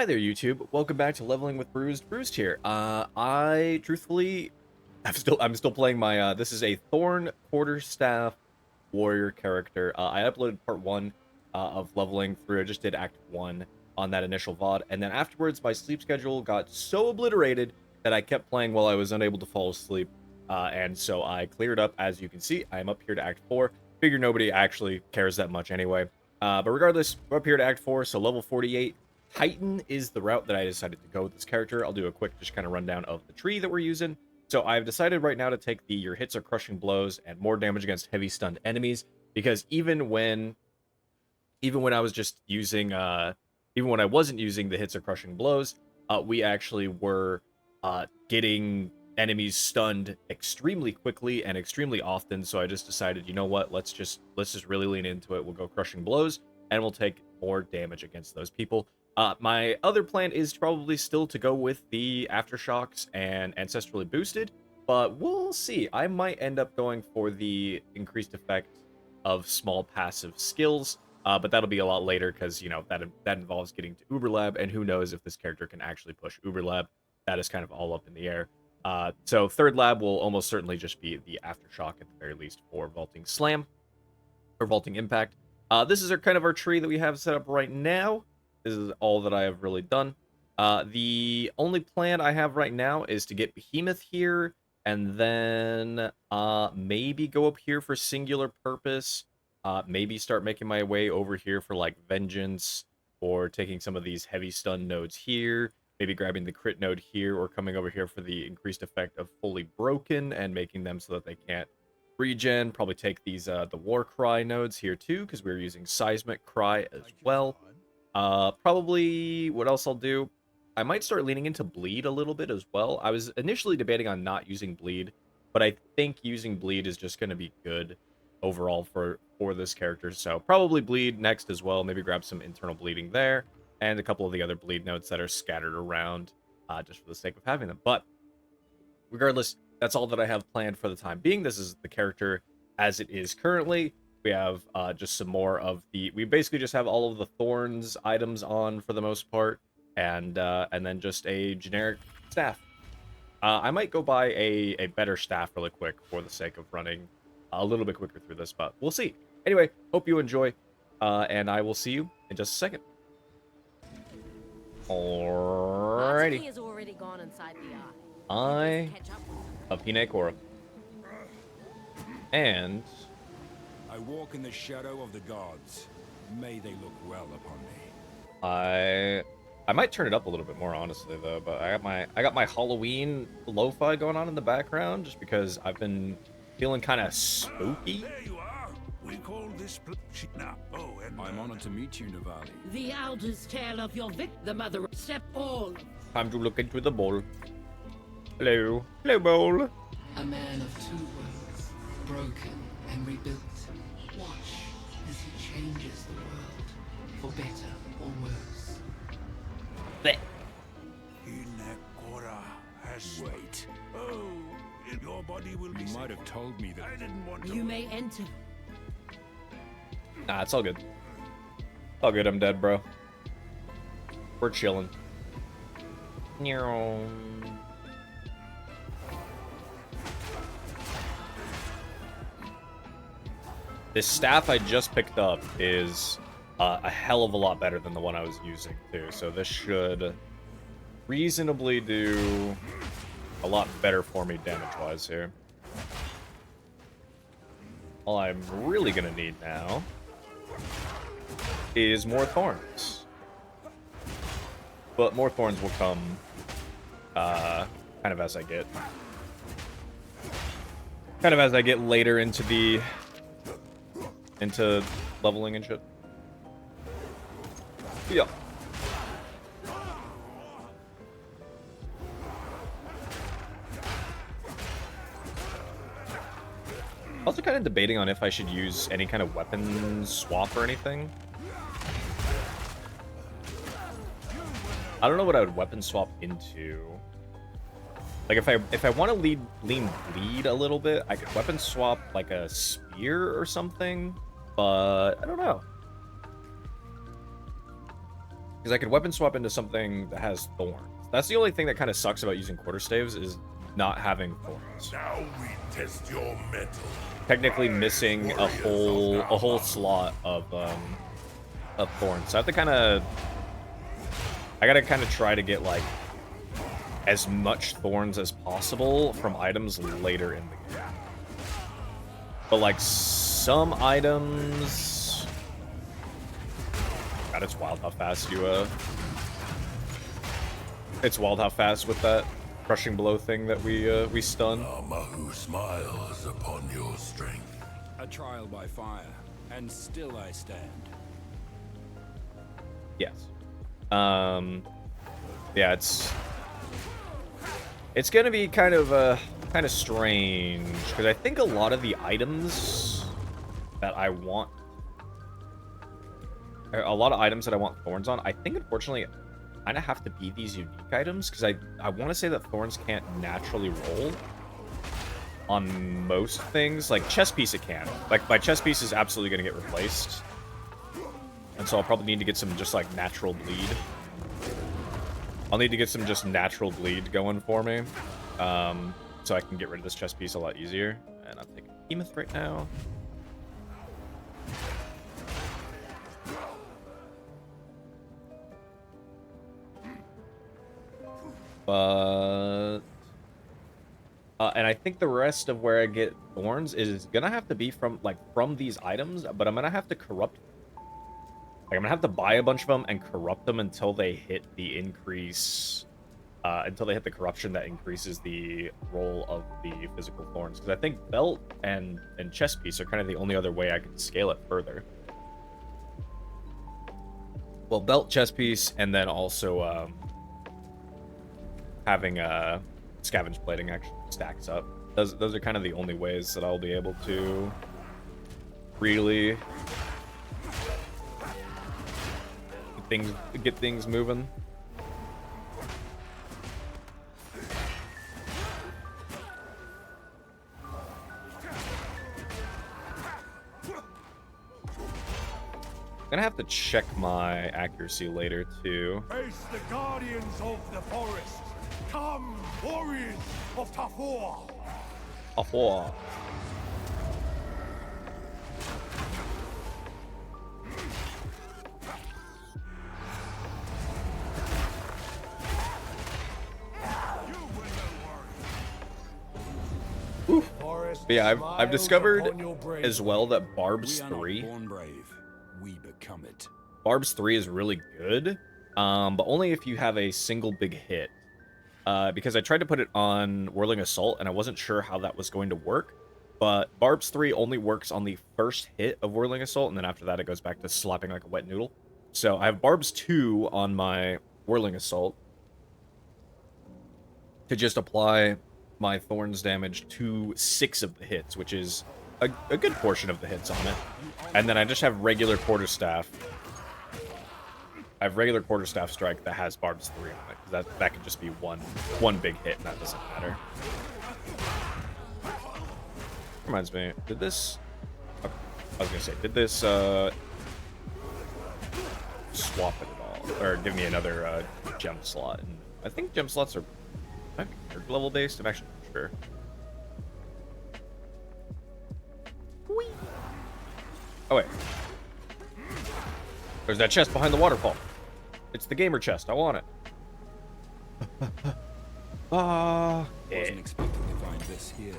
Hi there, YouTube. Welcome back to Leveling with Bruised. Bruised here. I truthfully, I'm still playing my. This is a Thorn quarterstaff warrior character. I uploaded part one of leveling through. I just did Act 1 on that initial VOD, and then afterwards, my sleep schedule got so obliterated that I kept playing while I was unable to fall asleep, and so I cleared up. As you can see, I am up here to Act 4. Figure nobody actually cares that much anyway. But regardless, we're up here to Act 4, so level 48. Titan is the route that I decided to go with this character. I'll do a quick just kind of rundown of the tree that we're using. So I've decided right now to take the your hits are crushing blows and more damage against heavy stunned enemies, because even when I was just using even when I wasn't using the hits are crushing blows, we actually were getting enemies stunned extremely quickly and extremely often. So I just decided, you know what, let's just really lean into it. We'll go crushing blows and we'll take more damage against those people. My other plan is probably still to go with the Aftershocks and Ancestrally Boosted, but we'll see. I might end up going for the increased effect of small passive skills, but that'll be a lot later because, you know, that involves getting to Uber Lab, and who knows if this character can actually push Uber Lab. That is kind of all up in the air. So third lab will almost certainly just be the Aftershock at the very least for Vaulting Slam or Vaulting Impact. This is kind of our tree that we have set up right now. This is all that I have really done. The only plan I have right now is to get Behemoth here, and then maybe go up here for Singular Purpose. Maybe start making my way over here for like Vengeance, or taking some of these heavy stun nodes here. Maybe grabbing the crit node here, or coming over here for the increased effect of Fully Broken and making them so that they can't regen. Probably take these the War Cry nodes here too, because we're using Seismic Cry as well. Probably what else I'll do, I might start leaning into Bleed a little bit as well. I was initially debating on not using Bleed, but I think using Bleed is just going to be good overall for this character. So probably Bleed next as well. Maybe grab some internal bleeding there and a couple of the other bleed notes that are scattered around just for the sake of having them. But regardless, that's all that I have planned for the time being. This is the character as it is currently. We have just some more of we basically just have all of the Thorns items on for the most part, and then just a generic staff. I might go buy a better staff really quick for the sake of running a little bit quicker through this, but we'll see. Anyway, hope you enjoy, and I will see you in just a second. Alrighty. Has already gone inside the eye. I of Hine Korra. And I walk in the shadow of the gods. May they look well upon me. I might turn it up a little bit more, honestly, though. But I got my Halloween lo-fi going on in the background just because I've been feeling kind of spooky. There you are. We call this now. Oh, and I'm honored to meet you, Navali. The eldest tale of your victim, the mother of step all. Time to look into the bowl. Hello, hello, bowl. A man of two worlds, broken and rebuilt. Watch as he changes the world, for better or worse. Blech. Hinekora has... Wait. Oh, your body will be... You might have told me that... I didn't want to... You may enter. Nah, it's all good. All good, I'm dead, bro. We're chilling. This staff I just picked up is a hell of a lot better than the one I was using, too. So this should reasonably do a lot better for me damage-wise here. All I'm really going to need now is more Thorns. But more Thorns will come kind of as I get later into leveling and shit. Yeah. Also kind of debating on if I should use any kind of weapon swap or anything. I don't know what I would weapon swap into. Like if I want to lean bleed a little bit, I could weapon swap like a spear or something, but I don't know. Because I could weapon swap into something that has Thorns. That's the only thing that kind of sucks about using quarterstaves is not having Thorns. Now we test your mettle. Technically missing a whole slot of Thorns. So I have to kind of... I gotta kind of try to get, like, as much Thorns as possible from items later in the game. But, like, some items... God, it's wild how fast you, It's wild how fast with that crushing blow thing that we stun. Mahu smiles upon your strength. A trial by fire, and still I stand. Yes. Yeah, it's gonna be kind of strange because I think a lot of the items that I want, Thorns on, I think unfortunately kind of have to be these unique items because I want to say that Thorns can't naturally roll on most things. Like chest piece, it can. Like my chest piece is absolutely gonna get replaced. And so I'll probably need to get some just, like, natural bleed. I'll need to get some just natural bleed going for me. So I can get rid of this chest piece a lot easier. And I'm taking Behemoth right now. But... and I think the rest of where I get Thorns is gonna have to be from these items, but I'm gonna have to corrupt them. Like, I'm gonna have to buy a bunch of them and corrupt them until they hit the increase, until they hit the corruption that increases the roll of the physical Thorns. Because I think Belt and Chest Piece are kind of the only other way I can scale it further. Well, Belt, Chest Piece, and then also having Scavenge Plating actually stacks up. Those are kind of the only ways that I'll be able to really get things moving. Gonna have to check my accuracy later too. Face the guardians of the forest. Come, warriors of Tafor. Tafor. But yeah, I've discovered as well that Barb's 3. Born brave, we become it. Barb's 3 is really good, but only if you have a single big hit. Because I tried to put it on Whirling Assault, and I wasn't sure how that was going to work. But Barb's 3 only works on the first hit of Whirling Assault, and then after that it goes back to slapping like a wet noodle. So I have Barb's 2 on my Whirling Assault to just apply my Thorns damage to 6 of the hits, which is a good portion of the hits on it. And then I just have regular Quarterstaff. I have regular Quarterstaff Strike that has Barb's 3 on it. That could just be one big hit, and that doesn't matter. Reminds me, did this... Okay, I was gonna say, did this swap it at all? Or give me another gem slot? And I think gem slots are level based. I'm actually not sure. Whee! Oh wait, there's that chest behind the waterfall. It's the gamer chest. I want it. Wasn't expecting to find this here.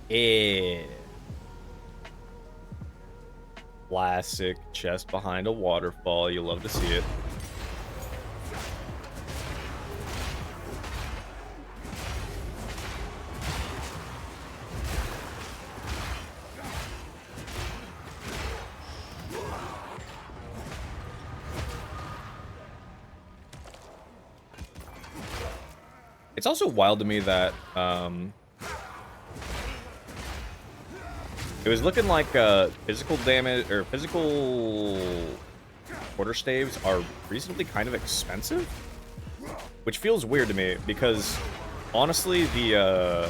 Yeah. Classic chest behind a waterfall. You love to see it. It's also wild to me that it was looking like physical damage or physical quarterstaves are reasonably kind of expensive, which feels weird to me because honestly the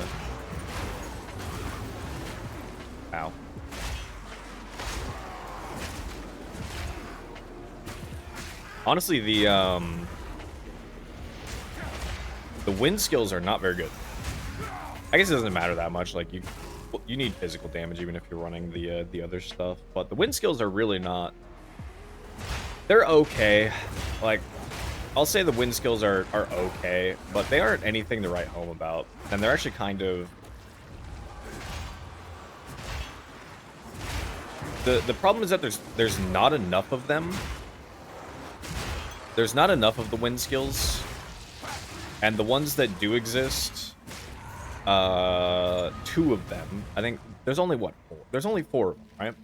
Honestly, the wind skills are not very good. I guess it doesn't matter that much. Like you need physical damage even if you're running the other stuff. But the wind skills are really not. They're okay. Like I'll say the wind skills are okay, but they aren't anything to write home about. And they're actually kind of the problem is that there's not enough of them. There's not enough of the wind skills. And the ones that do exist, 2 of them, I think there's only what? 4? There's only 4 of them, right?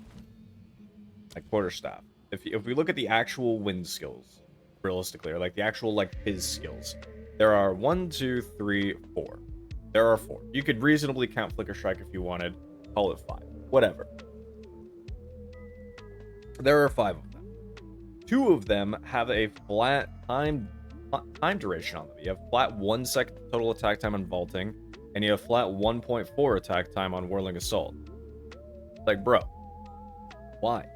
Like quarterstaff. If we look at the actual wind skills, realistically, or like the actual like his skills, there are 1, 2, 3, 4. There are 4. You could reasonably count Flicker Strike if you wanted. Call it 5. Whatever. There are 5 of them. 2 of them have a flat time duration on them. You have flat 1 second total attack time on vaulting, and you have flat 1.4 attack time on whirling assault. Like, bro, why?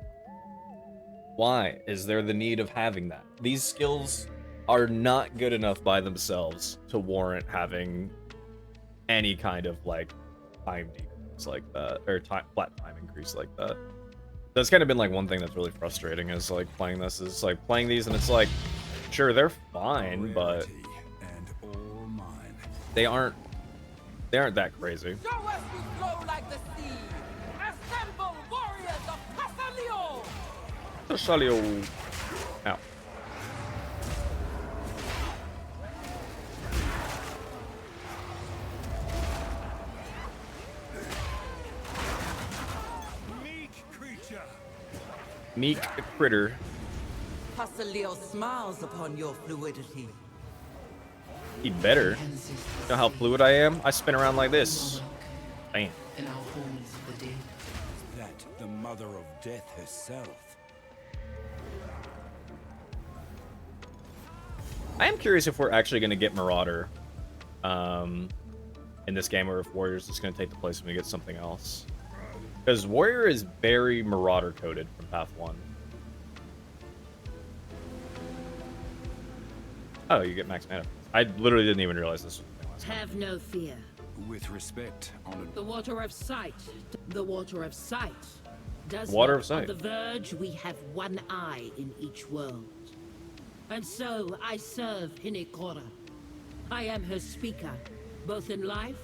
Why is there the need of having that? These skills are not good enough by themselves to warrant having any kind of like time decrease like that, or flat time increase like that. That's kind of been like one thing that's really frustrating is like playing this is like playing these and it's like, sure, they're fine, but they aren't that crazy. Show us you flow like the sea. Assemble warriors of Pasalio. Pasalio. Ow. Meek critter. Pasalio smiles upon your fluidity. He better. You know how fluid I am? I spin around like this. Bam. In our halls of the dead. That the mother of death herself. I am curious if we're actually going to get Marauder in this game, or if Warrior's just going to take the place when we get something else. Because Warrior is very Marauder coded from Path 1. Oh, you get max mana. I literally didn't even realize this was the thing last time. Have no fear. With respect, honored. The water of sight. The water of sight. Does Water not of sight. On the verge, we have one eye in each world. And so I serve Hinekora. I am her speaker, both in life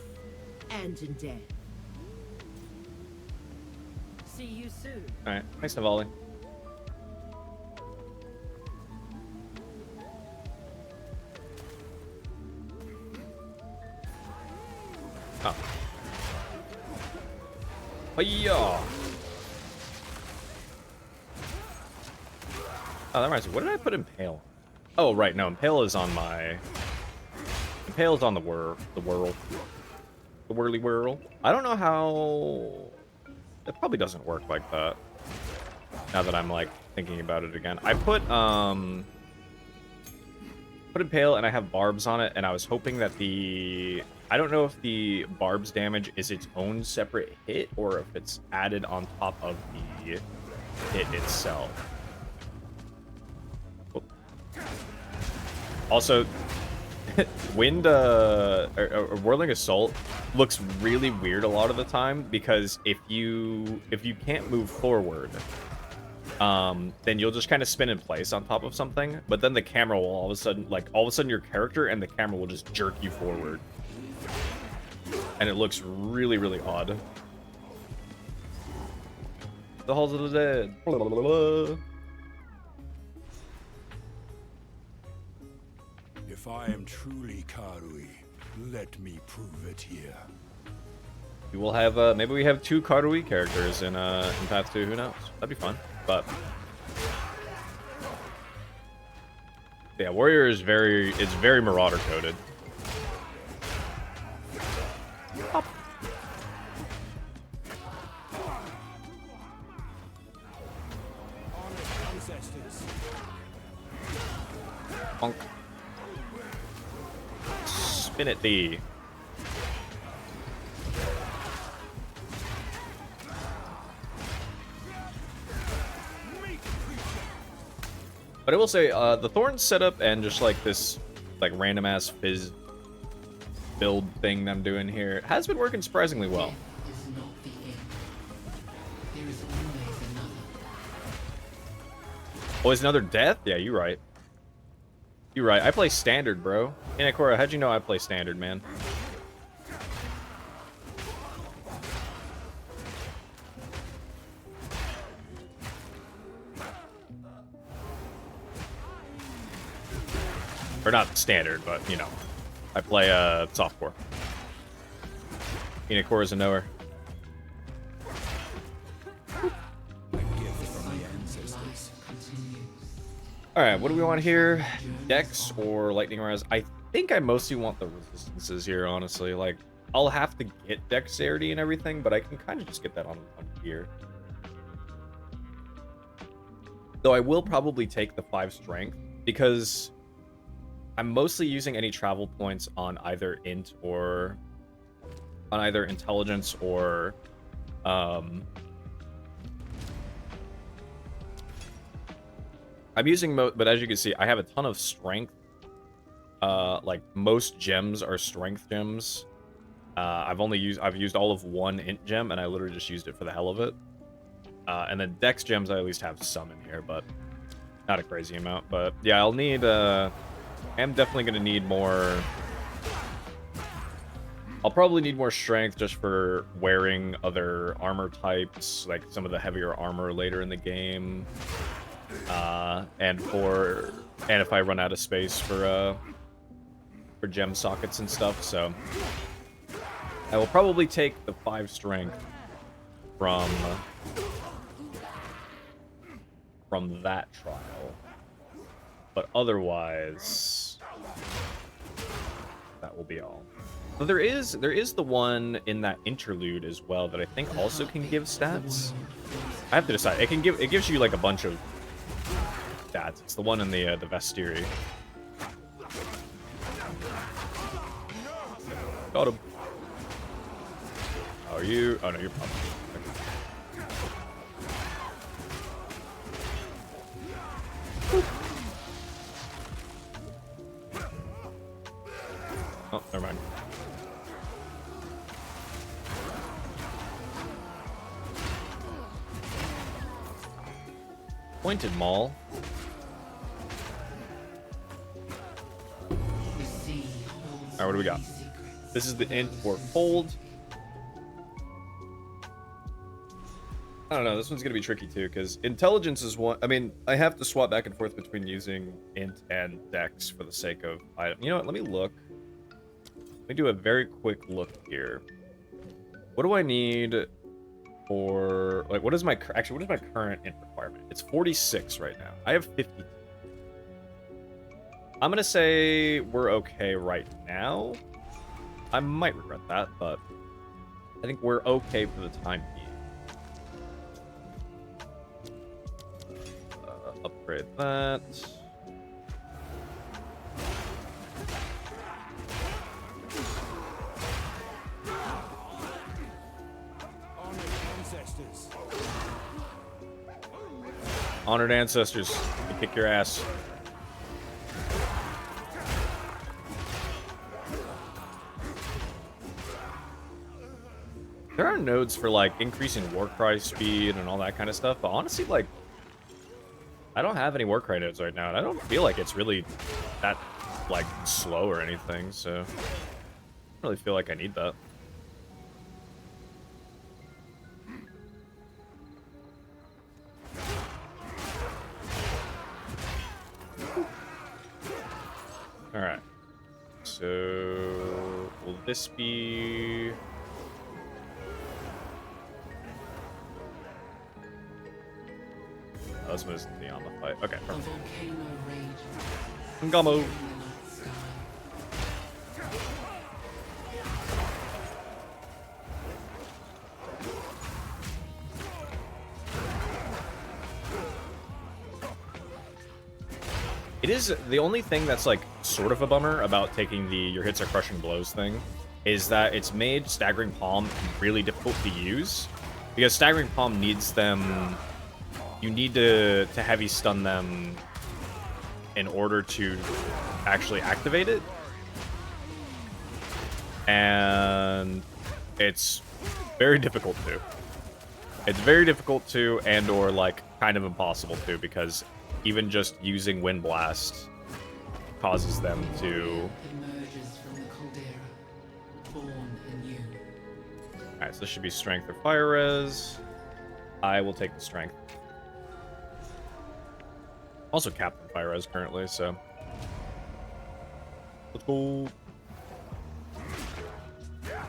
and in death. See you soon. Alright, thanks, Navali. Oh. Hiya! Oh, that reminds me. What did I put Impale? Oh, right. No, Impale is on my... Impale is on the whirl. The whirly whirl. I don't know how... It probably doesn't work like that. Now that I'm, like, thinking about it again. I put Impale and I have Barbs on it, and I was hoping that the... I don't know if the Barbs damage is its own separate hit, or if it's added on top of the hit itself. Oh. Also, Wind, or Whirling Assault looks really weird a lot of the time, because if you can't move forward, then you'll just kind of spin in place on top of something, but then the camera will all of a sudden your character and the camera will just jerk you forward. And it looks really, really odd. The Halls of the Dead. Blah, blah, blah, blah. If I am truly Karui, let me prove it here. We will have, maybe we have 2 Karui characters in Path 2, who knows? That'd be fun, but... Yeah, Warrior is very Marauder coded. Up. Bonk. Spin it thee. But I will say, the Thorn setup and just like this like random ass fizz build thing that I'm doing here has been working surprisingly well. Death is not the end. There is always another. Oh, is another death? Yeah, you're right. You're right. I play standard, bro. Inakora, how'd you know I play standard, man? Or not standard, but, you know. I play softcore. Inakora's a knower. A gift from the ancestors. Alright, what do we want here? Dex or Lightning Rise? I think I mostly want the resistances here, honestly. Like, I'll have to get Dexterity and everything, but I can kind of just get that on here. Though I will probably take the 5 Strength, because I'm mostly using any travel points on either int or on either intelligence or I'm using but as you can see, I have a ton of strength. Like most gems are strength gems. I've used all of one int gem, and I literally just used it for the hell of it. And then dex gems, I at least have some in here, but not a crazy amount. But yeah, I'll need I'm definitely gonna need more. I'll probably need more strength just for wearing other armor types, like some of the heavier armor later in the game. And if I run out of space for gem sockets and stuff, so I will probably take the 5 strength from that trial. But otherwise, that will be all. But there is the one in that interlude as well that I think also can give stats. I have to decide. It gives you like a bunch of stats. It's the one in the vestiri. Got him. Oh, you? Oh no, you're probably. Oh, never mind. Pointed Maul. Alright, what do we got? This is the int for fold. I don't know, this one's gonna be tricky too, because intelligence is one. I mean, I have to swap back and forth between using int and dex for the sake of item. You know what? Let me look. Let me do a very quick look here. What do I need for like? What is my current int requirement? It's 46 right now. I have 50. I'm gonna say we're okay right now. I might regret that, but I think we're okay for the time being. Upgrade that. Honored ancestors, they kick your ass. There are nodes for like increasing Warcry speed and all that kind of stuff, but honestly, like, I don't have any Warcry nodes right now, and I don't feel like it's really that like slow or anything, so I don't really feel like I need that. Alright. So will this be oh, this was the Yama fight. Okay, perfect. Ngamo. It is the only thing that's like sort of a bummer about taking the your hits are crushing blows thing is that it's made Staggering Palm really difficult to use because Staggering Palm needs them. You need to heavy stun them in order to actually activate it. And it's very difficult to. It's very difficult to, and or like kind of impossible to, because even just using Wind Blast causes them to... Emerges from the caldera, born anew. Alright, so this should be Strength or Fire Res. I will take the Strength. Also Captain Fire Res currently, so... Let's go.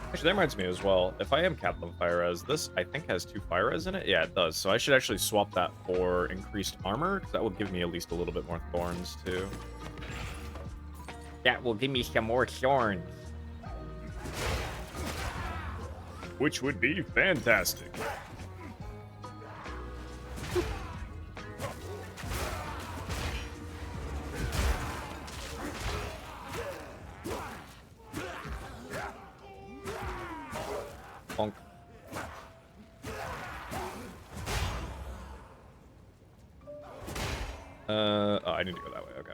Actually, that reminds me as well. If I am Captain Fire Res, this I think has 2 Fire Res in it. Yeah, it does. So I should actually swap that for increased armor, because that will give me at least a little bit more thorns, too. That will give me some more thorns. Which would be fantastic. Bonk. Oh, I need to go that way. Okay.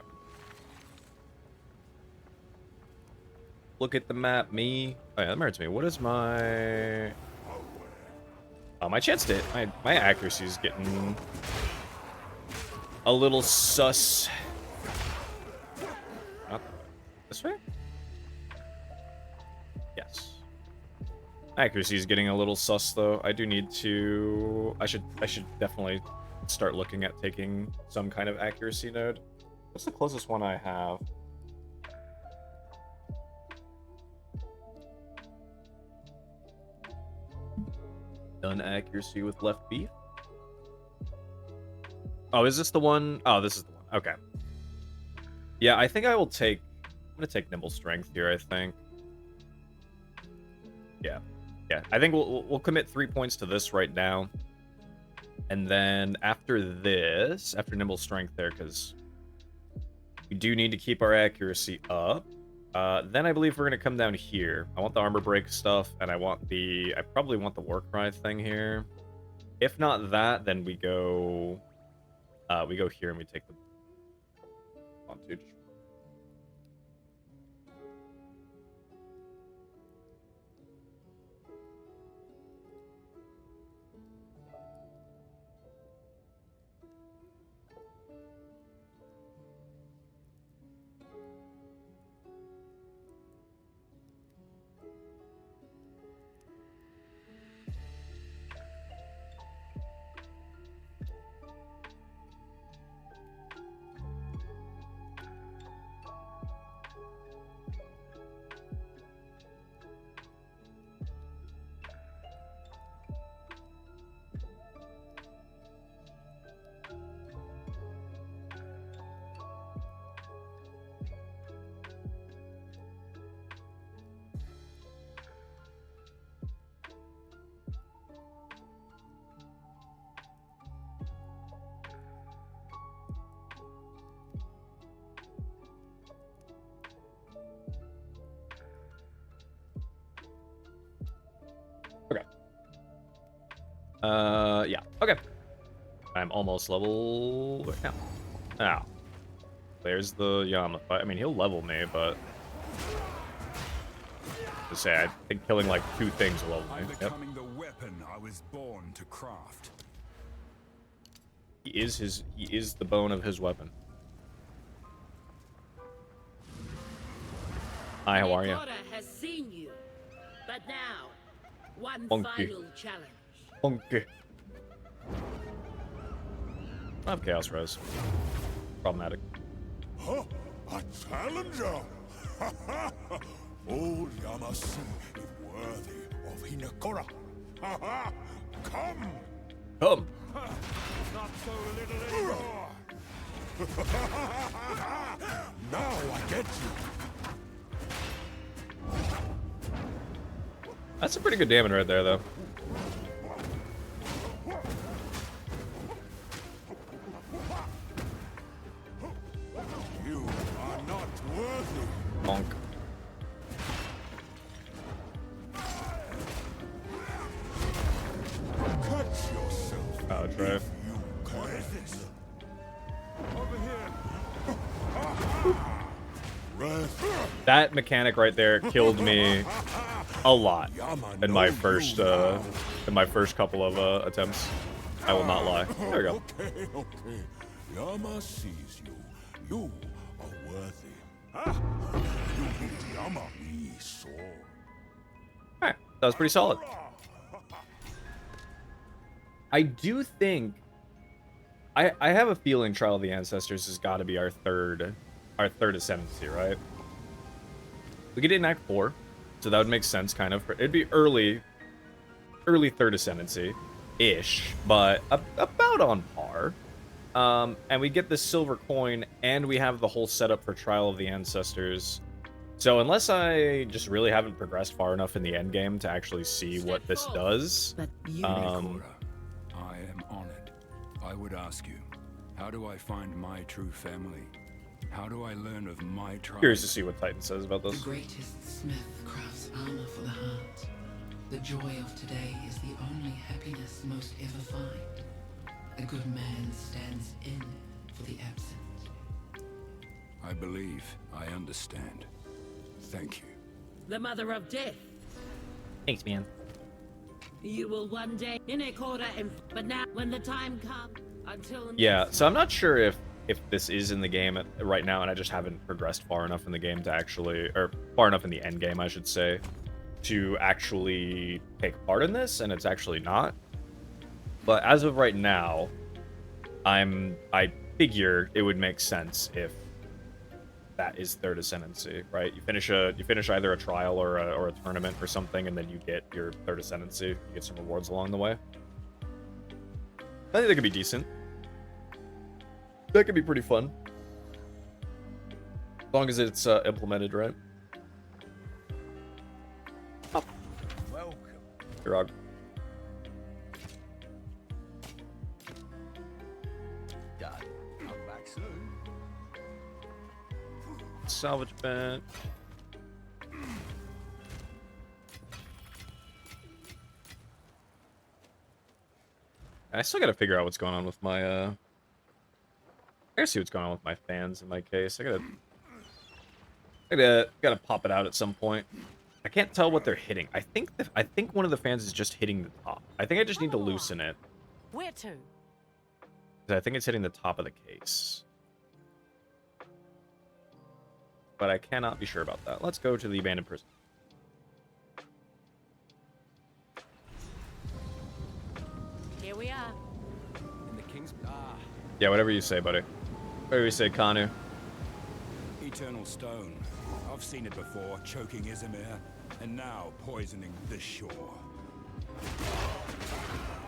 Look at the map, me. Oh, yeah, that reminds me. What is my... Oh, my chance to hit. My accuracy is getting a little sus. Not this way? Yes. Accuracy is getting a little sus, though. I do need to... I should definitely start looking at taking some kind of accuracy node. What's the closest one I have? Done accuracy with left B. Oh, is this the one? Oh, this is the one. Okay. Yeah, I think I will take... I'm going to take Nimble Strength here, I think. Yeah. Yeah, I think we'll commit 3 points to this right now. And then after this, after Nimble Strength there, because we do need to keep our accuracy up. Then I believe we're going to come down here. I want the armor break stuff, and I probably want the war cry thing here. If not that, then we go here and we take the Vontage. Yeah. Okay. I'm almost level right now. Now, there's the Yama fight. I mean, he'll level me, but to say, I think killing like 2 things will level I'm me. Yep. becoming the weapon I was born to craft. He is the bone of his weapon. Hi, how are you? Hinekora has seen you, but now, one Funky. final challenge. Funky. I have Chaos Res. Problematic. Huh? A challenger? Old Yamasi is worthy of Hinekora. Come! Come! Not so little anymore! Now I get you! That's a pretty good damage right there, though. You are not worthy! Bonk. Cut yourself! Oh, Trey. You can. Over here! That mechanic right there killed me a lot in my first couple of attempts. I will not lie. There we go. Okay. Yama sees you. You are worthy. You beat Yama. We saw. Alright, that was pretty solid. I do think I have a feeling Trial of the Ancestors has got to be our third ascendancy, right? We get it in Act 4, so that would make sense, kind of. It'd be early third ascendancy-ish, but about on par. And we get this silver coin, and we have the whole setup for Trial of the Ancestors. So unless I just really haven't progressed far enough in the end game to actually see what this does, But you I am honored. I would ask you, how do I find my true family? How do I learn of my tribe? curious to see what Titan says about The this. greatest smith crafts armor for the heart. The joy of today is the only happiness most ever find. A good man stands in for the absent. I believe I understand. Thank you. the mother of death. Thanks, man. You will one day in a quarter, but now when the time comes, until Yeah, so I'm not sure if this is in the game right now, and I just haven't progressed far enough in the game to actually, or far enough in the end game, I should say, to actually take part in this, and it's actually not. But as of right now, I figure it would make sense if that is third ascendancy, right? You finish either a trial or a tournament or something, and then you get your third ascendancy. You get some rewards along the way. I think that could be decent. That could be pretty fun. As long as it's implemented right. Oh. Welcome. Grog. Dad, come back soon. Salvage bench. I still gotta figure out what's going on with my I gotta see what's going on with my fans in my case. I gotta pop it out at some point. I can't tell what they're hitting. I think one of the fans is just hitting the top. I think I just need to loosen it. Where to? 'Cause I think it's hitting the top of the case. But I cannot be sure about that. Let's go to the abandoned prison. Here we are. In the king's Yeah, whatever you say, buddy. Whatever you say, Kanu. eternal stone. I've seen it before, choking Izmir, and now poisoning this shore.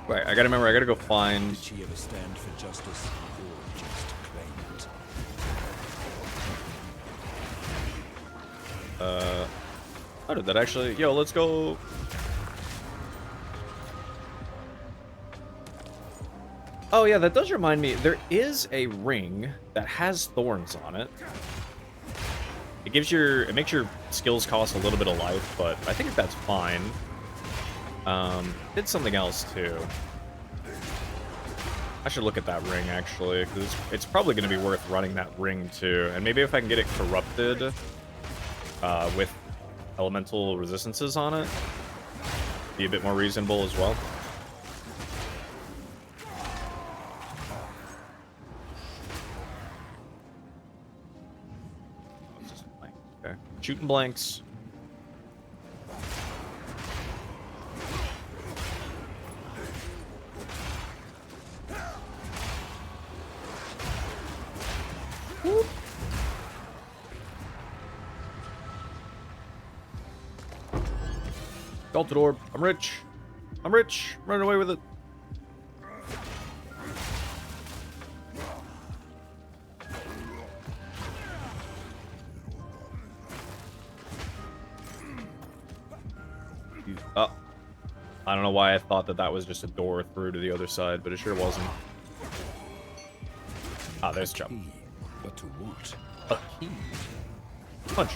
Right, I gotta remember, I gotta go find... Did she ever stand for justice or just claim it? How did that actually... Yo, let's go... Oh yeah, that does remind me, there is a ring that has thorns on it. It makes your skills cost a little bit of life, but I think that's fine. Did something else too. I should look at that ring actually, because it's probably going to be worth running that ring too. And maybe if I can get it corrupted with elemental resistances on it, be a bit more reasonable as well. Okay, shooting blanks. Whoop. Salted orb. I'm rich. I'm rich. I'm running away with it. Oh. I don't know why I thought that was just a door through to the other side, but it sure wasn't. Ah, there's jump. Key, but to what? A key. Punch.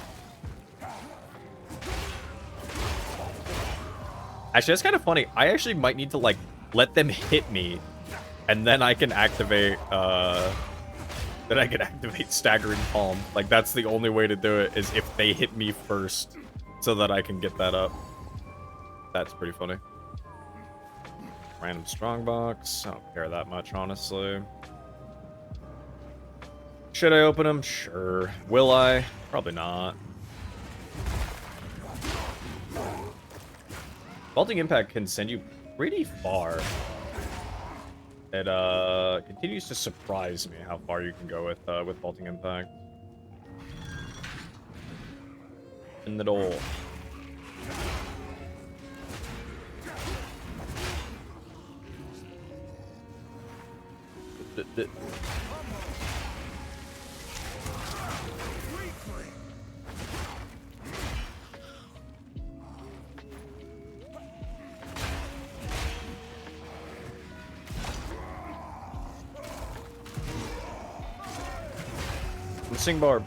Actually, that's kind of funny. I actually might need to, like, let them hit me, and then I can activate Then I can activate Staggering Palm. Like, that's the only way to do it, is if they hit me first, so that I can get that up. That's pretty funny. Random strongbox. I don't care that much, honestly. Should I open them? Sure. Will I? Probably not. Vaulting Impact can send you pretty far. It continues to surprise me how far you can go with Vaulting Impact. In the door. Sing Barb.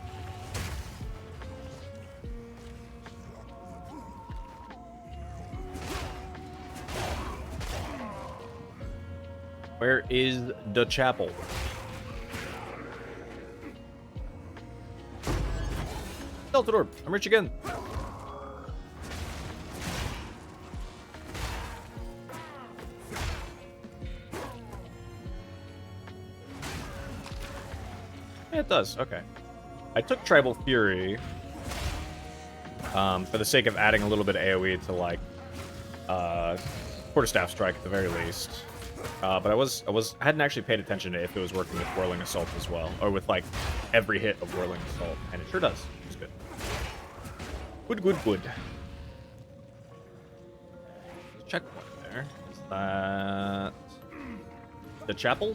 Where is the chapel? Delta Door, I'm rich again. Yeah, it does, okay. I took Tribal Fury for the sake of adding a little bit of AoE to, like, Quarterstaff Strike at the very least. But I hadn't actually paid attention to if it was working with Whirling Assault as well, or with, like, every hit of Whirling Assault, and it sure does. It's good. Good, good, good. Checkpoint there. Is that the chapel?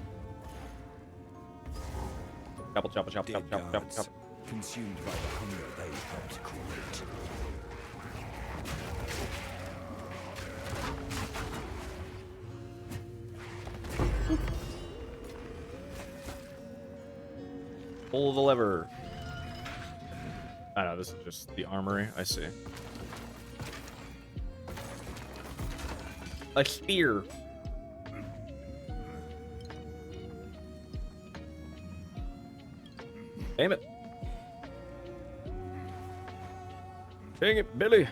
Chapel, chapel, chapel, chapel, chapel, chapel, chapel. Consumed by the hunger they helped create. Pull the lever. I know, this is just the armory. I see. A spear. Damn it. Dang it, Billy.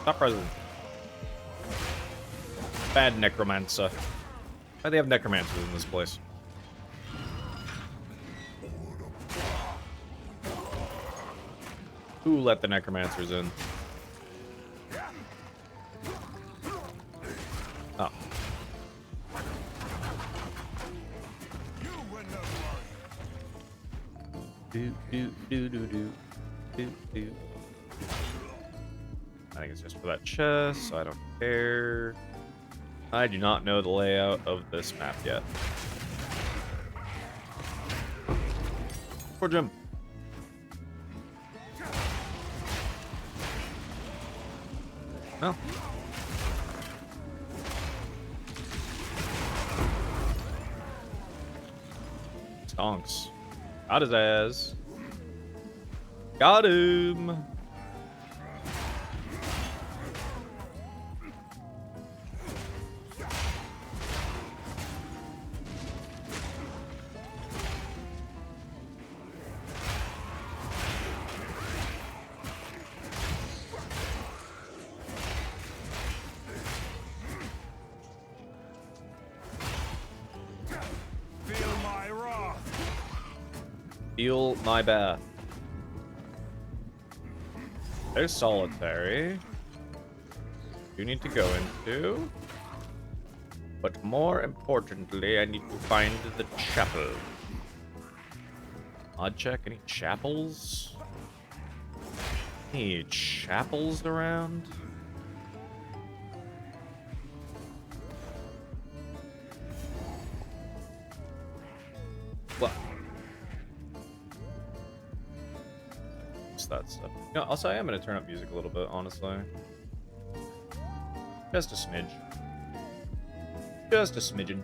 Stop president. Bad necromancer. Why do they have necromancers in this place? Who let the necromancers in? Oh. Do, do, do, do, do. Do, do. I think it's just for that chest, so I don't care. I do not know the layout of this map yet. Poor Jim. No. Stonks. Got his ass. Got him. Feel my bath. There's solitary. You need to go into. But more importantly, I need to find the chapel. Odd check. Any chapels? Any chapels around? What? That stuff. You know, also, I am going to turn up music a little bit, honestly. Just a smidge. Just a smidgen.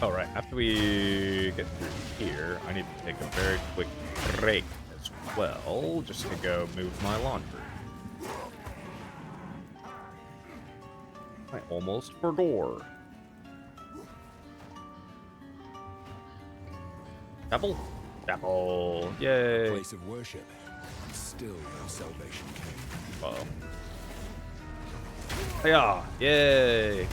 Alright, after we get through here, I need to take a very quick break as well just to go move my laundry. I almost forgot. Chapel? Chapel. Yay. Place of worship. Still no salvation came. Uh-oh. Yeah. Yay.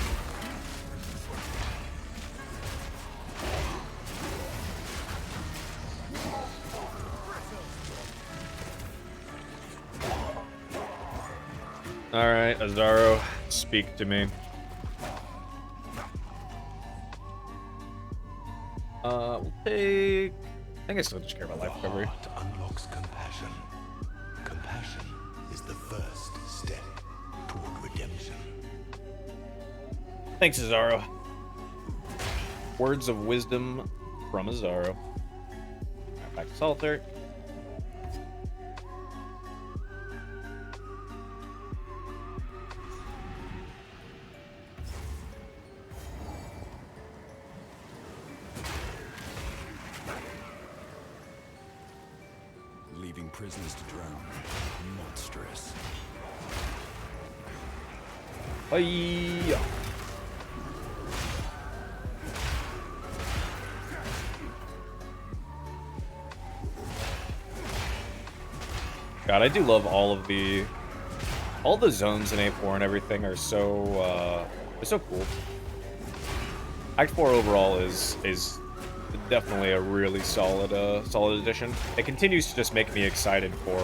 Alright, Azaro, speak to me. We'll take... I think I still just care about life recovery. Heart unlocks compassion. Compassion is the first step toward redemption. Thanks, Azaro. Words of wisdom from Azaro. Right, back to Solitaire. Leaving prisoners to drown. Monstrous. Hiya. God, I do love all the zones in A4 and everything are so they're so cool. Act 4 overall is definitely a really solid solid addition. It continues to just make me excited for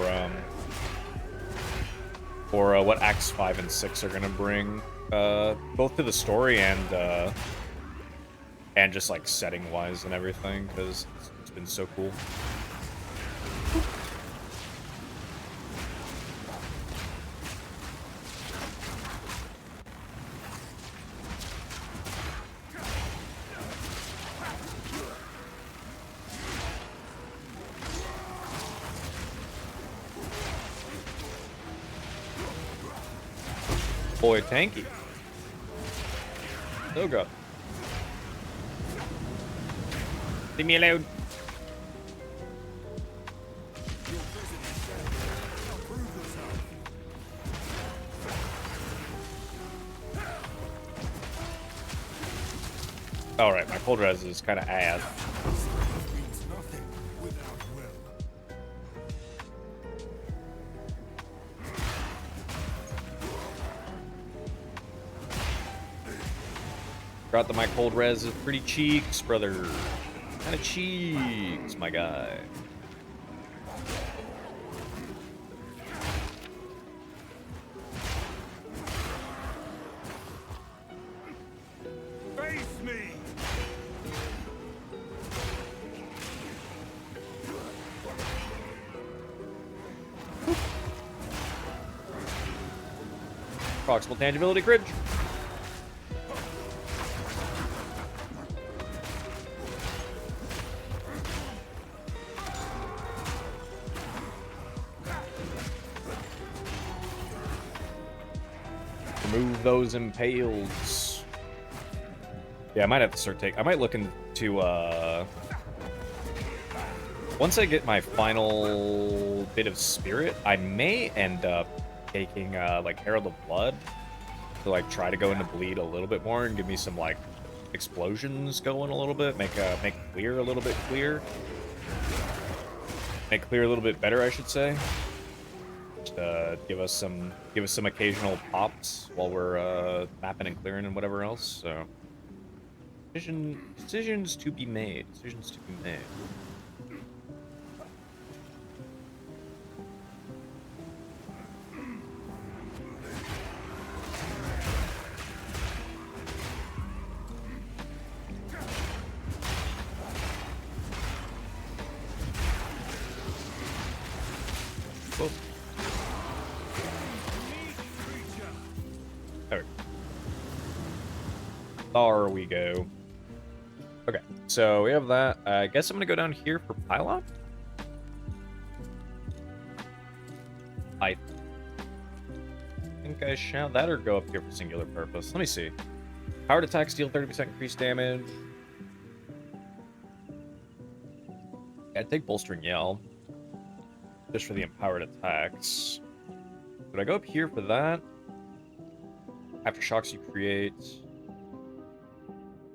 what Acts 5 and 6 are gonna bring, both to the story and just like setting wise and everything, because it's been so cool. Boy, tanky. So good. Leave me alone. Alright, my cold res is kind of ass. Means nothing without will. Forgot that my cold res is pretty cheeks, brother. Kind of cheeks, my guy. Face me! Proximal tangibility cringe. Remove those impales. Yeah, I might have to start I might look into, once I get my final bit of spirit, I may end up taking, like, Herald of Blood to, like, try to go into bleed a little bit more and give me some, like, explosions going a little bit, make clear a little bit clear. Make clear a little bit better, I should say. Just, give us some occasional pops while we're, mapping and clearing and whatever else, so. Decisions to be made. Decisions to be made. Whoa. There we go. Okay, so we have that. I guess I'm gonna go down here for pylon. I think I shall that or go up here for singular purpose. Let me see. Powered attacks deal 30% increased damage. I'd take bolstering yell. just for the empowered attacks. Would I go up here for that? Aftershocks you create.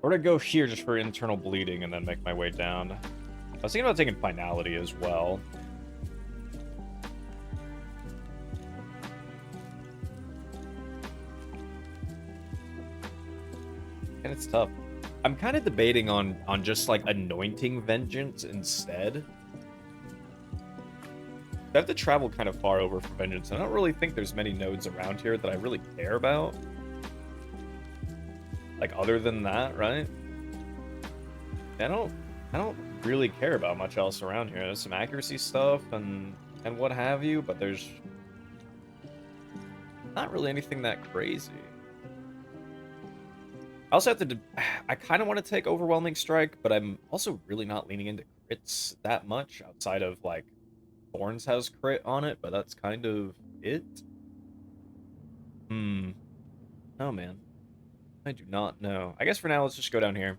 Or would I go here just for internal bleeding and then make my way down? I was thinking about taking finality as well. And it's tough. I'm kind of debating on just like anointing vengeance instead. I have to travel kind of far over for vengeance. I don't really think there's many nodes around here that I really care about. Like other than that, right? I don't really care about much else around here. There's some accuracy stuff and what have you, but there's not really anything that crazy. I also have to... I kind of want to take Overwhelming Strike, but I'm also really not leaning into crits that much outside of, like, Thorns has crit on it, but that's kind of it. Oh, man. I do not know. I guess for now, let's just go down here.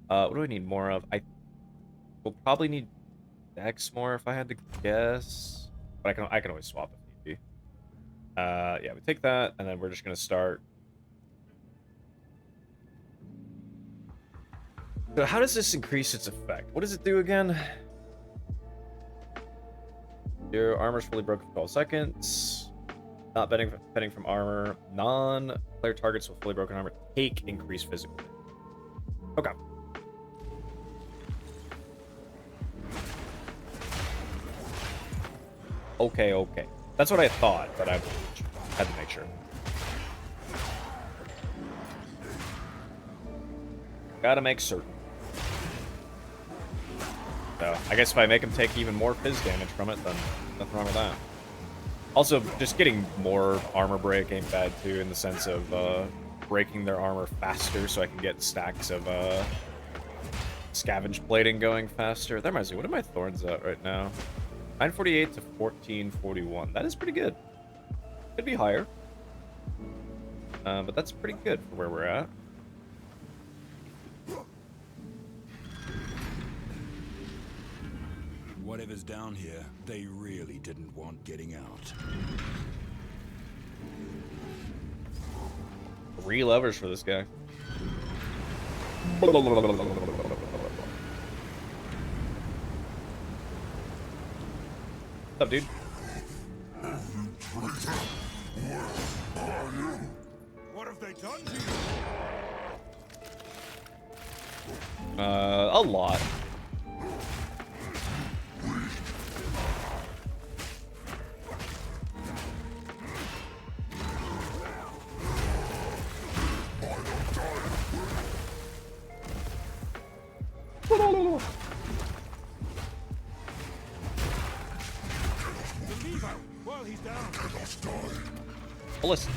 What do I need more of? I will probably need Dex more if I had to guess. But I can always swap if need be. Yeah, we take that, and then we're just going to start... So how does this increase its effect? What does it do again? Your armor's fully broken for 12 seconds. Not benefiting from armor. Non-player targets with fully broken armor take increased physical. Okay. Okay. That's what I thought, but I had to make sure. Gotta make certain. So, I guess if I make them take even more phys damage from it, then nothing wrong with that. Also, just getting more armor break ain't bad too, in the sense of breaking their armor faster, so I can get stacks of scavenge plating going faster. That reminds me, what are my thorns at right now? 948 to 1441. That is pretty good. Could be higher. But that's pretty good for where we're at. Whatever's down here, they really didn't want getting out. 3 levers for this guy. What's up, dude? What have they done to you? A lot. Well, he's down. Well, listen.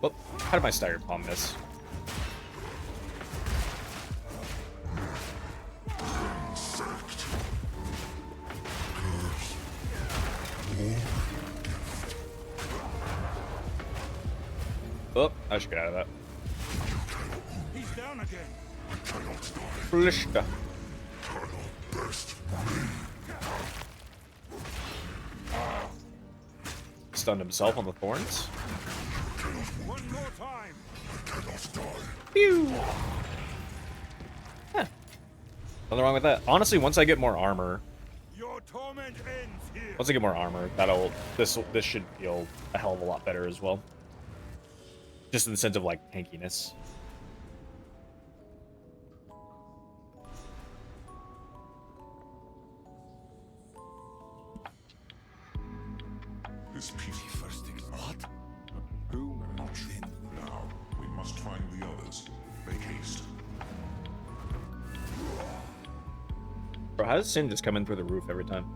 Whoop. How did my stagger palm miss? Oh, I should get out of that. He's down again. Flishka. Stunned himself on the thorns. One more time. Pew! Huh. Nothing wrong with that. Honestly, once I get more armor, Your torment ends here. this should feel a hell of a lot better as well. Just in the sense of like tankiness. This piece first. What? Who? Not in. Now, we must find the others. Make haste. Bro, how does Sin just come in through the roof every time?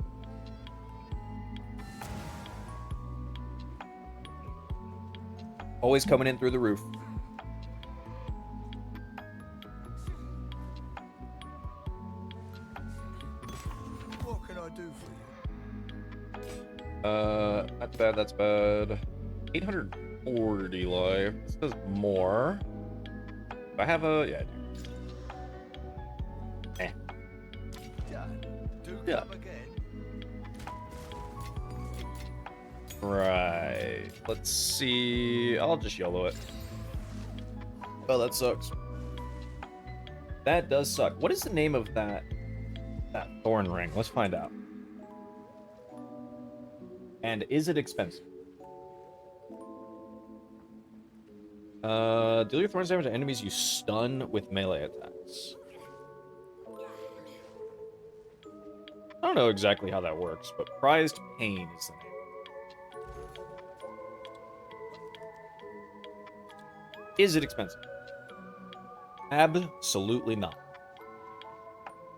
Always coming in through the roof. What can I do for you? That's bad. 840 life. This does more. Do I have a... Yeah, I do. Eh. Yeah. Right. Let's see. I'll just YOLO it. Oh, that sucks. That does suck. What is the name of that Thorn ring? Let's find out. And is it expensive? Deal your thorns damage to enemies you stun with melee attacks. I don't know exactly how that works, but prized pain is the name. Is it expensive? Absolutely not.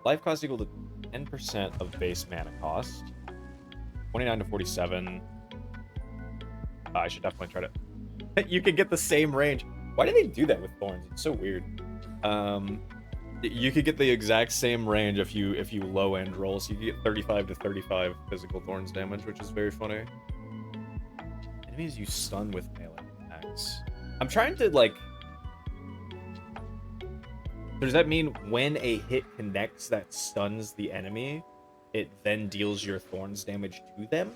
Life cost equal to 10% of base mana cost. 29 to 47. I should definitely try to... You can get the same range. Why do they do that with thorns? It's so weird. You could get the exact same range if you low end roll. So you get 35 to 35 physical thorns damage, which is very funny. Enemies you stun with melee attacks. I'm trying to like. Does that mean when a hit connects that stuns the enemy, it then deals your thorns damage to them?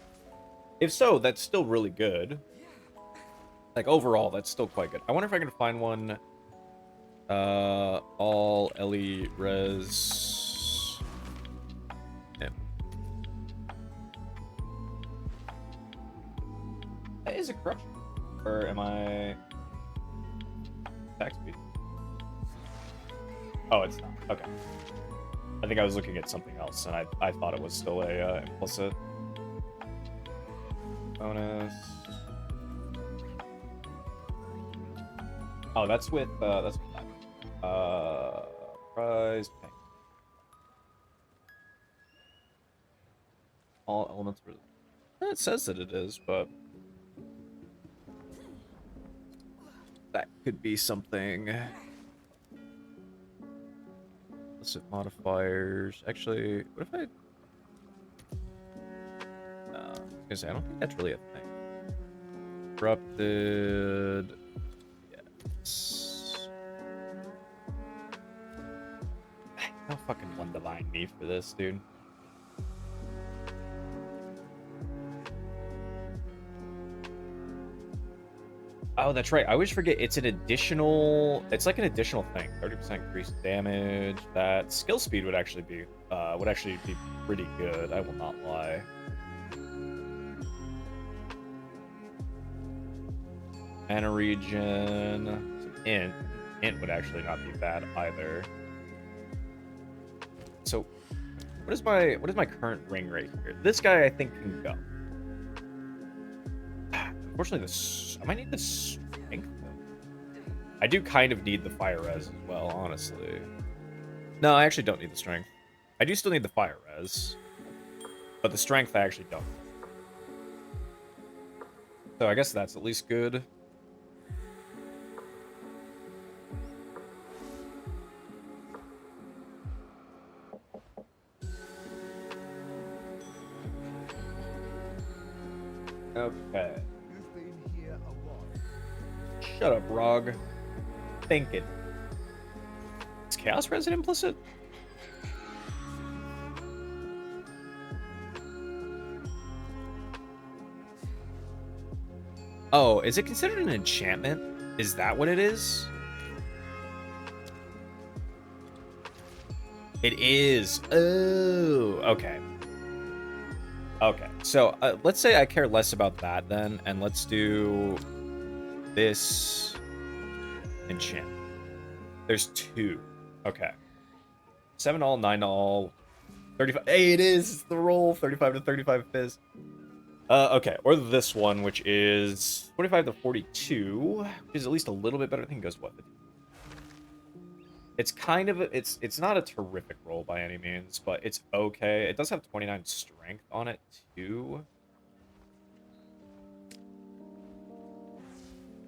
If so, that's still really good. Like overall, that's still quite good. I wonder if I can find one. All Ellie res. Yeah. Is it corruption? Or am I attack speed? Oh, it's not. Okay. I think I was looking at something else, and I thought it was still a implicit bonus. Oh, that's with that. Prize pay. All elements. It says that it is, but that could be something. Illicit modifiers. Actually, what if I? No, I was gonna say I don't think that's really a thing. Corrupted. Yes. Don't fucking one divine me for this, dude. Oh, that's right. I always forget it's an additional. It's like an additional thing. 30% increased damage. That skill speed would actually be pretty good. I will not lie. Mana regen. Some int would actually not be bad either. So, what is my current ring right here? This guy I think can go. Unfortunately, I might need the strength though. I do kind of need the fire res as well, honestly. No, I actually don't need the strength. I do still need the fire res, but the strength I actually don't. So I guess that's at least good. Okay. You've been here a while. Shut up, Rog. Thinking. Is Chaos Resident implicit? Oh, is it considered an enchantment? Is that what it is? It is. Oh, okay. Okay, so let's say I care less about that then, and let's do this enchant. There's two. Okay. 7 all, 9 all, 35. Hey, it is! It's the roll! 35 to 35 fizz. Okay, or this one, which is 45 to 42, which is at least a little bit better. I think it goes, what? It's kind of it's not a terrific roll by any means, but it's okay. It does have 29 strength on it too.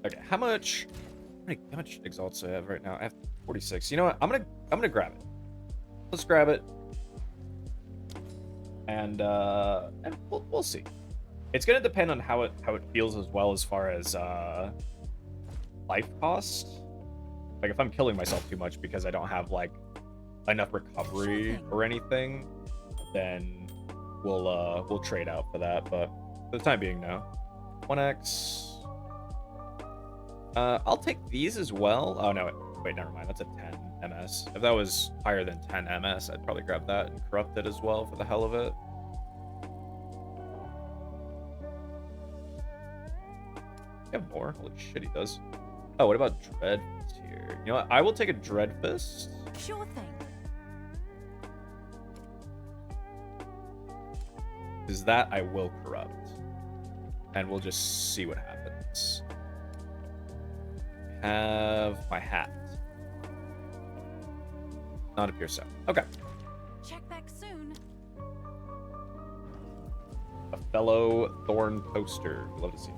Okay, how much exalts do I have right now? I have 46. You know what? I'm gonna grab it. Let's grab it, and we'll see. It's gonna depend on how it feels as well as far as life cost. Like, if I'm killing myself too much because I don't have, like, enough recovery or anything, then we'll trade out for that. But for the time being, no. 1x. I'll take these as well. Oh no, wait, never mind. That's a 10 MS. If that was higher than 10 MS, I'd probably grab that and corrupt it as well for the hell of it. You have more? Holy shit, he does. Oh, what about Dread Fist here? You know what? I will take a Dread Fist. Sure thing. Because that I will corrupt. And we'll just see what happens. Have my hat. Not appear so. Okay. Check back soon. A fellow Thorn poster. Love to see it.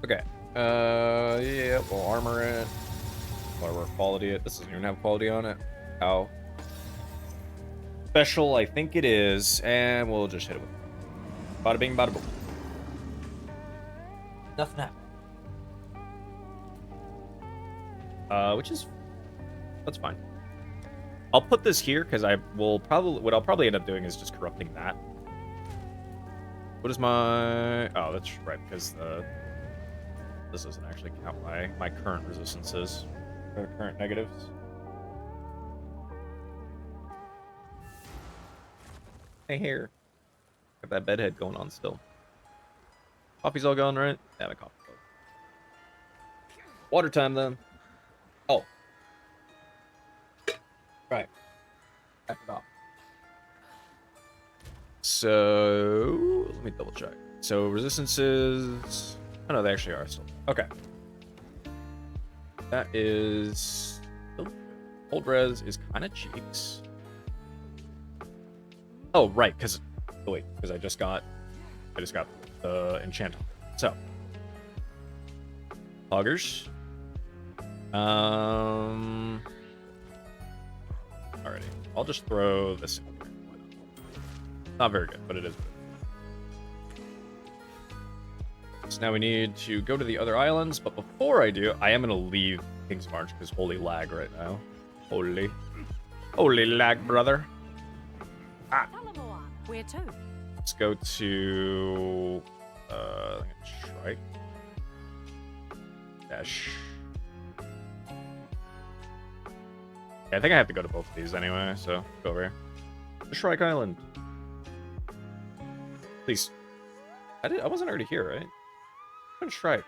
Okay. Yeah, we'll armor it. Whatever quality it. This doesn't even have quality on it. How? Special, I think it is. And we'll just hit it with bada bing, bada boom. Nothing happened. Which is... That's fine. I'll put this here because I will probably... What I'll probably end up doing is just corrupting that. What is my... Oh, that's right, because the... This doesn't actually count my current resistances, or current negatives. Hey, here. Got that bedhead going on still. Coffee's all gone, right? Yeah, my coffee's gone. Water time, then. Oh. Right. I forgot. So, let me double check. So, resistances... Oh, no, they actually are still. Okay. That is... Old res is kind of cheeks. Oh, right, because... Oh, wait, because I just got the enchant. So. Loggers. Alrighty. I'll just throw this in here. Not very good, but it is good. So now we need to go to the other islands, but before I do, I am going to leave King's March because holy lag right now. Holy lag, brother. Ah. Where to? Let's go to Shrike. Dash. Yeah, I think I have to go to both of these anyway, so go over here. The Shrike Island. Please. I wasn't already here, right? Shrike.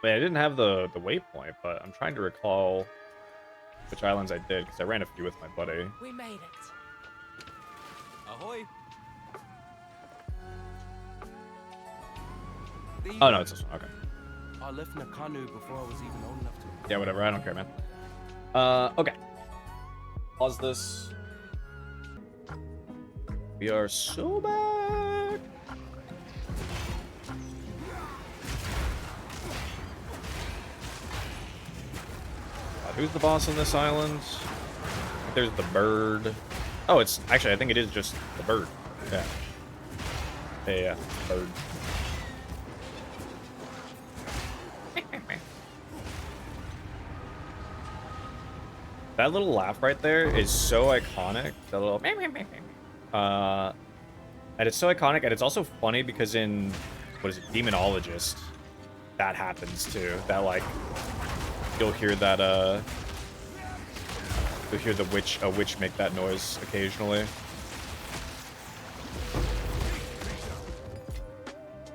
I mean, I didn't have the waypoint, but I'm trying to recall which islands I did because I ran a few with my buddy. We made it. Ahoy! Oh no, it's this one. Okay. I left in a canoe before I was even old enough to. Yeah, whatever. I don't care, man. Okay. Pause this. We are so back. Who's the boss on this island? There's the bird. Oh, it's actually, I think it is just the bird. Yeah. Yeah, bird. That little laugh right there is so iconic. That little and it's so iconic, and it's also funny because in what is it, Demonologist, that happens too. That like you'll hear that you'll hear a witch make that noise occasionally.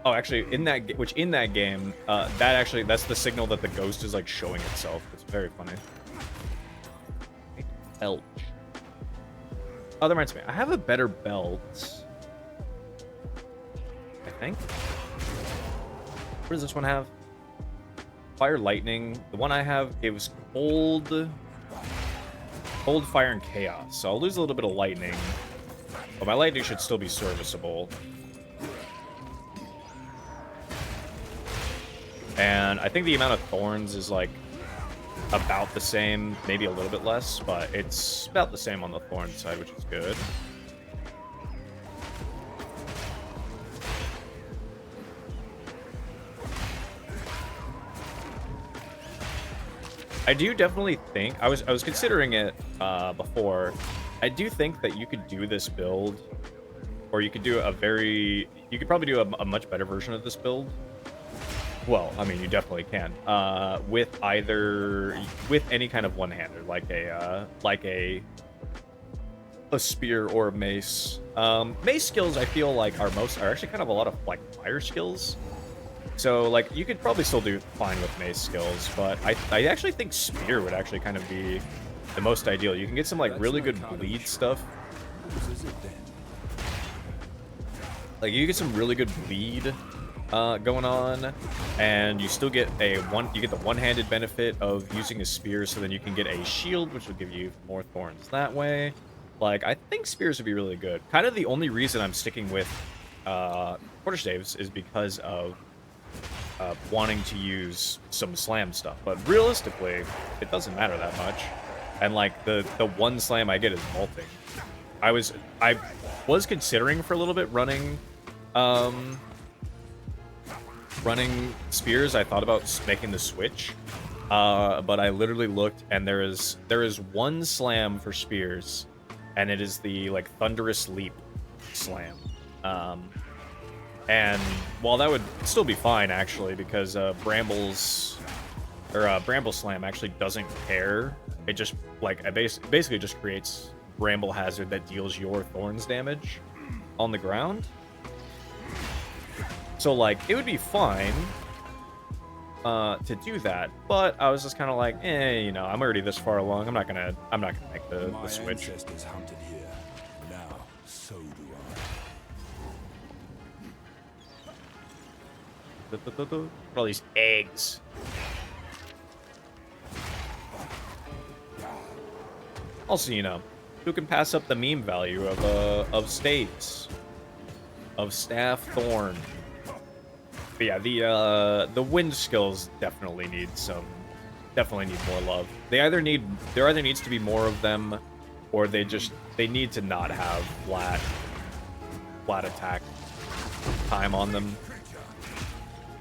Oh, actually, in that game, that's the signal that the ghost is like showing itself. It's very funny. Elch. Oh, that reminds me. I have a better belt. I think. What does this one have? Fire, lightning. The one I have gives cold, fire, and chaos. So I'll lose a little bit of lightning, but my lightning should still be serviceable. And I think the amount of thorns is like about the same, maybe a little bit less, but it's about the same on the thorn side, which is good. I do definitely think I was considering it before. I do think that you could do this build, or you could do you could probably do a much better version of this build. Well, I mean, you definitely can. With any kind of one-hander, like a spear or a mace. Mace skills I feel like are actually kind of a lot of like fire skills. So like you could probably still do fine with mace skills, but I actually think spear would actually kind of be the most ideal. You can get some like really good bleed stuff. Like you get some really good bleed going on, and you still get the one-handed benefit of using a spear, so then you can get a shield, which will give you more thorns that way. Like I think spears would be really good. Kind of the only reason I'm sticking with quarterstaves is because of wanting to use some slam stuff, but realistically, it doesn't matter that much. And like the one slam I get is vaulting. I was considering for a little bit running spears. I thought about making the switch, but I literally looked, and there is one slam for spears, and it is the like thunderous leap slam. And while that would still be fine, actually, because Bramble Slam actually doesn't care. It just, like, it basically just creates Bramble Hazard that deals your Thorns damage on the ground. So, like, it would be fine to do that, but I was just kind of like, you know, I'm already this far along. I'm not gonna make the switch. My ancestors hunted here. Now, so do All these eggs. Also, you know, who can pass up the meme value of staves, of staff Thorn? But yeah, the wind skills definitely need more love. There either needs to be more of them, or they need to not have flat attack time on them,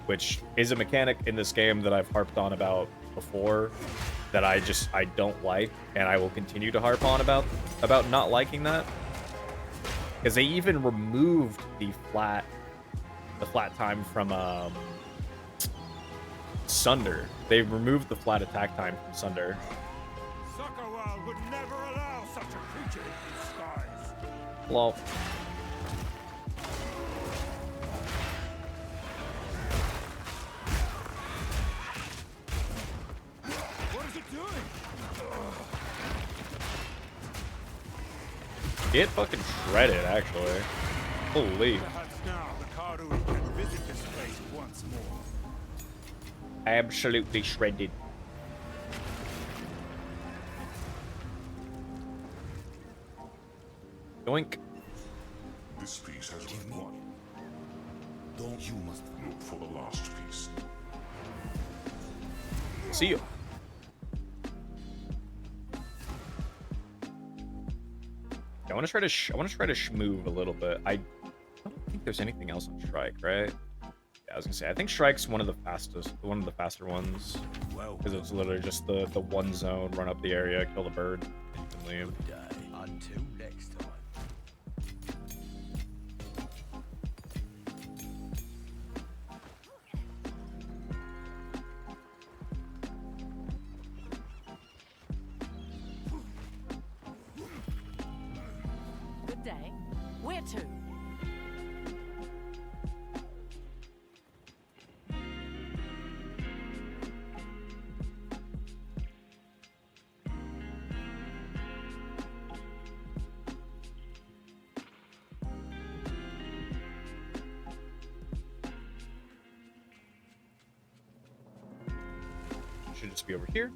which is a mechanic in this game that I've harped on about before, that I don't like, and I will continue to harp on about not liking that, because they even removed the flat time from Sunder. They removed the flat attack time from Sunder. Sakawal would never allow such a creature in disguise. Lol. What is it doing? Get fucking shredded, actually. Holy. Perhaps now the Karu can visit this place once more. Absolutely shredded. Yoink. This piece has been won. Don't you must look for the last piece. See you. I want to try to schmoove a little bit. I don't think there's anything else on Shrike, right? Yeah, I was gonna say, I think Shrike's one of the faster ones, because it's literally just the one zone, run up the area, kill the bird, and leave. Until next time. Good day. Where to? Should just be over here.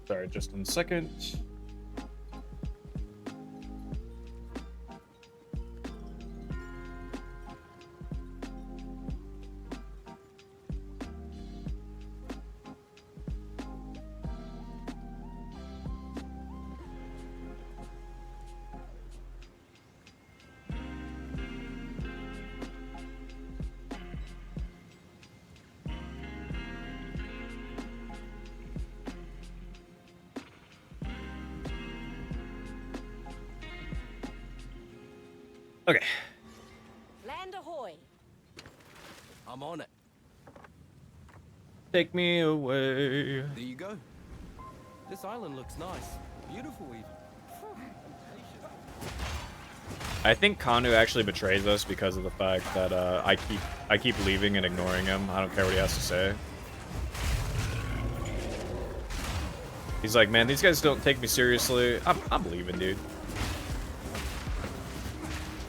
Sorry, just 1 second. Okay. Land ahoy. I'm on it. Take me away. There you go. This island looks nice. Beautiful even. I think Kanu actually betrays us because of the fact that I keep leaving and ignoring him. I don't care what he has to say. He's like, man, these guys don't take me seriously. I'm leaving, dude.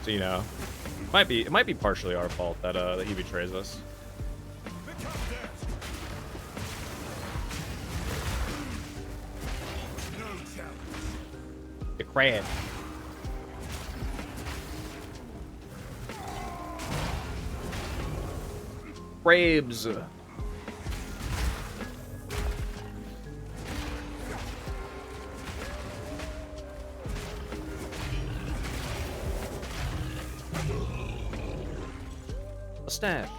So, you know, it might be partially our fault that that he betrays us. The crab. Crabs. A stash.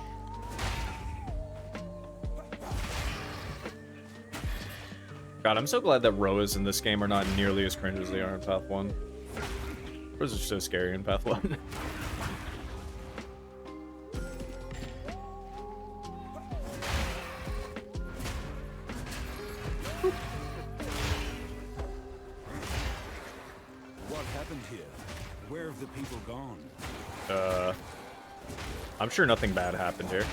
God, I'm so glad that Roas in this game are not nearly as cringe as they are in Path 1. Roas are so scary in Path 1. What happened here? Where have the people gone? I'm sure nothing bad happened here.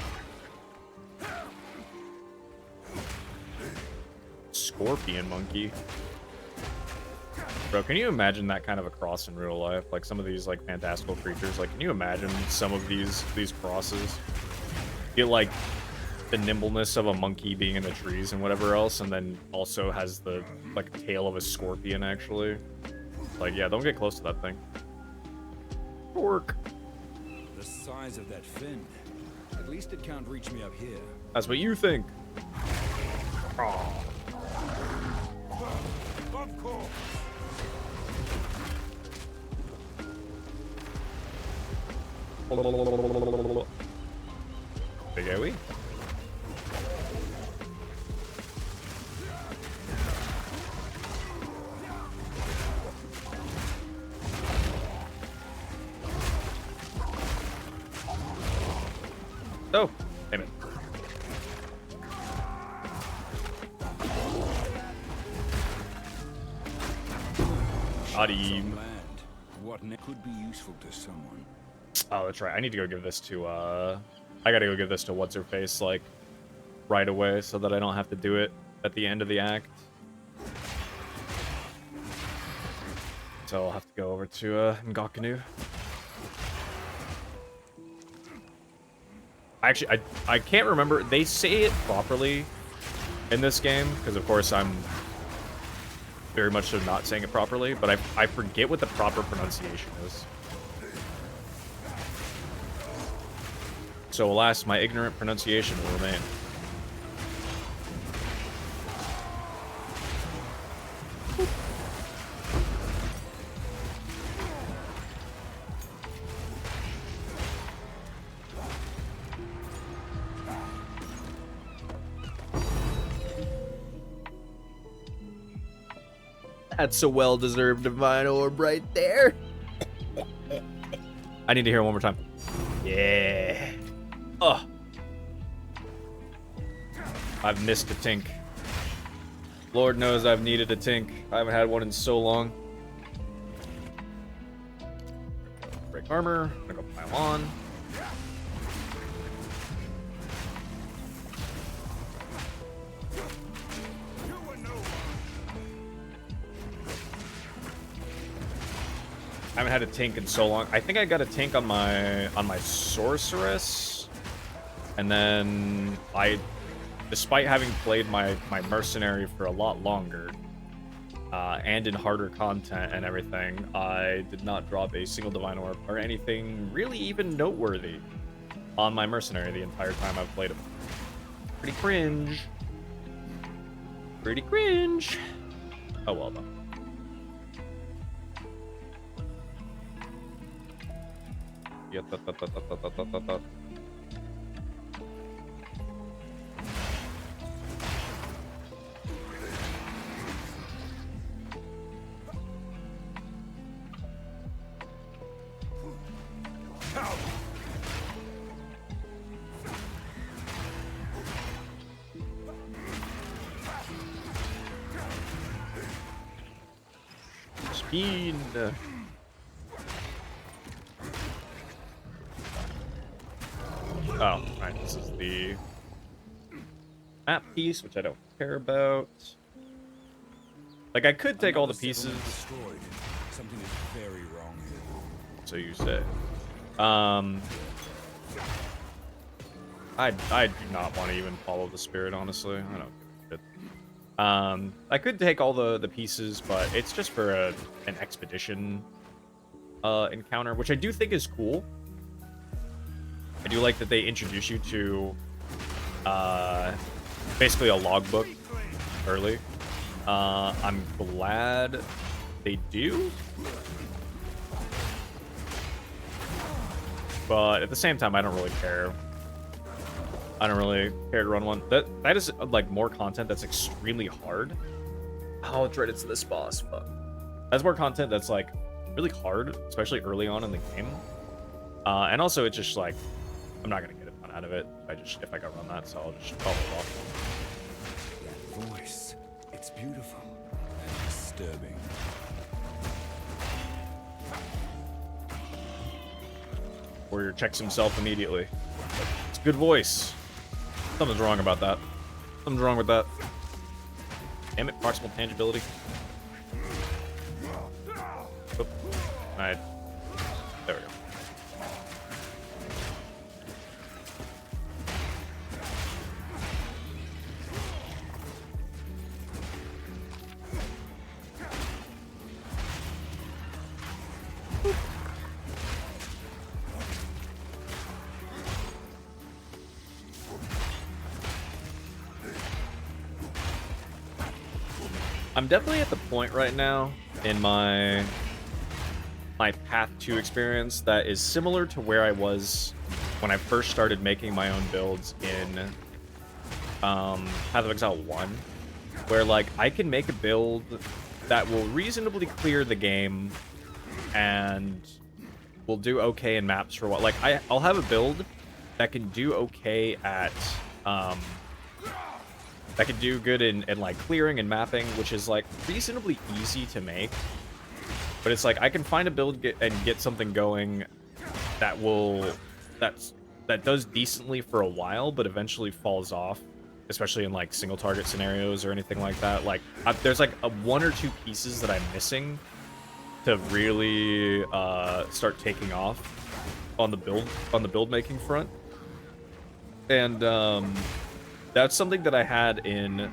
Scorpion monkey. Bro, can you imagine that kind of a cross in real life? Like some of these like fantastical creatures. Like, can you imagine some of these crosses? Get like the nimbleness of a monkey being in the trees and whatever else, and then also has the like tail of a scorpion actually. Like, yeah, don't get close to that thing. Pork. The size of that fin. At least it can't reach me up here. That's what you think. Oh. Of course. Big AoE. Oh, damn it. Got him. Land. What could be useful to someone? Oh, that's right. I need to go give this to, I gotta go give this to What's-Her-Face, like, right away, so that I don't have to do it at the end of the act. So I'll have to go over to, Ngakanu. Actually, I can't remember. They say it properly in this game, because of course I'm very much so not saying it properly, but I forget what the proper pronunciation is. So alas, my ignorant pronunciation will remain. That's a well-deserved divine orb right there. I need to hear it one more time. Yeah. Oh. I've missed a tink. Lord knows I've needed a tink. I haven't had one in so long. Break armor. I'm gonna go pile on. I haven't had a tank in so long. I think I got a tank on my sorceress, and then despite having played my mercenary for a lot longer, and in harder content and everything, I did not drop a single Divine Orb or anything really even noteworthy on my Mercenary the entire time I've played him. Pretty cringe. Pretty cringe. Oh well though. Yeah, Speed. Oh, right. This is the map piece, which I don't care about. Like, I could take all the pieces. Destroyed. Something is very wrong here. So you say. I do not want to even follow the spirit, honestly. I don't give a shit. I could take all the pieces, but it's just for an expedition encounter, which I do think is cool. I do like that they introduce you to basically a logbook early. I'm glad they do. But at the same time, I don't really care. I don't really care to run one. That is like more content that's extremely hard. Oh, it's right. It's this boss. Fuck. That's more content that's like really hard, especially early on in the game. And also, it's just like I'm not gonna get a ton out of it. If I can run that, so I'll just follow it off. That voice, it's beautiful and disturbing. Warrior checks himself immediately. It's a good voice. Something's wrong about that. Something's wrong with that. Damn it, proximal tangibility. Oop. Alright. There we go. I'm definitely at the point right now in my Path 2 experience that is similar to where I was when I first started making my own builds in Path of Exile 1, where like I can make a build that will reasonably clear the game and will do okay in maps for what. Like I'll have a build that can do okay at that can do good in like clearing and mapping, which is like reasonably easy to make. But it's like I can find a build and get something going that does decently for a while, but eventually falls off, especially in like single target scenarios or anything like that. Like there's like one or two pieces that I'm missing to really start taking off on the build making front, and that's something that I had in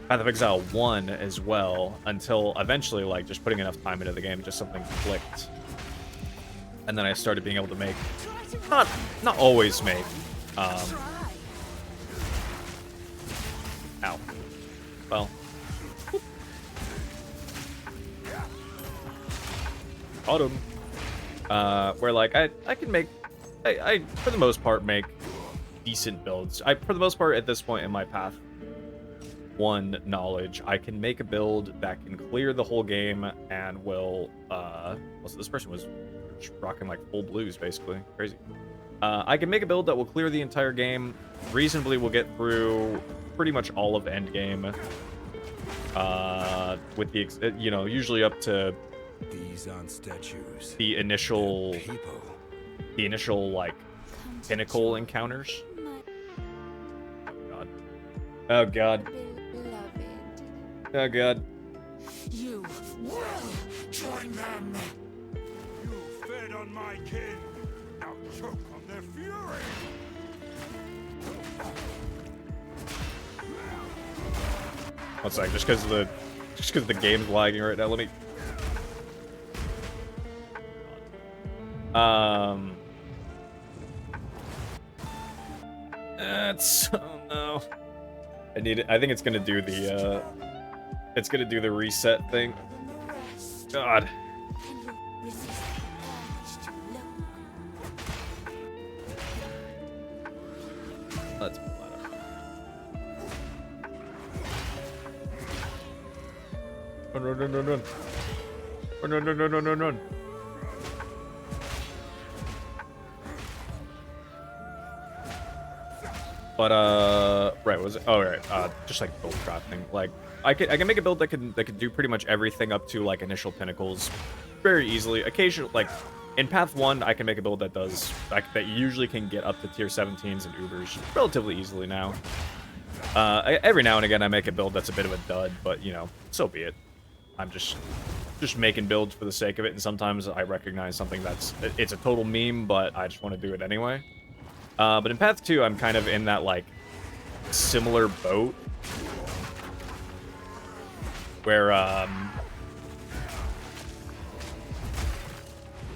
Path of Exile 1 as well, until eventually, like, just putting enough time into the game, just something clicked. And then I started being able to make, not always make, ow. Well. Caught him. Where, like, I can make, I for the most part, make decent builds. For the most part, at this point in my Path 1 knowledge, I can make a build that can clear the whole game and will, so this person was rocking like full blues, basically. Crazy. I can make a build that will clear the entire game, reasonably will get through pretty much all of endgame, with the, you know, usually up to These aren't statues. the initial, People. like, pinnacle encounters. Oh god. Oh god. You will join them. You fed on my kin. Now choke on their fury. One sec, just because of the Just because the game's lagging right now. Let me. That's oh no. I need it. I think it's gonna do the reset thing. God. Let's pull that up. Run, run, run, run, run. Run, run, run, run, run, run, run. But right, was it? Oh right, just like build crafting. Like I can make a build that can do pretty much everything up to like initial pinnacles, very easily. Occasionally, like in Path 1, I can make a build that does that usually can get up to tier 17s and Ubers relatively easily now. Every now and again, I make a build that's a bit of a dud, but you know, so be it. I'm just making builds for the sake of it, and sometimes I recognize something it's a total meme, but I just want to do it anyway. But in Path 2, I'm kind of in that, like, similar boat. Where,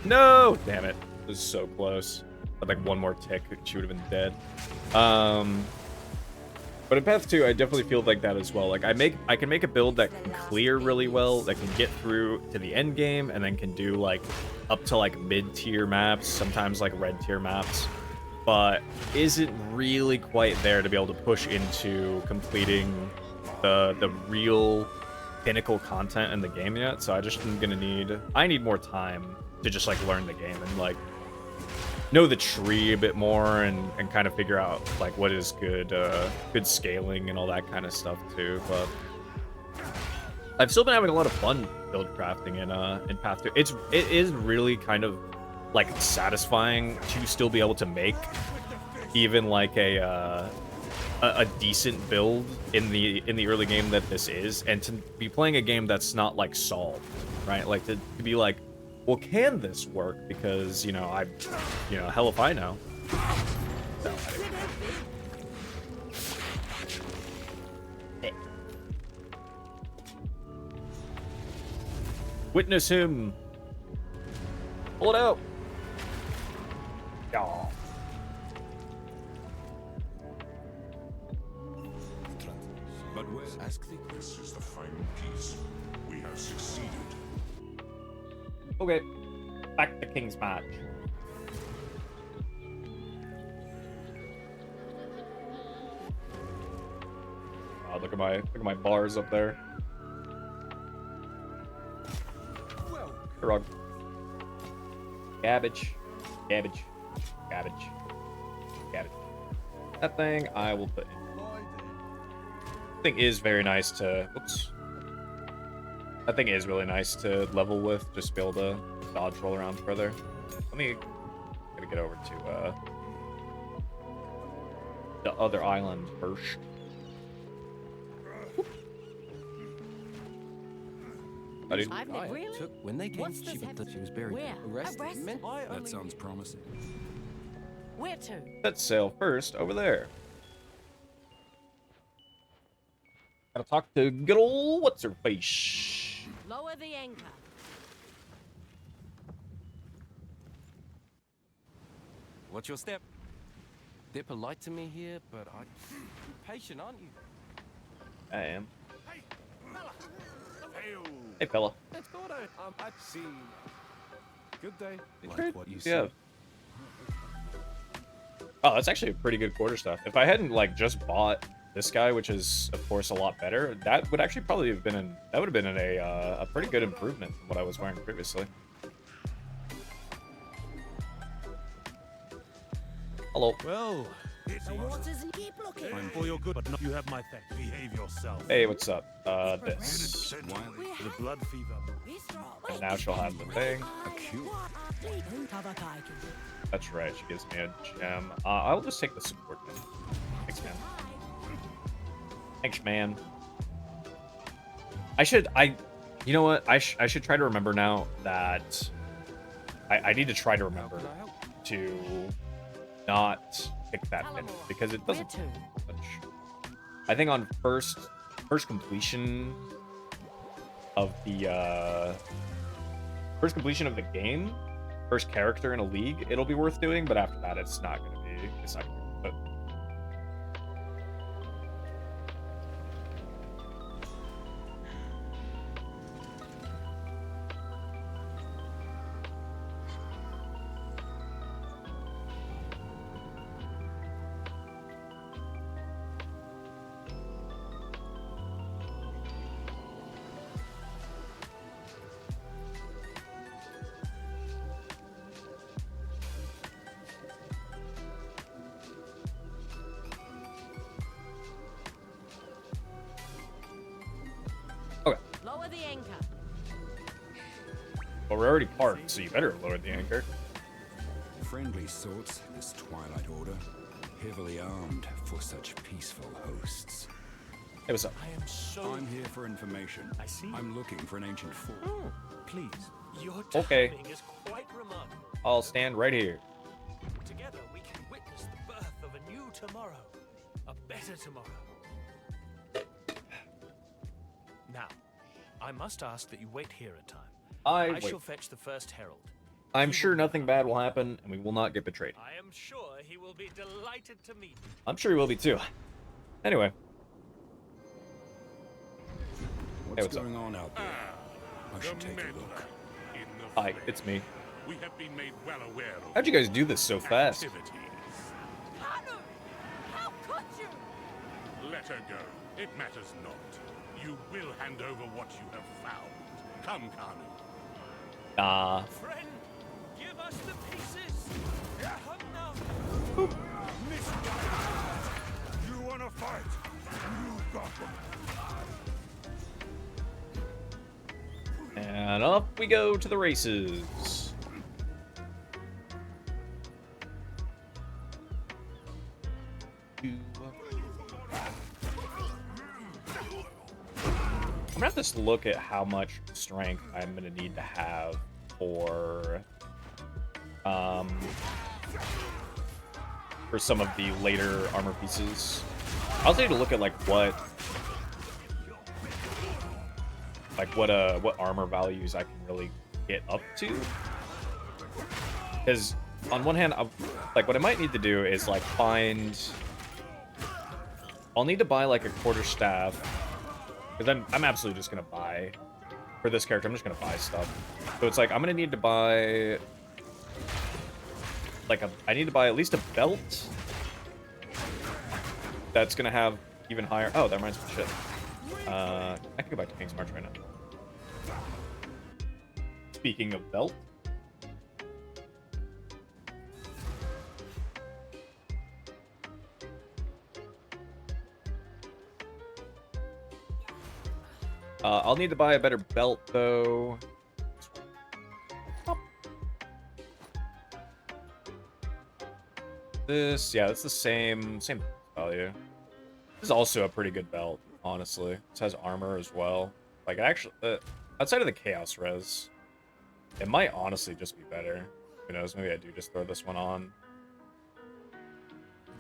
no! Damn it. This is so close. But, like, one more tick, she would have been dead. But in Path 2, I definitely feel like that as well. Like, I can make a build that can clear really well, that can get through to the end game, and then can do, like, up to, like, mid-tier maps, sometimes, like, red-tier maps. But isn't really quite there to be able to push into completing the real pinnacle content in the game yet. So I just am gonna need more time to just like learn the game and like know the tree a bit more and kind of figure out like what is good scaling and all that kind of stuff too. But I've still been having a lot of fun build crafting in Path 2. It is really kind of like satisfying to still be able to make even like a decent build in the early game that this is, and to be playing a game that's not like solved, right? Like to be like, well, can this work? Because you know hell if I know. So, witness him. Pull it out. Yeah. But where? Ask the this is the final piece. We have succeeded. Okay. Back to King's Match. Oh, look at my bars up there. Frog. Cabbage. Cabbage. Cabbage. Cabbage. That thing I will put in. That thing is very nice to... Oops. That thing is really nice to level with, just to be able to dodge roll around further. Let me... Gotta get over to, the other island first. I've never really. When they came, What's she this thought happening? she was buried. Where? Arrested? That sounds promising. Where to? Let's sail first over there. Gotta talk to good ol' what's her face. Lower the anchor. What's your step? They're polite to me here, but you're patient, aren't you? I am. Hey, fella. Hail. Hey, fella. Let's go out. I'd see. Good day. Like what you Yeah. said. Oh, that's actually a pretty good quarter stuff. If I hadn't like just bought this guy, which is of course a lot better, that would actually probably have been a pretty good improvement from what I was wearing previously. Hello. Well, The waters and keep looking. I'm for your good, but not you have my thanks. Behave yourself. Hey, what's up? This. For the blood fever. And now she'll have the thing. A cure. That's right, she gives me a gem. I'll just take the support then. Thanks, man. Thanks, man. You know what? I should try to remember now that I need to try to remember to not pick that finish because it doesn't do much. I think on first completion, of the first completion of the game, first character in a league, it'll be worth doing. But after that, it's not gonna be. It's not gonna be. But Lower the anchor. well, we're already parked, so you better lower the anchor. Friendly sorts, this Twilight Order. Heavily armed for such peaceful hosts. Hey, what's up? I'm here for information. I see. I'm looking for an ancient fort. Please. Your Okay. timing is quite remarkable. I'll stand right here. Together we can witness the birth of a new tomorrow. A better tomorrow. Now, I must ask that you wait here a time. I shall fetch the first herald. I'm sure nothing bad will happen, and we will not get betrayed. I am sure he will be delighted to meet you. I'm sure he will be too. Anyway. What's going on out there? I should take a look. Hi, it's me. We have been made well aware of How'd you guys do this so fast? activities. Hanu! How could you? Let her go. It matters not. You will hand over what you have found. Come, Kanu. Friend, give us the pieces. Come now. You wanna fight? You got them. And up we go to the races. I'm gonna have to look at how much strength I'm gonna need to have for some of the later armor pieces. I also need to look at what armor values I can really get up to. Because on one hand, what I might need to do is I'll need to buy a quarter staff. Because I'm absolutely just gonna buy for this character. I'm just gonna buy stuff. So it's I'm gonna need to buy I need to buy at least a belt that's gonna have even higher. Oh, that reminds me of shit. I can go back to King's March right now. Speaking of belt. I'll need to buy a better belt, though. This, yeah, that's the same value. This is also a pretty good belt, honestly. This has armor as well. Actually, outside of the Chaos Res, it might honestly just be better. Who knows? Maybe I do just throw this one on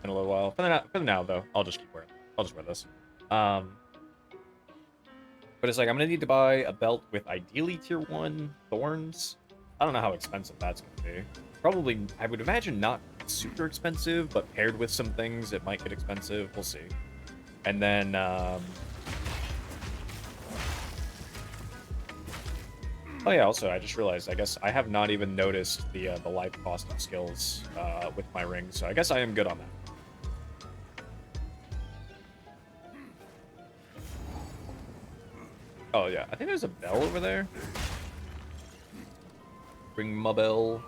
in a little while. For now, though, I'll just keep wearing it. I'll just wear this. But it's I'm gonna need to buy a belt with ideally tier 1 thorns. I don't know how expensive that's gonna be. Probably, I would imagine not super expensive, but paired with some things, it might get expensive. We'll see. And then, oh yeah, also, I just realized, I guess I have not even noticed the life cost of skills with my rings, so I guess I am good on that. Oh yeah, I think there's a bell over there. Ring my bell.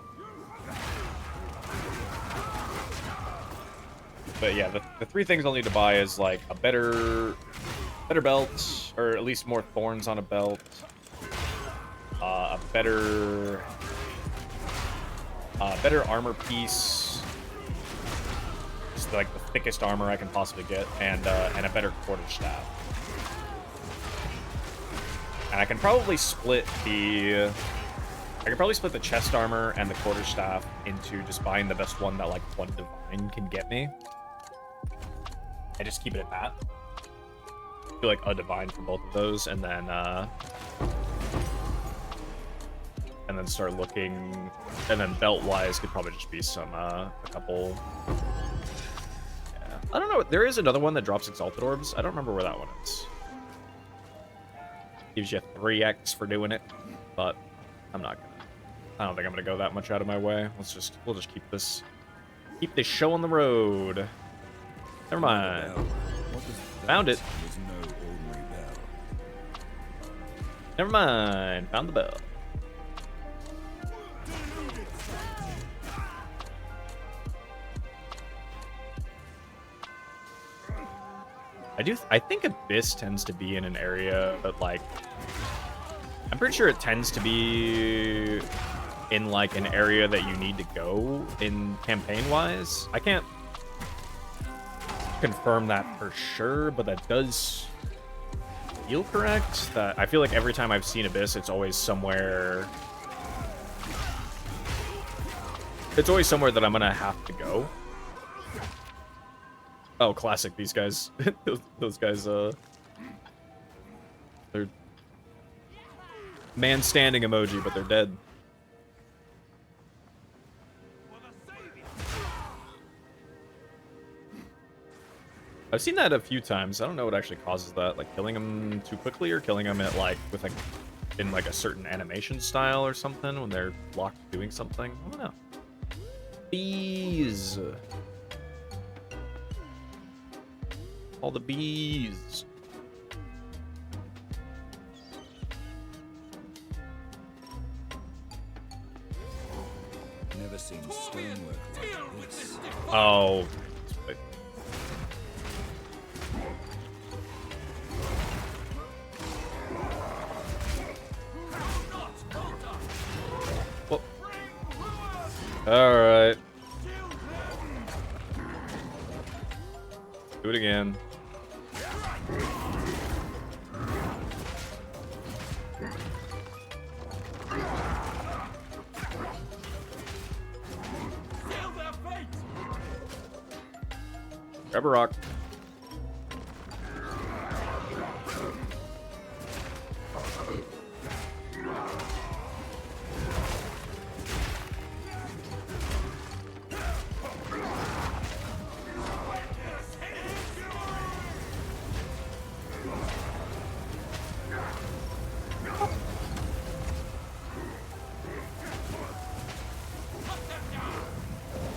But yeah, the three things I'll need to buy is a better belt, or at least more thorns on a belt. A better armor piece, just the thickest armor I can possibly get, and a better quarterstaff. And I can probably split the chest armor and the quarterstaff into just buying the best one that one divine can get me, and just keep it at that. do like a divine for both of those, and then start looking, and then belt wise could probably just be some a couple. Yeah, I don't know. There is another one that drops exalted orbs. I don't remember where that one is. Gives you 3x for doing it, but I'm not gonna. I don't think I'm gonna go that much out of my way. We'll just keep this show on the road. Never mind. Found it. Never mind. Found the bell. I think Abyss tends to be in an area that, like, I'm pretty sure it tends to be in, like, an area that you need to go in campaign-wise. I can't confirm that for sure, but that does feel correct. That I feel like every time I've seen Abyss, it's always somewhere... It's always somewhere that I'm gonna have to go. Oh, classic, these guys. those guys, they're... Man standing emoji, but they're dead. I've seen that a few times. I don't know what actually causes that. Like, killing them too quickly, or killing them at, like, with, like, in, like, a certain animation style or something when they're locked doing something. I don't know. Bees! All the bees. Never seen stonework like this. Oh. Well. All right. Do it again. Grab a rock.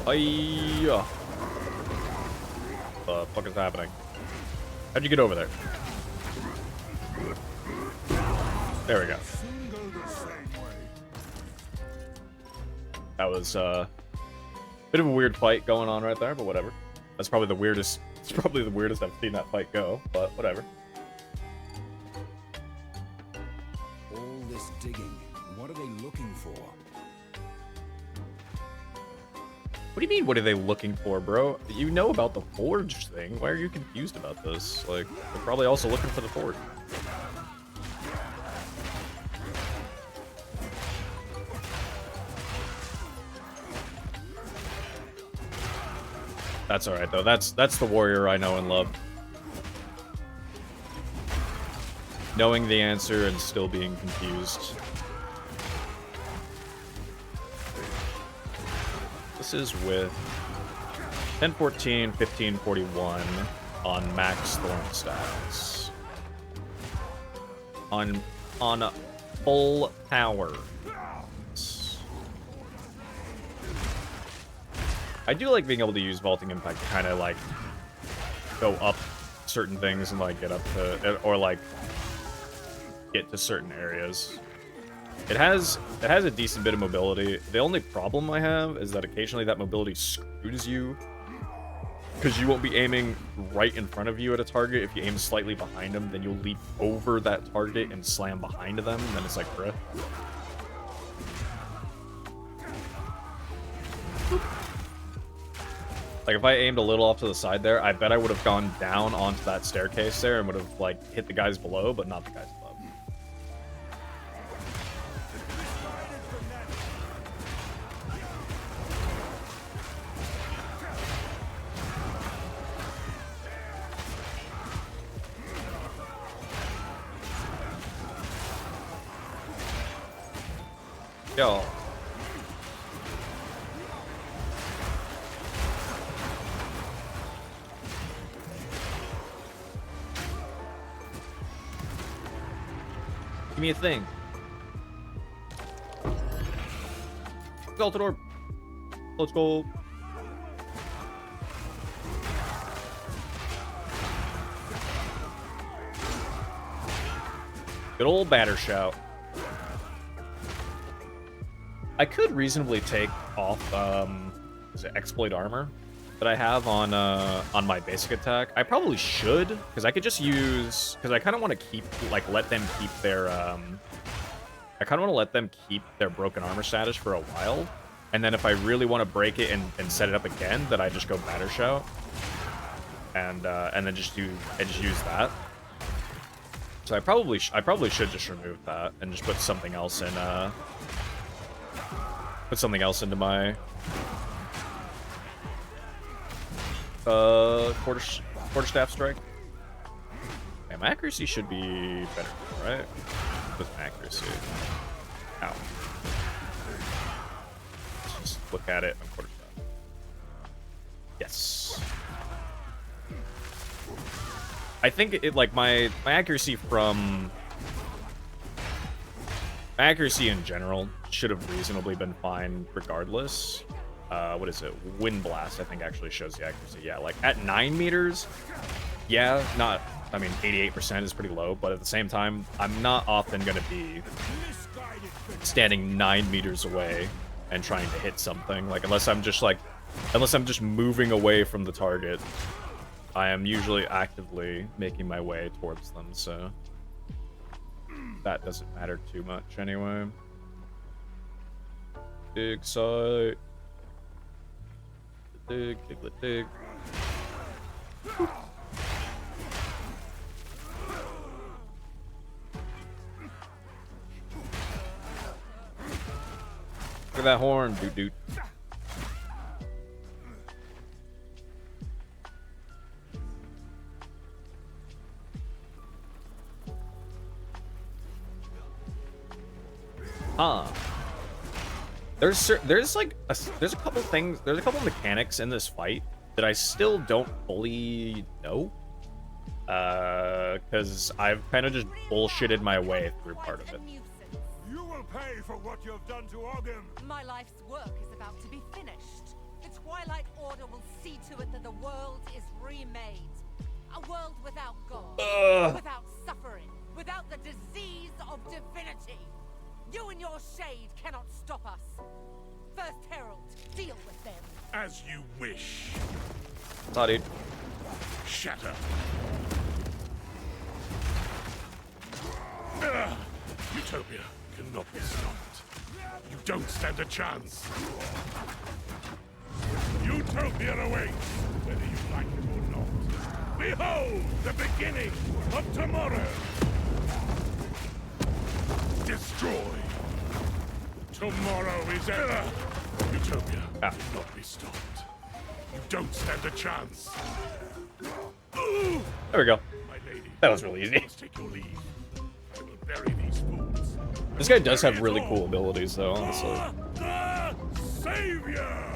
Hiya. What the fuck is happening? How'd you get over there? There we go. That was bit of a weird fight going on right there, but whatever. That's probably the weirdest. It's probably the weirdest I've seen that fight go, but whatever. All this digging, what are they looking for? What do you mean, what are they looking for, bro? You know about the forge thing. Why are you confused about this? Like, they're probably also looking for the forge. That's alright, though. That's the warrior I know and love. Knowing the answer and still being confused. This is with 1014, 1541 on max Thorn stats. On full power. I do like being able to use Vaulting Impact to kind of like go up certain things and like get up to, or like get to certain areas. It has a decent bit of mobility. The only problem I have is that occasionally that mobility screws you, because you won't be aiming right in front of you at a target. If you aim slightly behind them, then you'll leap over that target and slam behind them, and then it's like, bruh. Like, if I aimed a little off to the side there, I bet I would have gone down onto that staircase there and would have, like, hit the guys below, but not the guys above. Yo. Give me a thing. Exalted Orb. Let's go. Good old batter shout. I could reasonably take off is it exploit armor that I have on my basic attack. I probably should, because I could just use, because I kind of want to keep, like, let them keep their I kind of want to let them keep their broken armor status for a while, and then if I really want to break it and set it up again, then I just go batter shout and then just use that. So I probably should just remove that and just put something else in into my quarterstaff strike. Yeah, my accuracy should be better, right? With my accuracy. Ow. Let's just look at it on quarterstaff. Yes. I think it, like, my accuracy from... My accuracy in general should have reasonably been fine regardless. What is it? Wind Blast, I think, actually shows the accuracy. Yeah, like, at 9 meters, yeah, not... I mean, 88% is pretty low, but at the same time, I'm not often going to be standing 9 meters away and trying to hit something. Like, unless I'm just moving away from the target, I am usually actively making my way towards them, so that doesn't matter too much anyway. Dig site. Dig, diglet, dig. Look at that horn, dude. Huh. There's a couple mechanics in this fight that I still don't fully know. Because I've kind of just bullshitted my way through part of it. You will pay for what you have done to Ogum. My life's work is about to be finished. The Twilight Order will see to it that the world is remade. A world without God, without suffering, without the disease of divinity. You and your shade cannot stop us. First Herald, deal with them. As you wish. Saw, dude. Shatter. Utopia cannot be stopped. You don't stand a chance. Utopia awaits, whether you like it or not. Behold the beginning of tomorrow. Destroy. Tomorrow is ever. Utopia cannot be stopped. You don't stand a chance. There we go. My lady, That was really easy. let's take your leave. I will bury these fools. This guy does have really cool abilities, though, honestly. The Savior!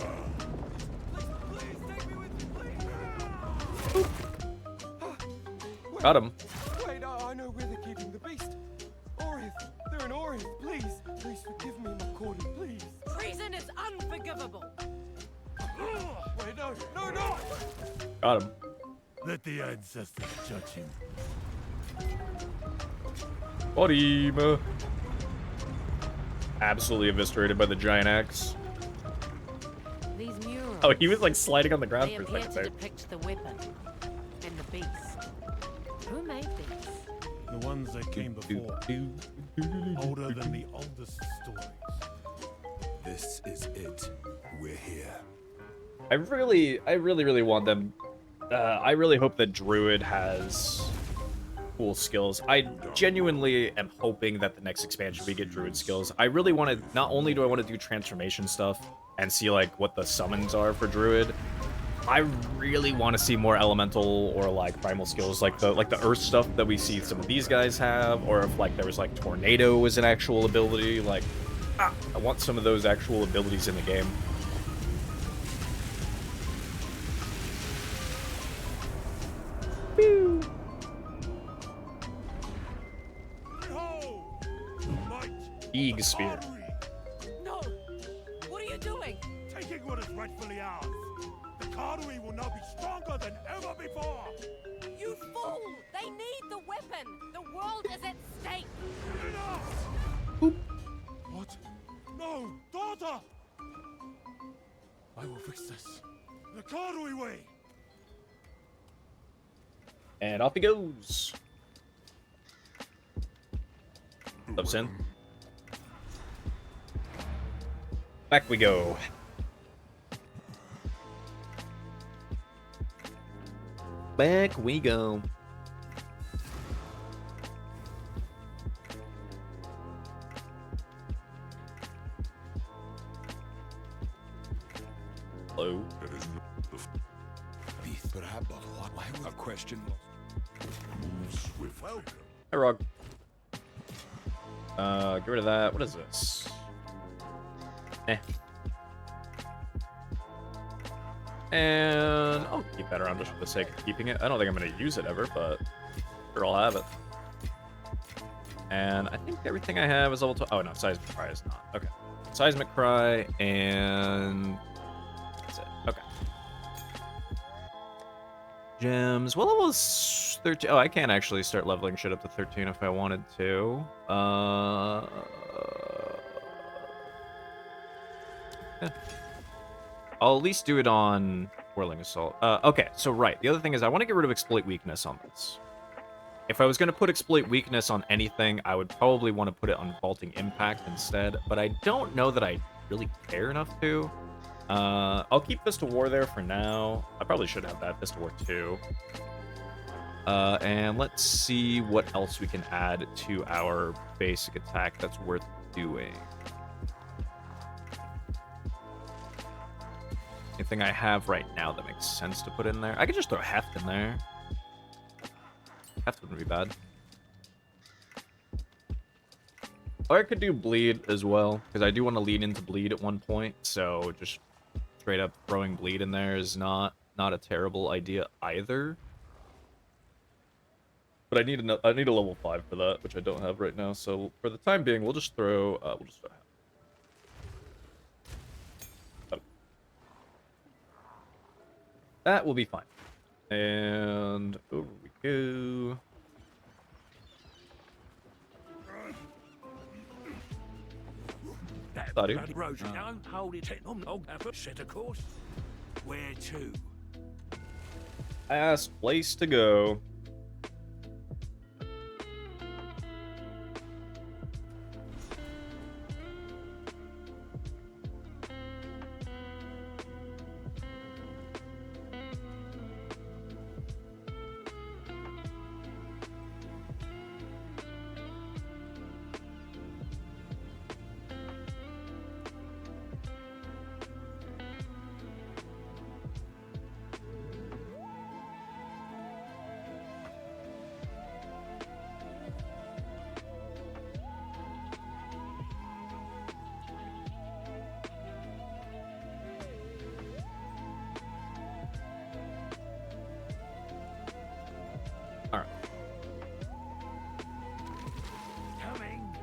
Got him. Wait, I know where they're keeping the beast. Orith, they're in Orith, please. Please forgive me, McCordy, please. Treason is unforgivable. Wait, no. Got him. Let the ancestors judge him. Got him. Absolutely eviscerated by the giant axe. These murals. Oh, he was like sliding on the ground They for a appear second to there. depict the weapon and the beast. Who made these? The ones that came before. Older than the oldest stories. This is it. We're here. I really want them. I really hope that Druid has cool skills. I genuinely am hoping that the next expansion we get Druid skills. I really want to. Not only do I want to do transformation stuff and see like what the summons are for Druid, I really want to see more elemental or like primal skills, like the earth stuff that we see some of these guys have, or if like there was like tornado was an actual ability. Like I want some of those actual abilities in the game. Pew. Eag Spear. No! What are you doing? Taking what is rightfully ours. The Karui will now be stronger than ever before. You fool! They need the weapon! The world is at stake! Enough! What? No, daughter! I will fix this. The Karui way! And off he goes. Up, Sin. Back we go. Back we go. Hello. A question. Well, Hi, Rog. Get rid of that. What is this? And I'll keep that around just for the sake of keeping it. I don't think I'm going to use it ever, but sure, I'll have it. And I think everything I have is level 2. Oh, no, Seismic Cry is not. Okay. Seismic Cry, and that's it. Okay. Gems. Well, it was 13. Oh, I can actually start leveling shit up to 13 if I wanted to. Yeah. I'll at least do it on Whirling Assault. Okay, so right. The other thing is I want to get rid of Exploit Weakness on this. If I was going to put Exploit Weakness on anything, I would probably want to put it on Vaulting Impact instead, but I don't know that I really care enough to. I'll keep Fist of War there for now. I probably should have that, Fist of War 2. And let's see what else we can add to our basic attack that's worth doing. Anything I have right now that makes sense to put in there? I could just throw Heft in there. Heft wouldn't be bad. Or I could do Bleed as well, because I do want to lean into Bleed at one point, so just straight up throwing Bleed in there is not a terrible idea either. But I need a level 5 for that, which I don't have right now, so for the time being, we'll just throw Heft. That will be fine. And over we go. that Bloody. bloody road, don't hold it. I'll have a set of course. Where to? Last place to go.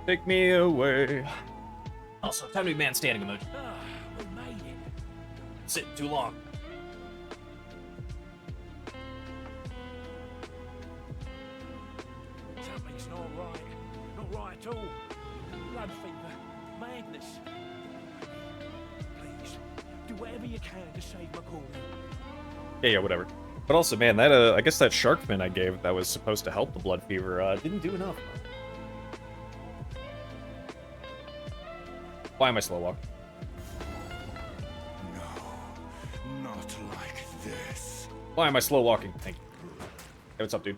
Take me away. Also, time to be man standing emoji. We made it. Sitting too long. Something's not right. Not right at all. Blood fever. Madness. Please, do whatever you can to save my calling. Yeah, whatever. But also, man, that I guess that shark fin I gave that was supposed to help the blood fever didn't do enough. Why am I slow walking? No, not like this. Why am I slow walking? Thank you. Hey, what's up, dude?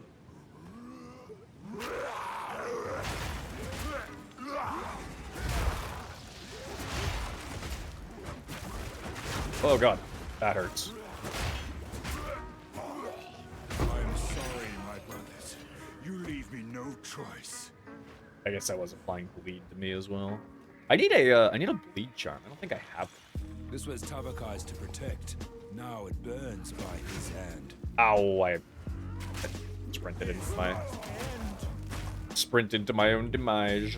Oh god, that hurts. I'm sorry, my brothers. You leave me no choice. I guess that was applying bleed to me as well. I need a bleed charm. I don't think I have. This was Tabakai's to protect. Now it burns by his hand. Ow! I sprint into my own demise.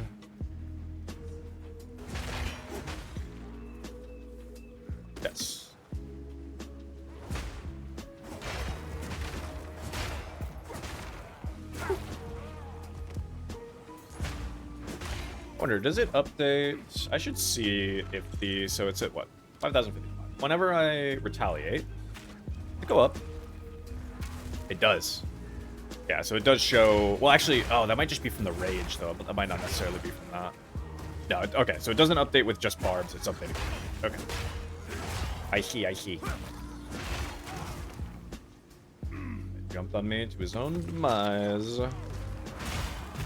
Yes. Wonder, does it update? I should see if so it's at what? 5,055. Whenever I retaliate, it go up. It does. Yeah, so it does show, well actually, oh, that might just be from the rage though, but that might not necessarily be from that. No, okay, so it doesn't update with just barbs, it's updating. Okay. I see. Jumped on me to his own demise.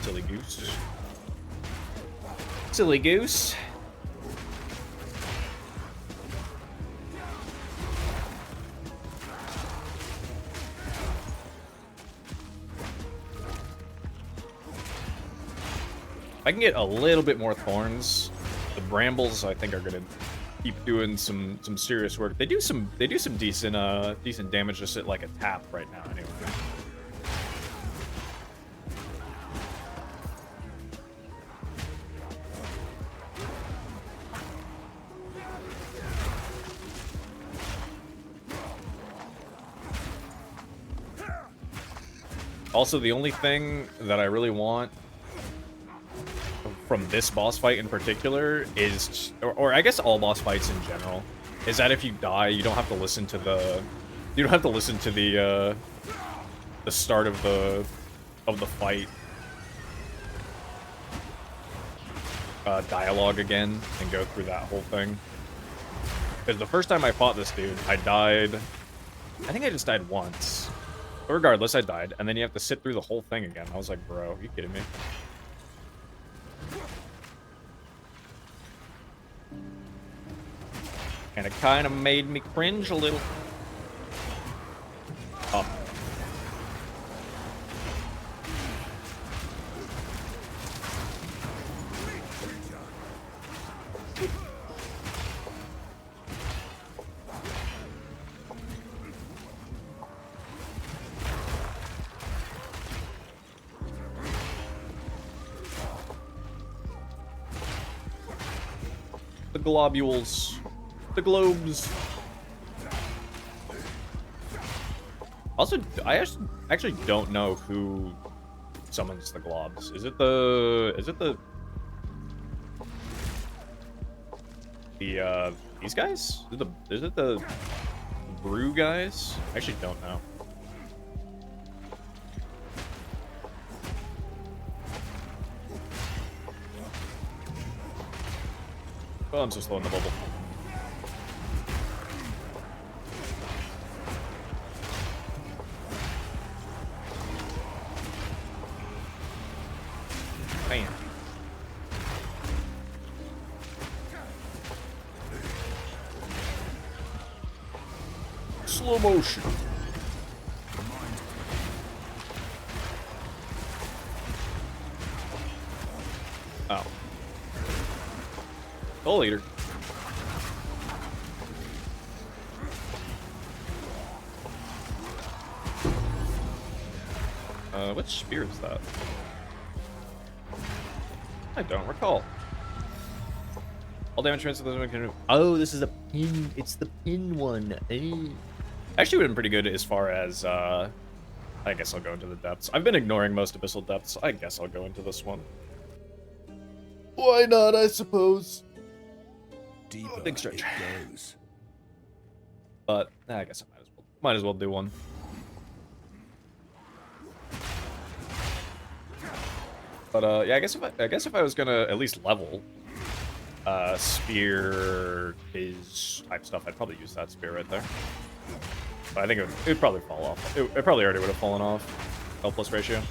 Silly goose. Silly goose. I can get a little bit more thorns. The brambles, I think, are gonna keep doing some serious work. They do some decent decent damage just at like a tap right now. Anyway. Also, the only thing that I really want from this boss fight in particular is, or I guess all boss fights in general, is that if you die, you don't have to listen to the start of the fight dialogue again and go through that whole thing. Because the first time I fought this dude, I died. I think I just died once. But regardless, I died, and then you have to sit through the whole thing again. I was like, bro, are you kidding me? And it kind of made me cringe a little. Oh. The globules. The globes. Also, I actually don't know who summons the globs. Is it these guys? Is it the brew guys? I actually don't know. Oh, I'm so slow in the bubble. Bam. Slow motion. Oh. Go later. Which spear is that? I don't recall. All damage transfer those can. Oh, this is a pin. It's the pin one. Actually, would have been pretty good as far as. I guess I'll go into the depths. I've been ignoring most abyssal depths. I guess I'll go into this one. Why not? I suppose. Deeper Big stretch. it goes. But I guess I might as well do one. But yeah, I guess if I was gonna at least level spear is type stuff, I'd probably use that spear right there. But I think it would probably fall off. It probably already would have fallen off. Helpless ratio.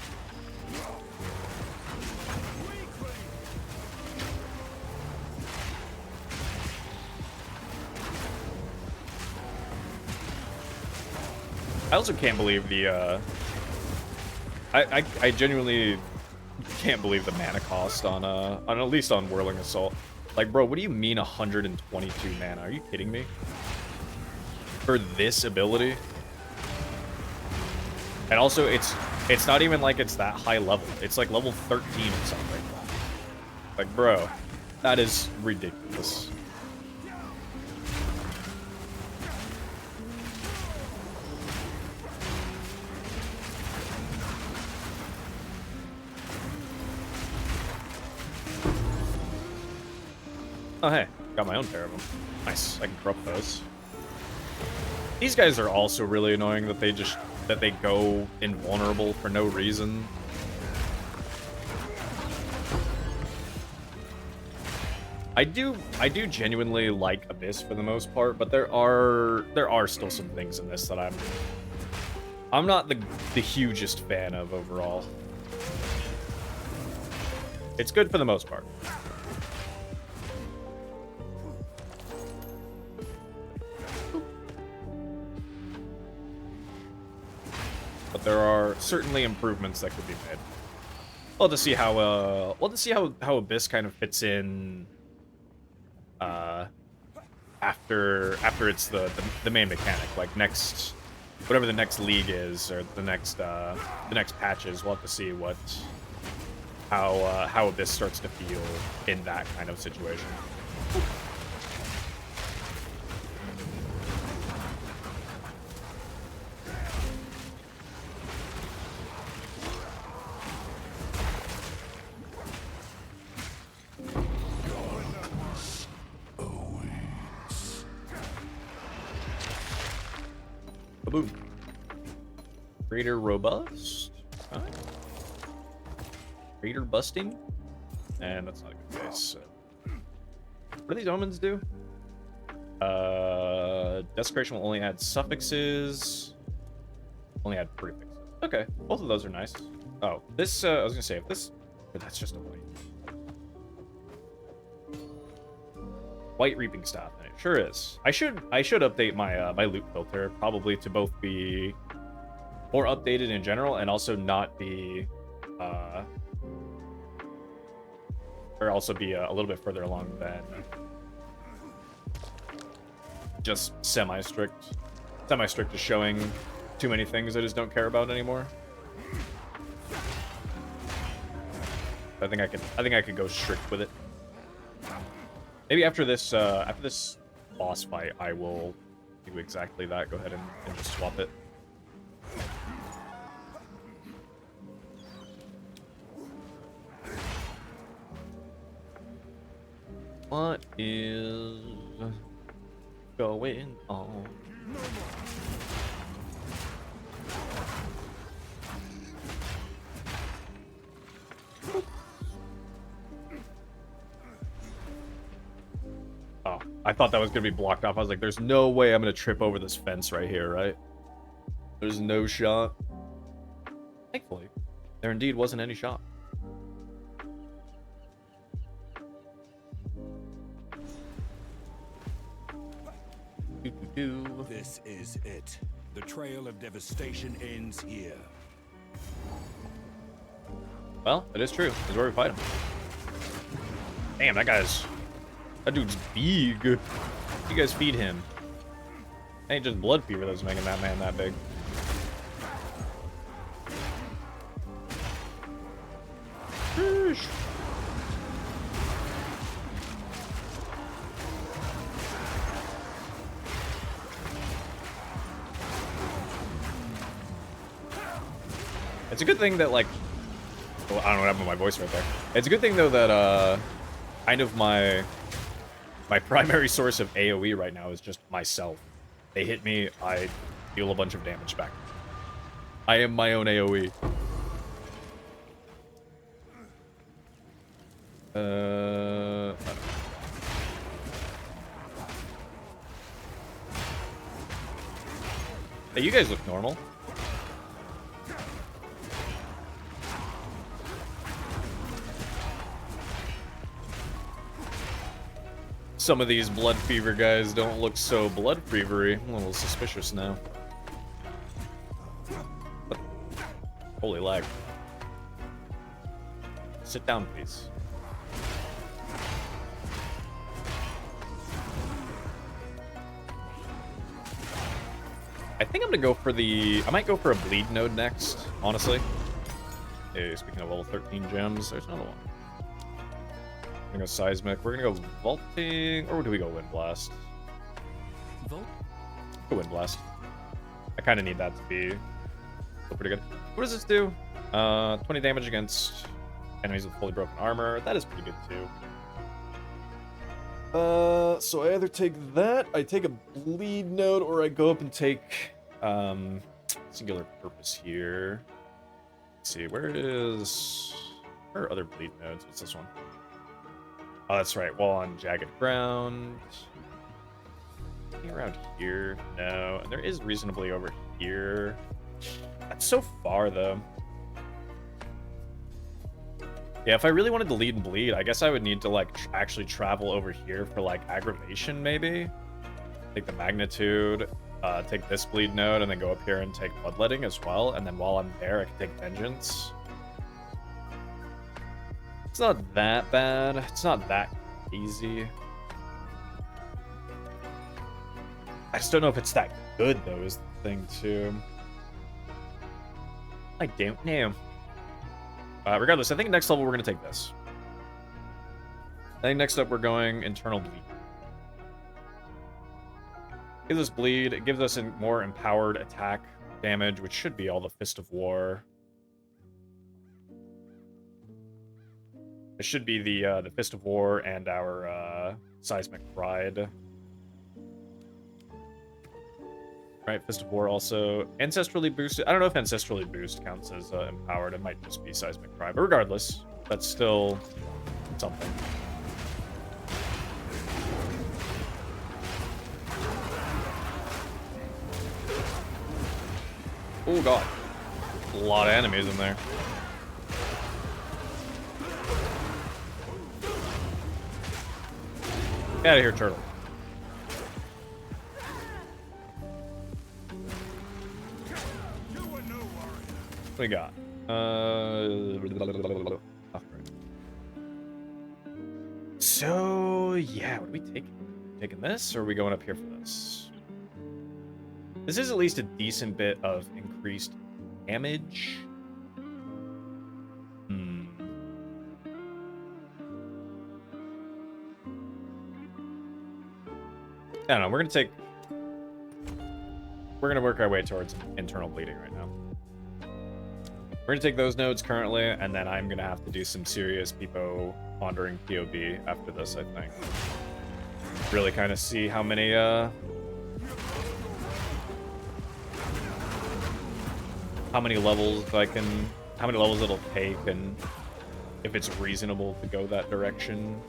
I also can't believe the I genuinely can't believe the mana cost on at least on Whirling Assault. Like, bro, what do you mean 122 mana? Are you kidding me? For this ability? And also, it's not even like it's that high level. It's like level 13 or something. Like, bro, that is ridiculous. Oh, hey, got my own pair of them. Nice, I can corrupt those. These guys are also really annoying that they go invulnerable for no reason. I do genuinely like Abyss for the most part, but there are still some things in this that I'm not the hugest fan of overall. It's good for the most part. But there are certainly improvements that could be made. We'll have to see how Abyss kind of fits in after it's the main mechanic, like next, whatever the next league is, or the next patches. We'll have to see how Abyss starts to feel in that kind of situation. Boom. Greater robust. Huh? Greater busting. And that's not a good case. So. What do these omens do? Desecration will only add suffixes. Only add prefixes. Okay, both of those are nice. Oh, this I was gonna say if this, but that's just a white. White reaping staff, and it sure is. I should update my my loot filter probably to both be more updated in general and also not be or also be a little bit further along than just semi-strict. Semi-strict is showing too many things I just don't care about anymore. I think I could go strict with it. Maybe after this boss fight, I will do exactly that. Go ahead and just swap it. What is going on? Oh, I thought that was gonna be blocked off. I was like, there's no way I'm gonna trip over this fence right here, right? There's no shot. Thankfully, there indeed wasn't any shot. This is it. The trail of devastation ends here. Well, it is true. This is where we fight him. Damn, that dude's big. You guys feed him. Ain't just blood fever that's making that man that big. Sheesh. It's a good thing that, like, well, I don't know what happened with my voice right there. It's a good thing though that kind of my primary source of AoE right now is just myself. They hit me, I deal a bunch of damage back. I am my own AoE. I don't know. Hey, you guys look normal. Some of these blood fever guys don't look so blood fevery. I'm a little suspicious now. Holy lag. Sit down, please. I think I'm gonna go for the... I might go for a bleed node next, honestly. Hey, speaking of level 13 gems, there's another one. We're gonna go seismic. We're gonna go vaulting, or do we go wind blast? Vault? Go wind blast. I kind of need that to be pretty good. What does this do? 20 damage against enemies with fully broken armor. That is pretty good too. So I either take that, I take a bleed node, or I go up and take singular purpose here. Let's see, where are other bleed nodes? What's this one? Oh, that's right. Wall on jagged ground. Anything around here? No. And there is reasonably over here. That's so far, though. Yeah, if I really wanted to lead and bleed, I guess I would need to, like, actually travel over here for, like, aggravation, maybe? Take the magnitude, take this bleed node, and then go up here and take bloodletting as well. And then while I'm there, I can take vengeance. It's not that bad. It's not that easy. I just don't know if it's that good, though, is the thing, too. I don't know. Regardless, I think next level we're going to take this. I think next up we're going Internal Bleed. Gives us bleed. It gives us a more empowered attack damage, which should be all the Fist of War. It should be the Fist of War and our Seismic Pride. Right, Fist of War also ancestrally boosted. I don't know if ancestrally boost counts as empowered. It might just be Seismic Pride, but regardless, that's still something. Oh god, a lot of enemies in there. Get out of here, turtle. What we got? So yeah, what are we taking? Taking this, or are we going up here for this? This is at least a decent bit of increased damage. I don't know. We're gonna work our way towards internal bleeding right now. We're gonna take those nodes currently, and then I'm gonna have to do some serious Peepo pondering POB after this, I think. Really kind of see how many levels how many levels it'll take, and if it's reasonable to go that direction.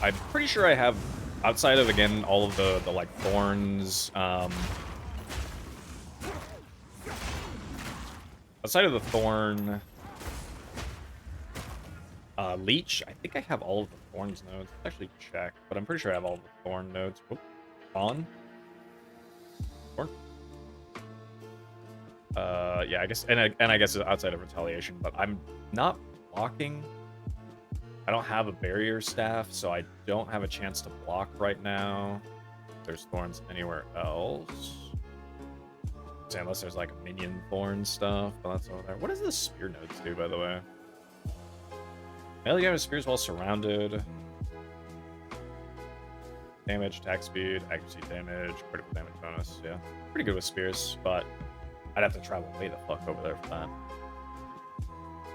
I'm pretty sure I have, outside of, again, all of the like, thorns, outside of the thorn, leech, I think I have all of the thorns nodes. Let's actually check, but I'm pretty sure I have all of the thorn nodes. Whoop. On? Thorn? Yeah, I guess, and I guess it's outside of retaliation, but I'm not blocking. I don't have a barrier staff, so I don't have a chance to block right now. If there's thorns anywhere else. Say, unless there's like minion thorn stuff, but that's over there. What does the spear nodes do, by the way? Melee damage spears while surrounded. Damage, attack speed, accuracy damage, critical damage bonus. Yeah, pretty good with spears, but I'd have to travel way the fuck over there for that.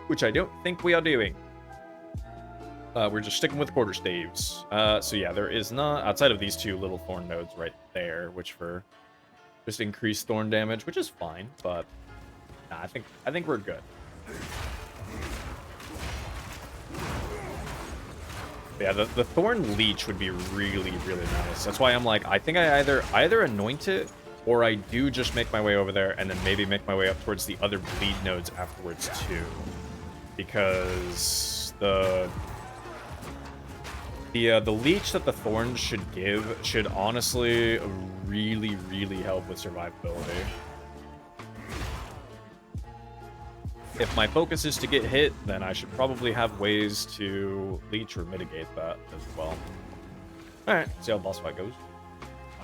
Which I don't think we are doing. We're just sticking with quarterstaves. So yeah, there is not, outside of these two little thorn nodes right there, which for just increased thorn damage, which is fine, but nah, I think we're good. Yeah, the thorn leech would be really, really nice. That's why I'm like, I think I either anoint it, or I do just make my way over there and then maybe make my way up towards the other bleed nodes afterwards too. Because the leech that the thorns should give should honestly really, really help with survivability. if my focus is to get hit, then I should probably have ways to leech or mitigate that as well. Alright, see how boss fight goes.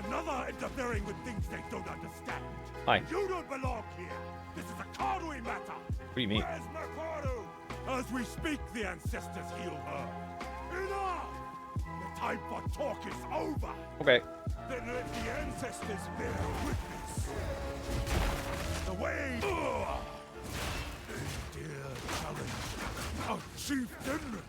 Another interfering with things they don't understand. Hi. You don't belong here. This is a Karui matter. What do you mean? Where's Mercado? As we speak, the ancestors heal her. Enough! The time for talk is over. Okay. Then let the ancestors bear witness. The way. A dear challenge. A chieftain.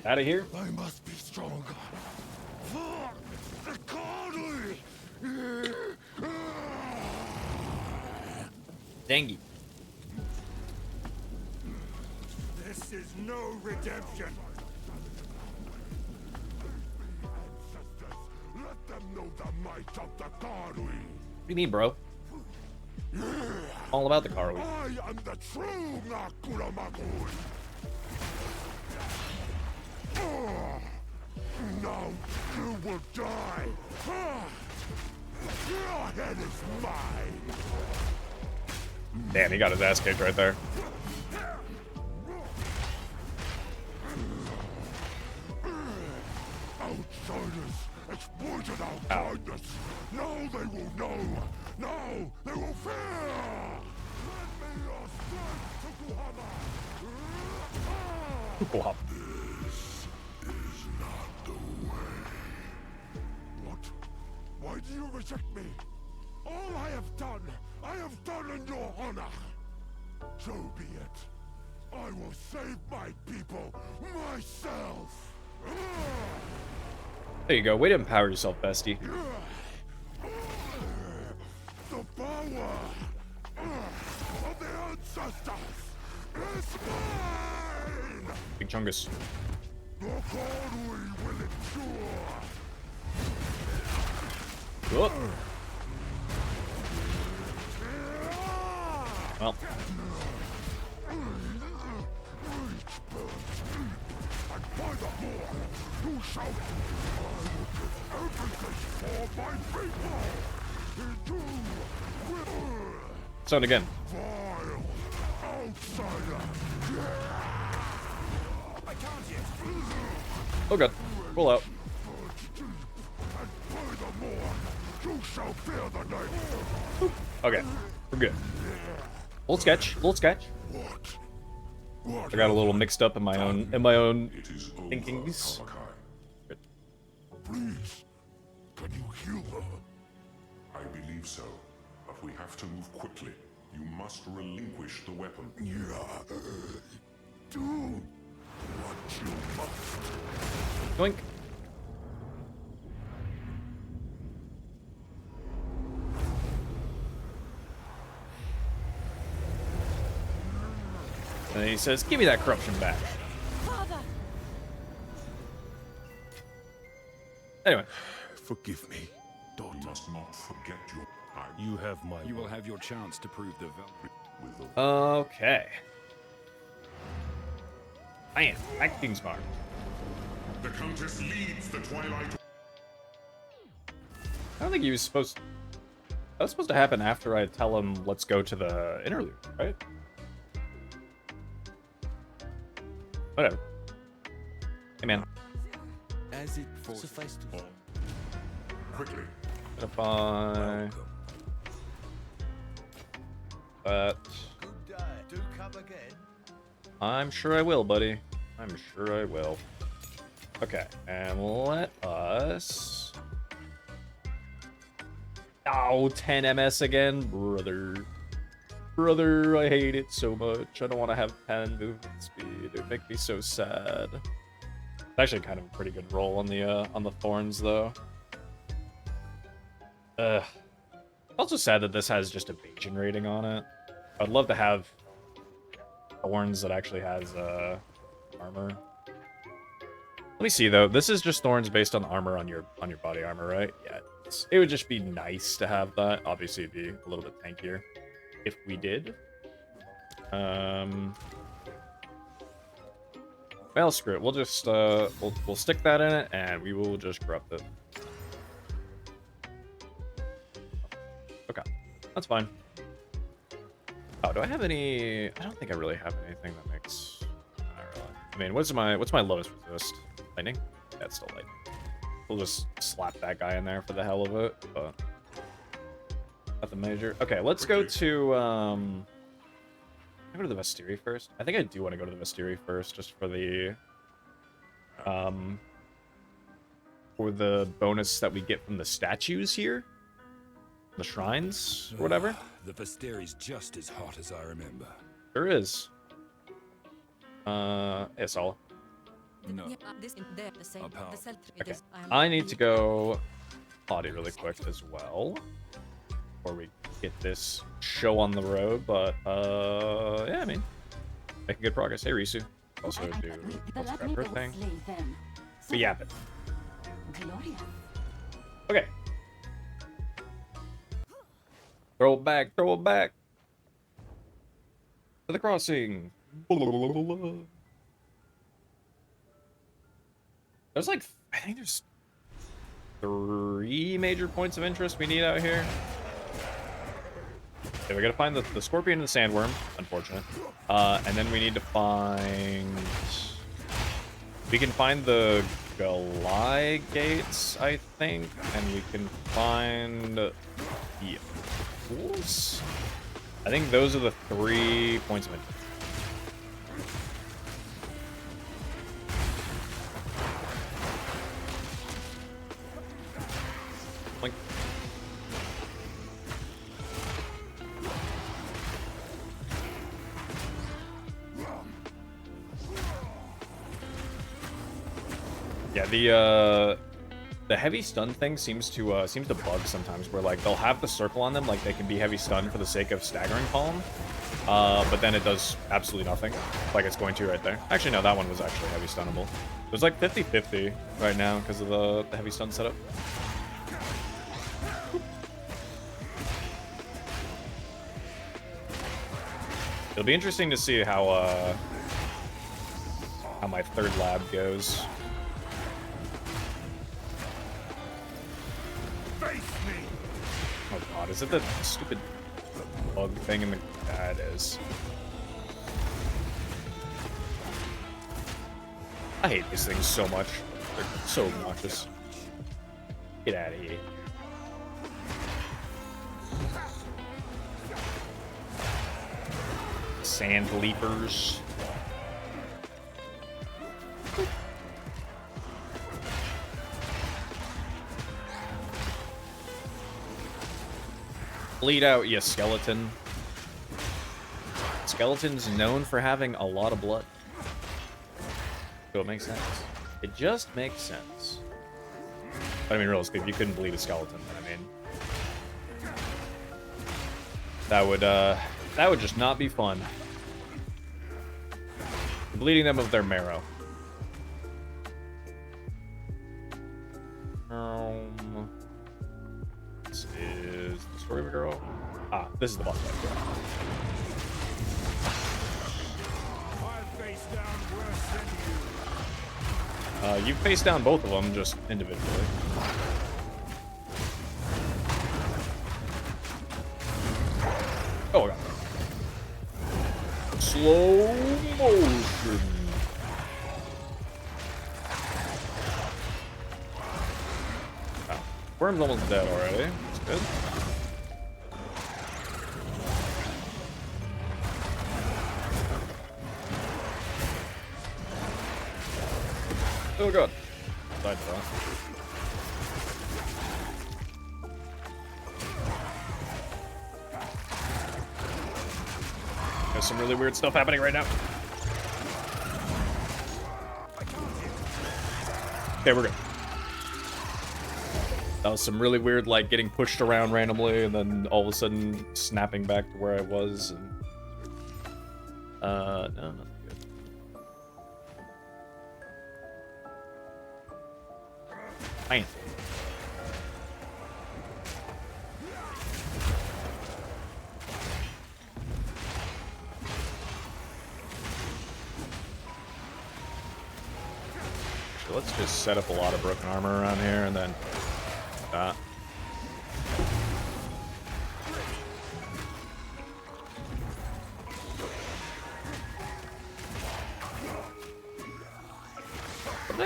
Out of here. I must be stronger. For the Karui. Dangy. This is no redemption. Ancestors, let them know the might of the Karui. What do you mean, bro? All about the Karui. I am the true Nakuramakui. Now you will die. Your head is mine. Damn, he got his ass kicked right there. Outsiders exploited our kindness. Now they will know. Now they will fear. Lend me your strength, Tokuhama. This is not the way. What? Why do you reject me? All I have done in your honor. So be it. I will save my people myself. There you go. Way to empower yourself, bestie. The power of the ancestors is mine! Big Chungus. The Karui will endure! Oh. Well. And by the Lord, you shall... I will give everything for my people! You will... Sound again. Vile outsider! I can't yet! Oh god. Roll out. And by the morn, you shall fear the night! Okay. We're good. Little sketch. Little sketch. What? I got a little mixed up in my own thinkings. Good. Please, can you heal her? I believe so, but we have to move quickly. You must relinquish the weapon. Yeah. Do what you must. Doink. And he says, "Give me that corruption back." Father! Anyway. Forgive me, daughter. You must not forget your time. You have my You will have your chance to prove the value. With the Okay. Bam. Acting smart. The Countess leads the Twilight. I don't think he was supposed... That was supposed to happen after I tell him, let's go to the interlude, right? Whatever. Hey, man. As it suffice to Quickly. If I... But... good day. Do come again. I'm sure I will, buddy. I'm sure I will. Okay, and let us... Oh, 10 MS again? Brother. Brother, I hate it so much. I don't want to have 10 movement speed. It would make me so sad. It's actually kind of a pretty good roll on the Thorns, though. Also sad that this has just evasion rating on it. I'd love to have Thorns that actually has armor. Let me see though. This is just Thorns based on armor on your body armor, right? Yeah. It would just be nice to have that. Obviously, it'd be a little bit tankier if we did. Well, screw it. We'll just we'll stick that in it, and we will just corrupt it. That's fine. Oh, do I have any? I don't think I really have anything that makes. Not really. I mean, what's my lowest resist? Lightning? That's still lightning. We'll just slap that guy in there for the hell of it, but nothing major. Okay, let's go to Can I go to the Vestiri first? I think I do want to go to the Vestiri first, just for the bonus that we get from the statues here, the shrines or whatever. The Vestiri's just as hot as I remember. There is. It's all. No. Okay. I need to go potty really quick as well, before we get this show on the road. But yeah, I mean, making good progress. Hey, Risu. Also do let's grab her thing. But yeah, but okay. Throw it back. Throw it back. To the crossing. There's like, I think there's 3 major points of interest we need out here. Okay, we gotta find the scorpion and the sandworm, unfortunate. And then we need to find... We can find the Galai gates, I think. And we can find the fools. I think those are the 3 points of interest. Like, yeah, the heavy stun thing seems to bug sometimes, where like they'll have the circle on them, like they can be heavy stun for the sake of staggering column, but then it does absolutely nothing, like it's going to right there. Actually, no, that one was actually heavy stunnable. There's like 50-50 right now because of the heavy stun setup. It'll be interesting to see how my third lab goes. Oh god, is it the stupid bug thing in the... Yeah, it is. I hate these things so much. They're so obnoxious. Get out of here. Sand leapers. Bleed out, you skeleton. Skeleton's known for having a lot of blood. So it makes sense. It just makes sense. But I mean, realistically, if you couldn't bleed a skeleton, then I mean... that would just not be fun. Bleeding them of their marrow. This is the story of a girl. Ah, this is the boss fight. You face down both of them, just individually. Oh god. Slow motion. Oh, Worm's almost dead already. That's good. Oh god. Died for that. There's some really weird stuff happening right now. Okay, we're good. That was some really weird, like, getting pushed around randomly and then all of a sudden snapping back to where I was. And... no, nothing good. Fine. So let's just set up a lot of broken armor around here and then that.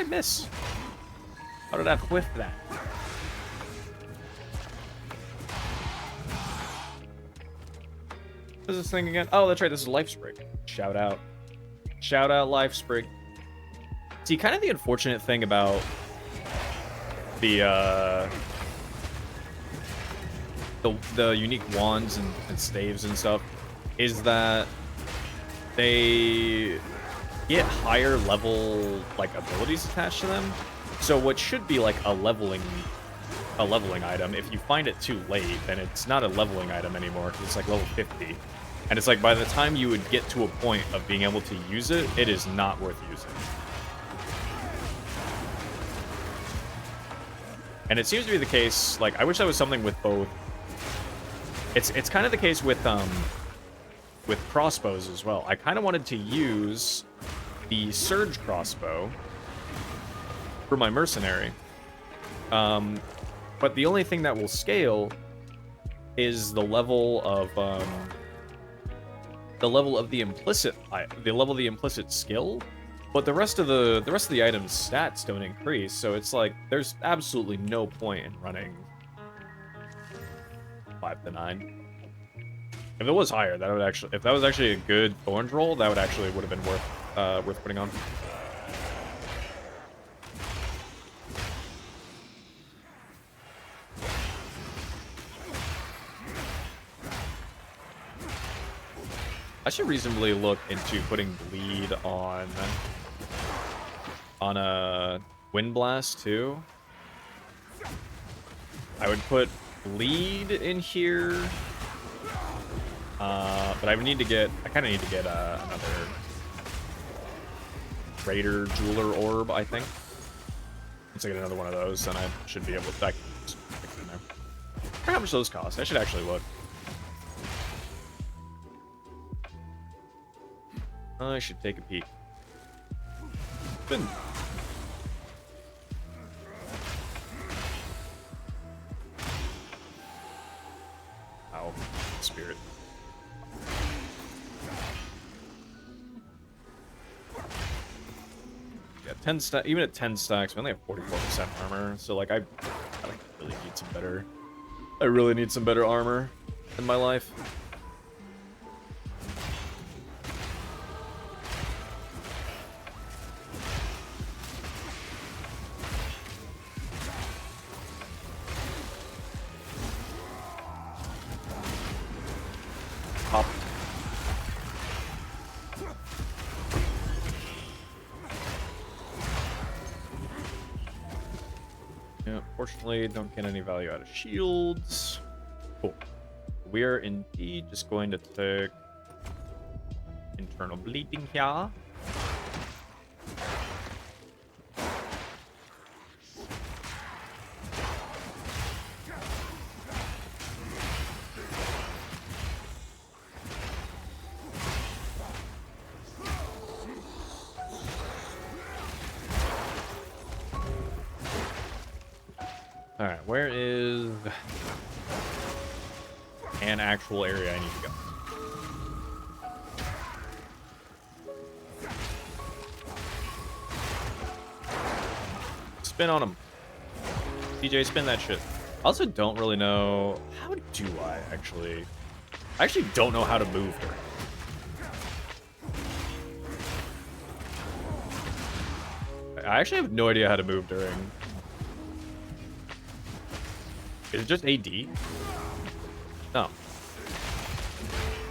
I miss? How did I whiff that? What is this thing again? Oh, that's right. This is Life Sprig. Shout out. Shout out Life Sprig. See, kind of the unfortunate thing about the unique wands and staves and stuff is that they get higher level like abilities attached to them. So what should be like a leveling item, if you find it too late, then it's not a leveling item anymore because it's like level 50. And it's like by the time you would get to a point of being able to use it, it is not worth using. And it seems to be the case, like, I wish that was something with both. It's kind of the case with crossbows as well. I kind of wanted to use the Surge crossbow for my mercenary. But the only thing that will scale is the level of the implicit skill. But the rest of the item's stats don't increase, so it's like there's absolutely no point in running 5 to 9. If it was higher, that would actually, if that was actually a good Thorns roll, that would have been worth putting on. I should reasonably look into putting bleed on a Wind Blast too. I would put bleed in here, but I kind of need to get another Raider Jeweler Orb. I think once I get another one of those, then I should be able to. I can just stick it in there. I wonder how much those cost. I should actually look. I should take a peek. Been... Ow. Spirit. Yeah, 10 stacks. Even at 10 stacks, we only have 44% armor. So, like, I really need some better. I really need some better armor in my life. Pop. Yeah, fortunately, don't get any value out of shields. Cool. We are indeed just going to take internal bleeding here. Alright, where is an actual area I need to go? Spin on him. DJ, spin that shit. I also don't really know... How do I actually... I actually don't know how to move her. I actually have no idea how to move during... Is it just AD? No.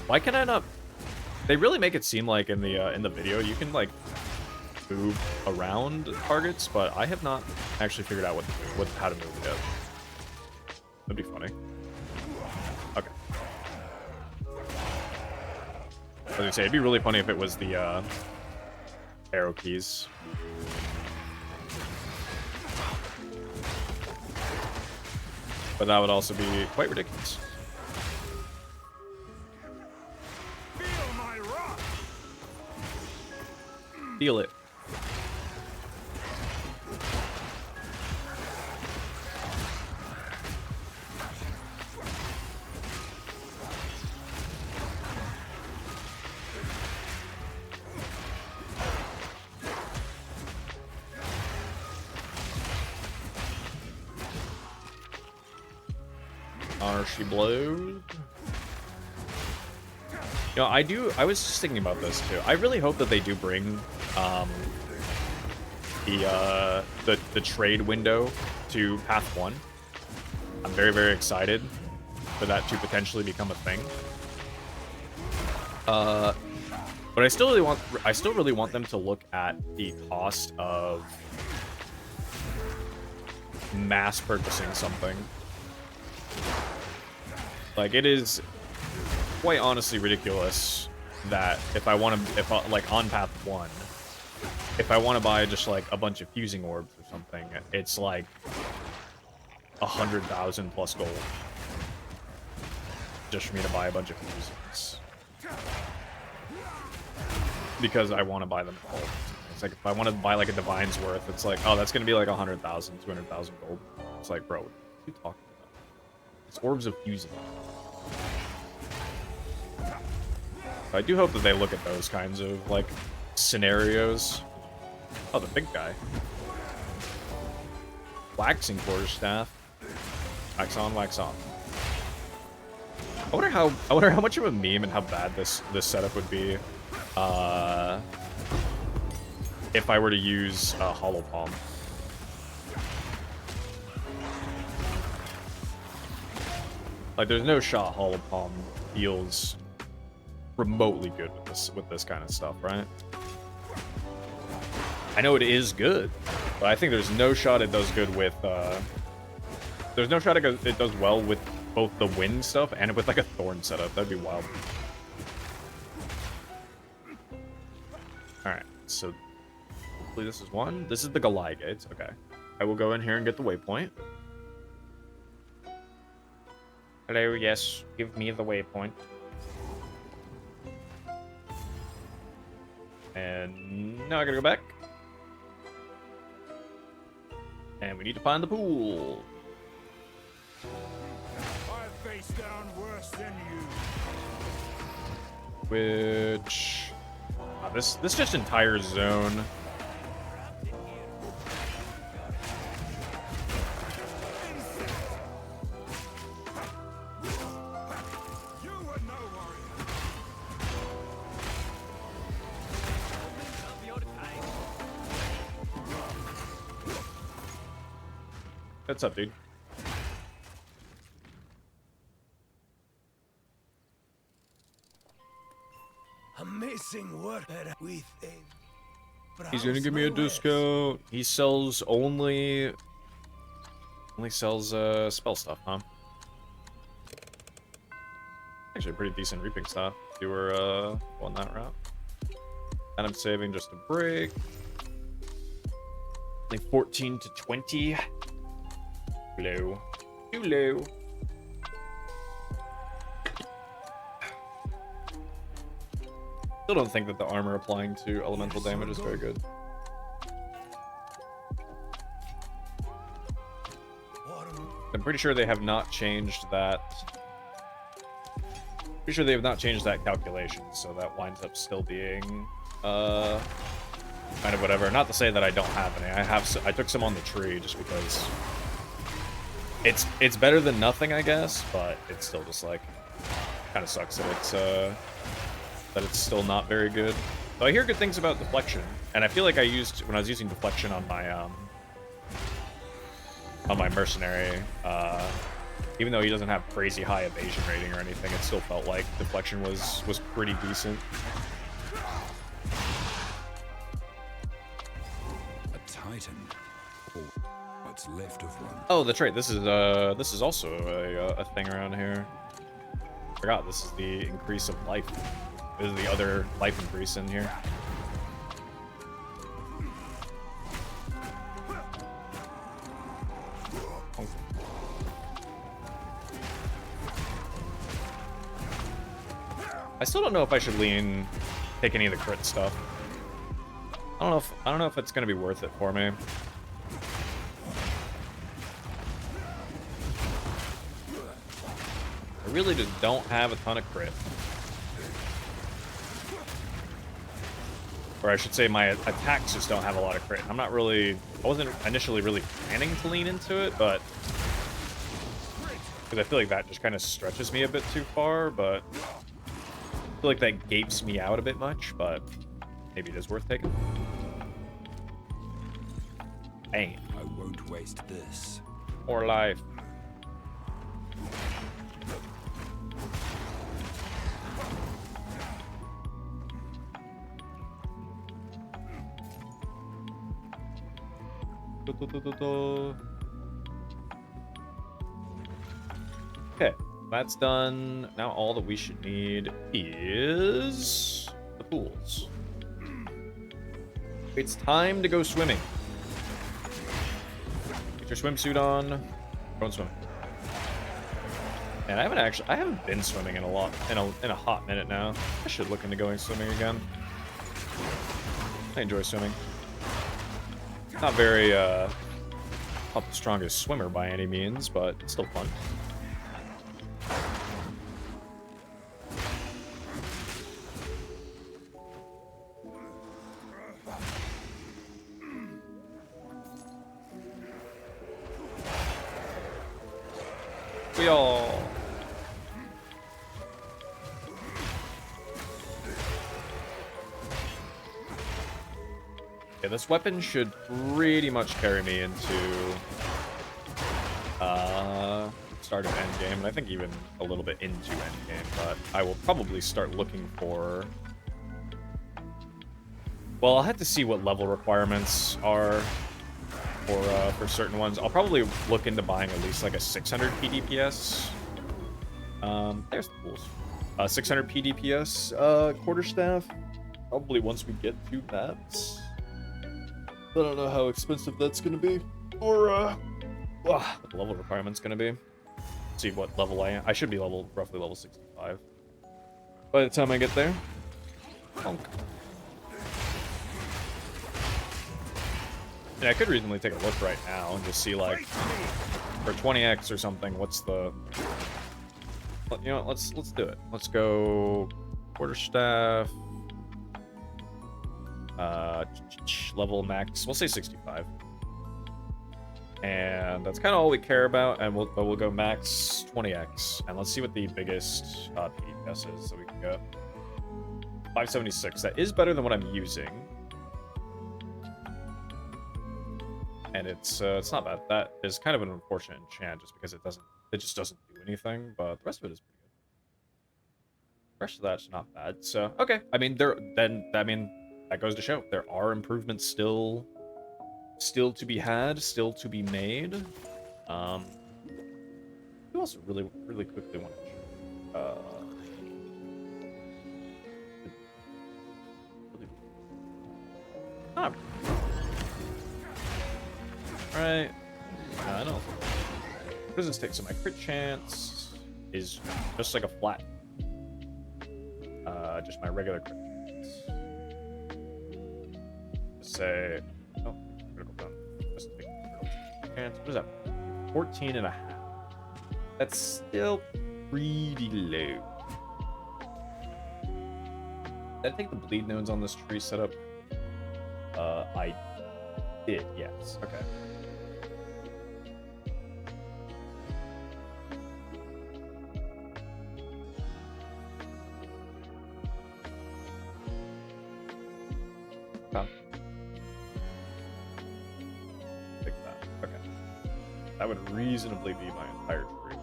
Why can I not? They really make it seem like in the video you can like move around targets, but I have not actually figured out how to move yet. That'd be funny. Okay. I was gonna say it'd be really funny if it was the arrow keys. But that would also be quite ridiculous. Feel my wrath. Feel it. Honor she blows. You know, I was just thinking about this too. I really hope that they do bring the trade window to Path 1. I'm very, very excited for that to potentially become a thing. But I still really want them to look at the cost of mass purchasing something. Like, it is quite honestly ridiculous that if like on Path 1, if I want to buy just like a bunch of fusing orbs or something, it's like 100,000 plus gold just for me to buy a bunch of fusings. Because I want to buy them all. It's like, if I want to buy like a Divine's Worth, it's like, oh, that's going to be like 100,000, 200,000 gold. It's like, bro, what are you talking about? It's orbs of fusing. So I do hope that they look at those kinds of, like, scenarios. Oh, the big guy. Waxing quarterstaff. Wax on, wax off. I wonder how much of a meme and how bad this setup would be if I were to use Hollow Palm. Like, there's no shot Hollow Palm feels remotely good with this kind of stuff, right? I know it is good, but I think there's no shot it does good with there's no shot it does well with both the wind stuff and with like a Thorn setup. That'd be wild. Alright, so hopefully this is one. This is the Galai Gates. Okay. I will go in here and get the waypoint. Hello, yes. Give me the waypoint. And now I gotta go back. And we need to find the pool. I faced down worse than you. Which... this just entire zone. What's up, dude? Amazing work with a... He's gonna give me a discount. He sells only sells spell stuff, huh? Actually, pretty decent reaping stuff. If you were on that route. And I'm saving just a break. Like 14 to 20. Low. Too low. Still don't think that the armor applying to elemental damage is very good. I'm pretty sure they have not changed that. Pretty sure they have not changed that calculation, so that winds up still being kind of whatever. Not to say that I don't have any. I took some on the tree just because it's better than nothing, I guess, but it's still just like kind of sucks that it's still not very good. So I hear good things about deflection, and I feel like when I was using deflection on my mercenary, even though he doesn't have crazy high evasion rating or anything, it still felt like deflection was pretty decent. A titan, or what's left of one. Oh, that's right. This is also a thing around here. Forgot this is the increase of life. This is the other life increase in here. I still don't know if I should take any of the crit stuff. I don't know if it's gonna be worth it for me. I really just don't have a ton of crit. Or I should say my attacks just don't have a lot of crit. I wasn't initially really planning to lean into it, but Because I feel like that just kind of stretches me a bit too far, but I feel like that gapes me out a bit much, but maybe it is worth taking. Bang. I won't waste this. More life. Okay, that's done. Now all that we should need is the pools. It's time to go swimming. Get your swimsuit on. Go and swim. And I haven't been swimming in a hot minute now. I should look into going swimming again. I enjoy swimming. Not very not the strongest swimmer by any means, but it's still fun. We all. Yeah, this weapon should pretty much carry me into start of endgame, and I think even a little bit into endgame, but I will probably start looking for... Well, I'll have to see what level requirements are for certain ones. I'll probably look into buying at least like a 600 PDPS. There's the pools. 600 PDPS quarterstaff. Probably once we get to that. I don't know how expensive that's gonna be, or what the level requirement's gonna be. See what level I am. I should be roughly level 65 by the time I get there. Honk. Yeah, I could reasonably take a look right now and just see, like, for 20x or something, what's the... You know what, let's do it. Let's go quarterstaff. Level max, we'll say 65. And that's kind of all we care about, and we'll go max 20x. And let's see what the biggest PDPS is that we can go. 576, that is better than what I'm using. And it's not bad. That is kind of an unfortunate enchant just because it just doesn't do anything, but the rest of it is pretty good. The rest of that's not bad. So okay. I mean that goes to show there are improvements still to be had, still to be made. Who else really quickly want to Alright. I know. Prison state, so my crit chance is just like a flat. Just my regular crit chance. Just say, oh, critical gun. Just take critical chance. What is that? 14 and a half. That's still pretty low. Did I take the bleed nodes on this tree setup? I did, yes. Okay. Take that. Okay. That would reasonably be my entire tree.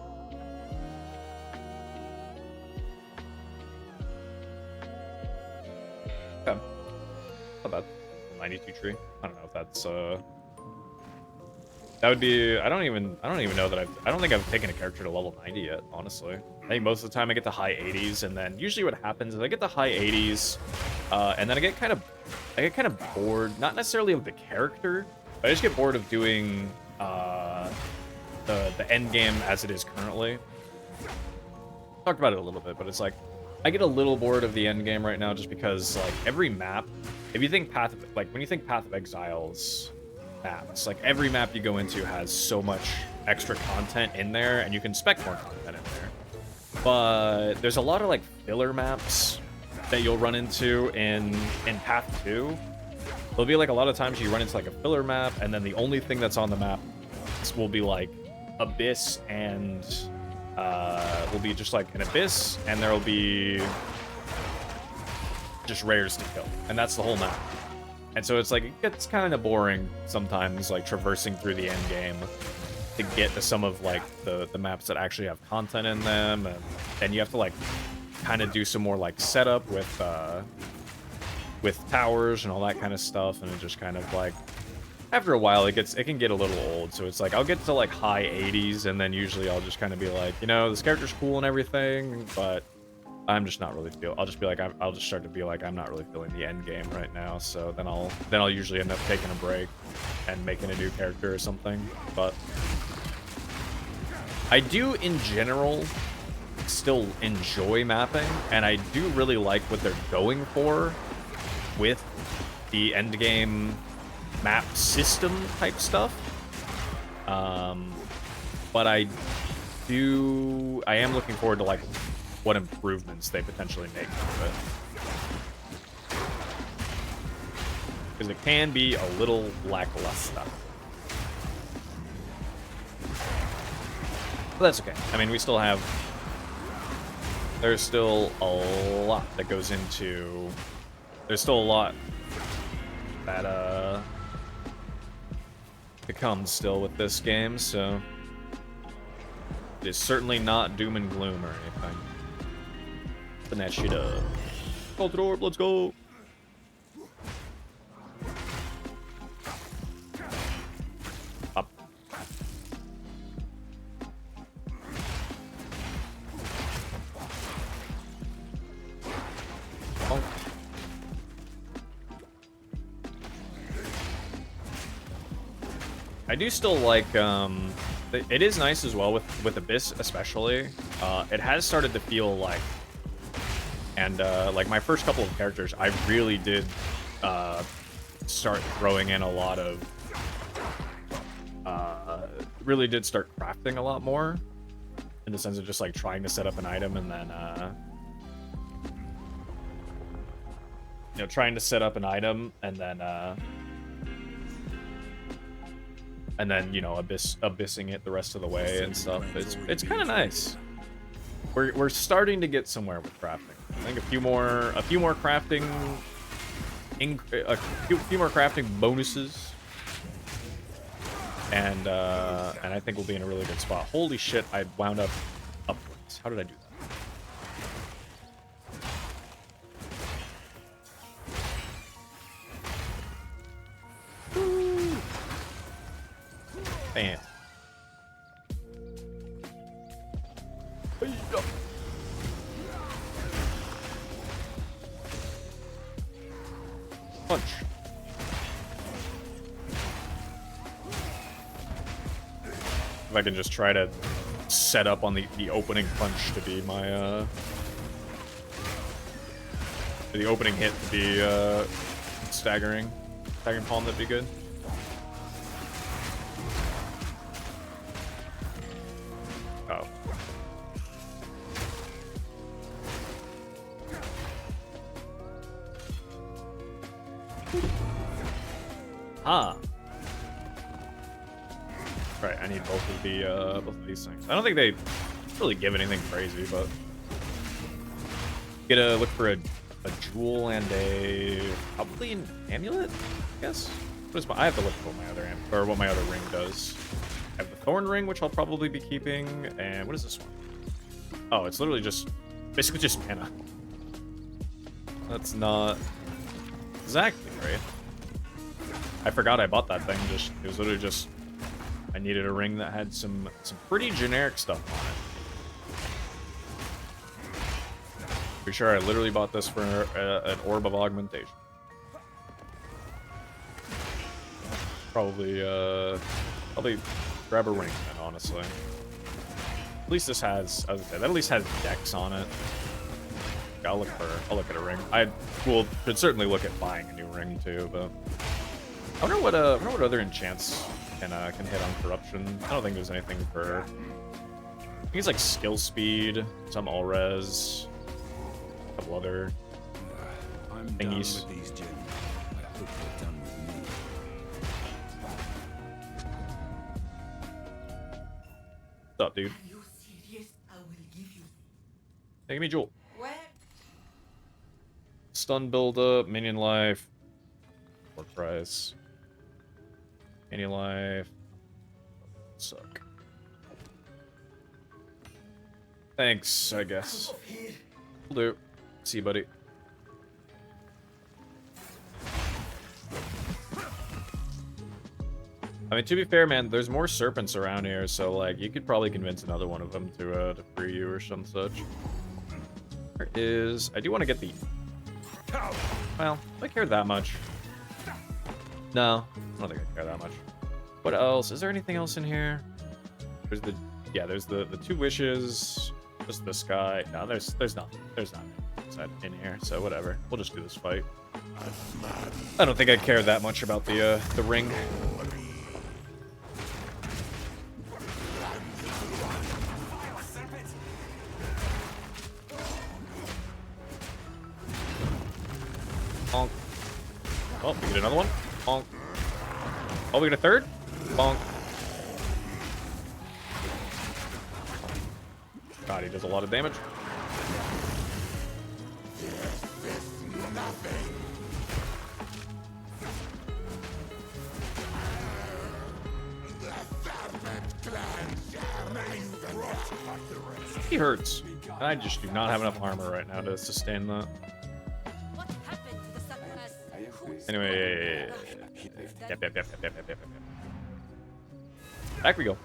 Okay. Not bad. 92 tree. I don't know if that's that would be I don't even know that I don't think I've taken a character to level 90 yet, honestly. I think most of the time I get to high 80s, and then usually what happens is I get to high 80s, and then I get kind of bored, not necessarily of the character, but I just get bored of doing the end game as it is currently. Talked about it a little bit, but it's like I get a little bored of the end game right now just because like every map, if you think when you think Path of Exile's maps, like every map you go into has so much extra content in there, and you can spec more content in there. But there's a lot of like filler maps that you'll run into in Path 2. There'll be like a lot of times you run into like a filler map, and then the only thing that's on the map will be like Abyss and will be just like an abyss, and there will be just rares to kill, and that's the whole map. And so it's like, it gets kind of boring sometimes, like traversing through the end game to get to some of like the maps that actually have content in them, and then you have to like kind of do some more like setup with towers and all that kind of stuff, and it just kind of like, after a while it can get a little old. So it's like, I'll get to like high 80s, and then usually I'll just kind of be like, you know, this character's cool and everything, but I'm just not really I'll just be like, I'll just start to be like, I'm not really feeling the end game right now. So then I'll usually end up taking a break and making a new character or something. But I do in general still enjoy mapping, and I do really like what they're going for with the end game map system type stuff. But I am looking forward to like what improvements they potentially make to it, because it can be a little lackluster. But that's okay. I mean, there's still a lot that goes into, there's still a lot that to come still with this game, so it is certainly not doom and gloom or anything. Open that shit up. Call the door, let's go. Up. Oh. I do still like, it is nice as well with Abyss especially. It has started to feel like, and like my first couple of characters, I really did start throwing in a lot of, really did start crafting a lot more, in the sense of just like trying to set up an item and then, you know, trying to set up an item and then you know, abyssing it the rest of the way and stuff. It's kind of nice. We're starting to get somewhere with crafting. I think a few more crafting bonuses, and I think we'll be in a really good spot. Holy shit! I wound up upwards. How did I do that? Woo. Bam. Punch. If I can just try to set up on the opening punch to be my the opening hit to be staggering palm, that'd be good. Oh. Ah. Right, I need both of these things. I don't think they really give anything crazy, but get a look for a jewel and probably an amulet, I guess. I have to look for what my other ring does. I have the Thorn ring, which I'll probably be keeping, and what is this one? Oh, it's literally basically just mana. That's not exactly right. I forgot I bought that thing. It was literally just, I needed a ring that had some pretty generic stuff on it. Pretty sure I literally bought this for an orb of augmentation. Probably grab a ring then, honestly. At least this has, as I said, that at least has dex on it. I'll look at a ring. I should certainly look at buying a new ring too, but I wonder what other enchants can hit on corruption. I don't think there's anything for, I think it's like skill speed, some all res, a couple other thingies. Done with these, Jin. I hope they're done with me. What's up, dude? Are you serious Hey, give me Jewel. Where? Stun buildup, minion life, war price, minion life. Suck. Thanks, I guess. Will do. See you, buddy. I mean, to be fair, man, there's more serpents around here, so, like, you could probably convince another one of them to free you or some such. There is... I do want to get the... Well, do I care that much? No, I don't think I care that much. What else? Is there anything else in here? There's the... Yeah, there's the 2 wishes. Just this guy. No, there's nothing. There's nothing in here, so whatever. We'll just do this fight. I don't think I care that much about the ring. Bonk. Oh, we get another one. Bonk. Oh, we get a third. Bonk. God, he does a lot of damage. He hurts. And I just do not have enough armor right now to sustain that. What happened to the succubus? Anyway, yep. Back we go.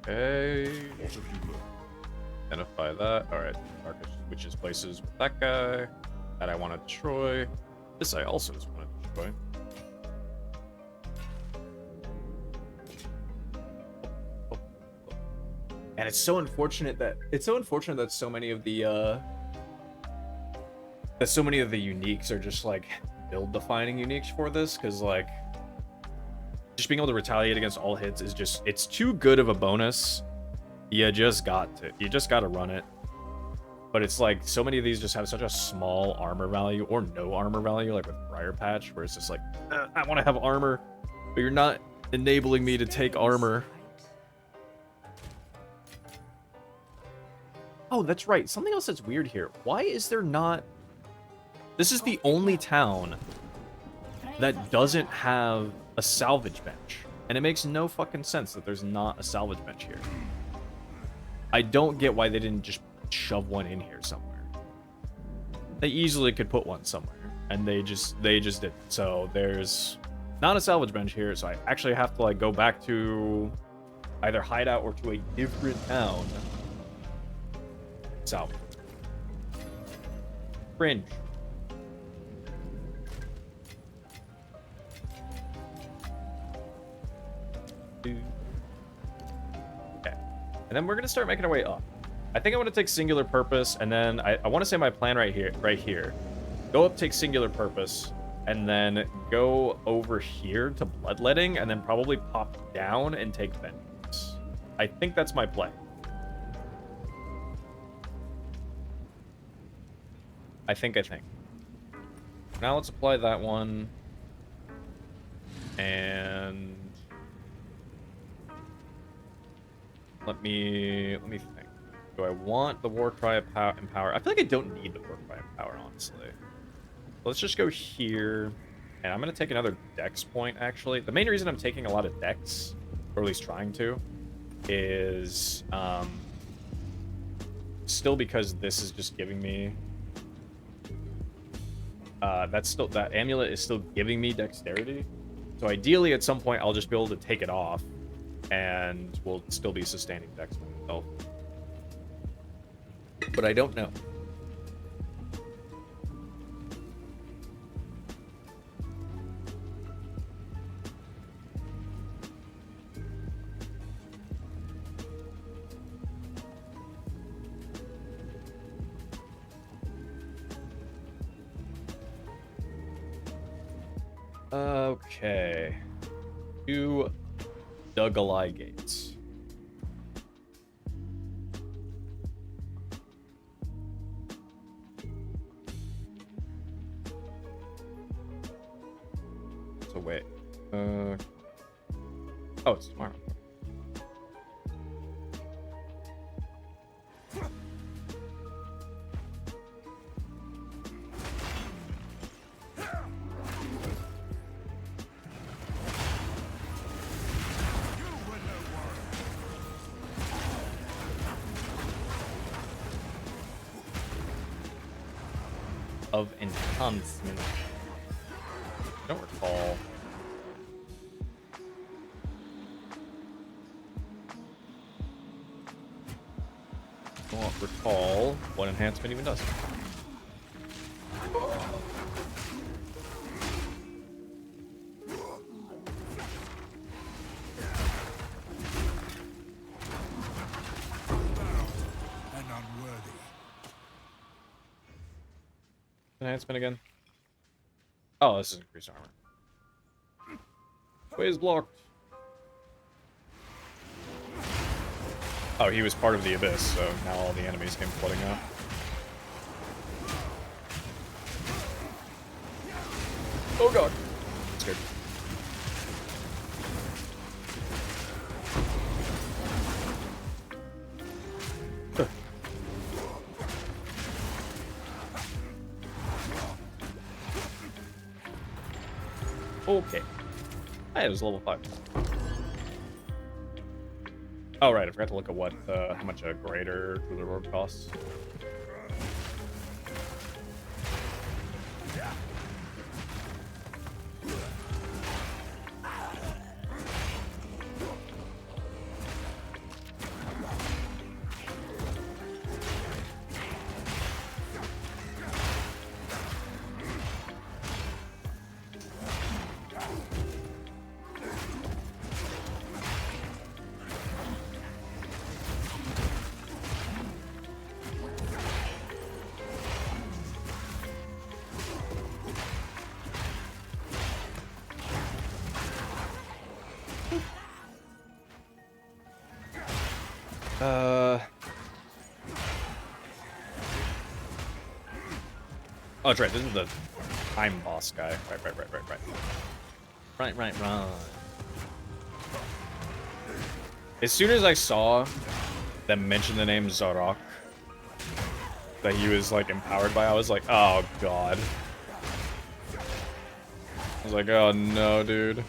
Okay. Identify that. Alright. Marcus switches places with that guy. That I want to destroy. This I also just want to destroy. And it's so unfortunate that so many of the uniques are just like build defining uniques for this, because like just being able to retaliate against all hits is just, it's too good of a bonus. You just got to run it. But it's like so many of these just have such a small armor value or no armor value, like with Briar Patch, where it's just like, I want to have armor, but you're not enabling me to take armor. Oh, that's right. Something else that's weird here. Why is there not... This is the only town that doesn't have a salvage bench. And it makes no fucking sense that there's not a salvage bench here. I don't get why they didn't just shove one in here somewhere. They easily could put one somewhere. And they just didn't. So there's not a salvage bench here. So I actually have to like go back to either hideout or to a different town. Salvage. Cringe. Okay. And then we're gonna start making our way up. I think I want to take singular purpose, and then I want to say my plan right here. Go up, take singular purpose, and then go over here to bloodletting, and then probably pop down and take vengeance. I think that's my play. I think. Now let's apply that one. And let me think. Do I want the war cry of empower? I feel like I don't need the war cry of empower, honestly. Let's just go here, and I'm gonna take another dex point. Actually, the main reason I'm taking a lot of dex, or at least trying to, is still because this is just giving me. That amulet is still giving me dexterity. So ideally, at some point, I'll just be able to take it off, and we'll still be sustaining dex myself. But I don't know. Okay. 2 Dugalai gates. So wait. Oh, it's tomorrow. Of enhancement. I don't recall. I don't recall what enhancement even does. And unworthy. Enhancement again. Oh, this is increased armor. Way is blocked. Oh, he was part of the abyss, so now all the enemies came flooding out. Oh god. I'm scared. Okay. Hey, it was level 5. Oh, right, I forgot to look at what, how much a greater Cooler Orb costs. Oh, that's right. This is the time boss guy. Right. As soon as I saw them mention the name Zarok that he was, like, empowered by, I was like, oh, God. I was like, oh, no, dude.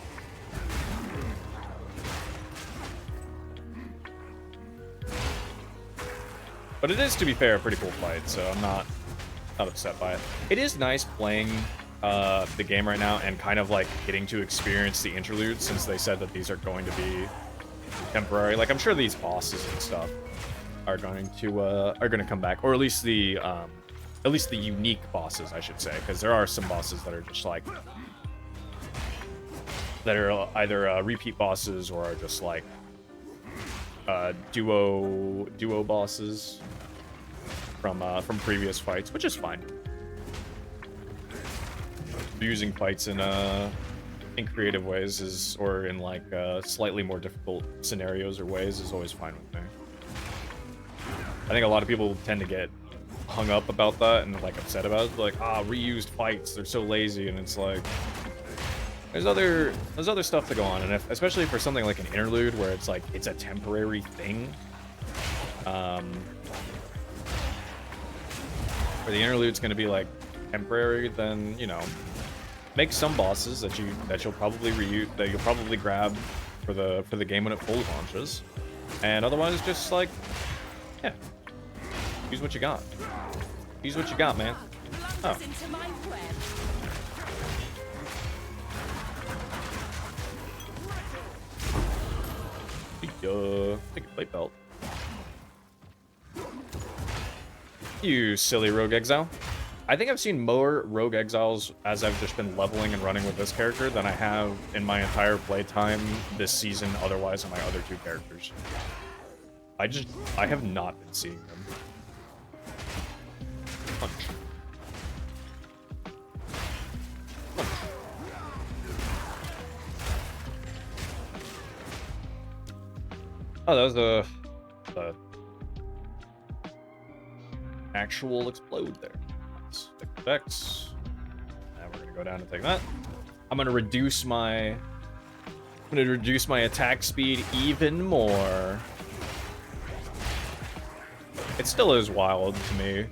But it is, to be fair, a pretty cool fight, so I'm not upset by it. It is nice playing the game right now and kind of like getting to experience the interludes, since they said that these are going to be temporary. Like, I'm sure these bosses and stuff are going to come back, or at least the unique bosses, I should say, because there are some bosses that are just like that are either repeat bosses or are just like duo bosses from previous fights, which is fine. Using fights in creative ways or in like slightly more difficult scenarios or ways is always fine with me. I think a lot of people tend to get hung up about that and like upset about it, like, reused fights, they're so lazy, and it's like there's other stuff to go on, and especially for something like an interlude where it's like it's a temporary thing. Where the interlude's going to be like temporary, then, you know, make some bosses that you'll probably reuse, that you'll probably grab for the game when it fully launches, and otherwise just like, yeah, use what you got. Use what you got, man. Oh. Take a plate belt. You silly rogue exile. I think I've seen more rogue exiles as I've just been leveling and running with this character than I have in my entire playtime this season otherwise on my other 2 characters. I have not been seeing them. Punch. Punch. Oh, that was the actual explode there. Let's take effects. Now we're gonna go down and take that. I'm gonna reduce my attack speed even more. It still is wild to me,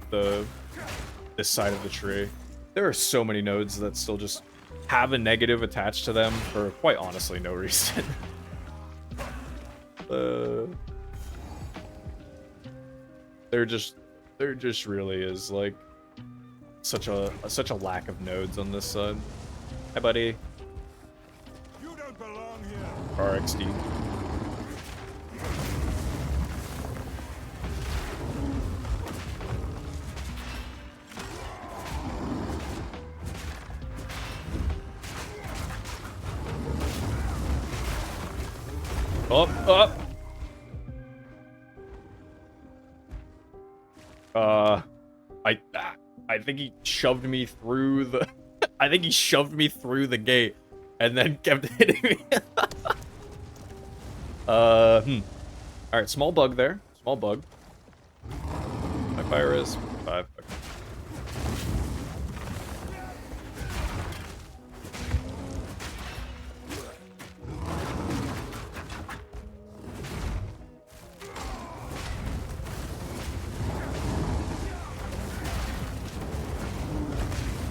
this side of the tree. There are so many nodes that still just have a negative attached to them for quite honestly no reason. There just really is like such a lack of nodes on this side. Hi, buddy. You don't belong here. RXD. Up, up. I think he shoved me through the I think he shoved me through the gate and then kept hitting me. Alright, small bug there. Small bug. My fire is 5. Okay.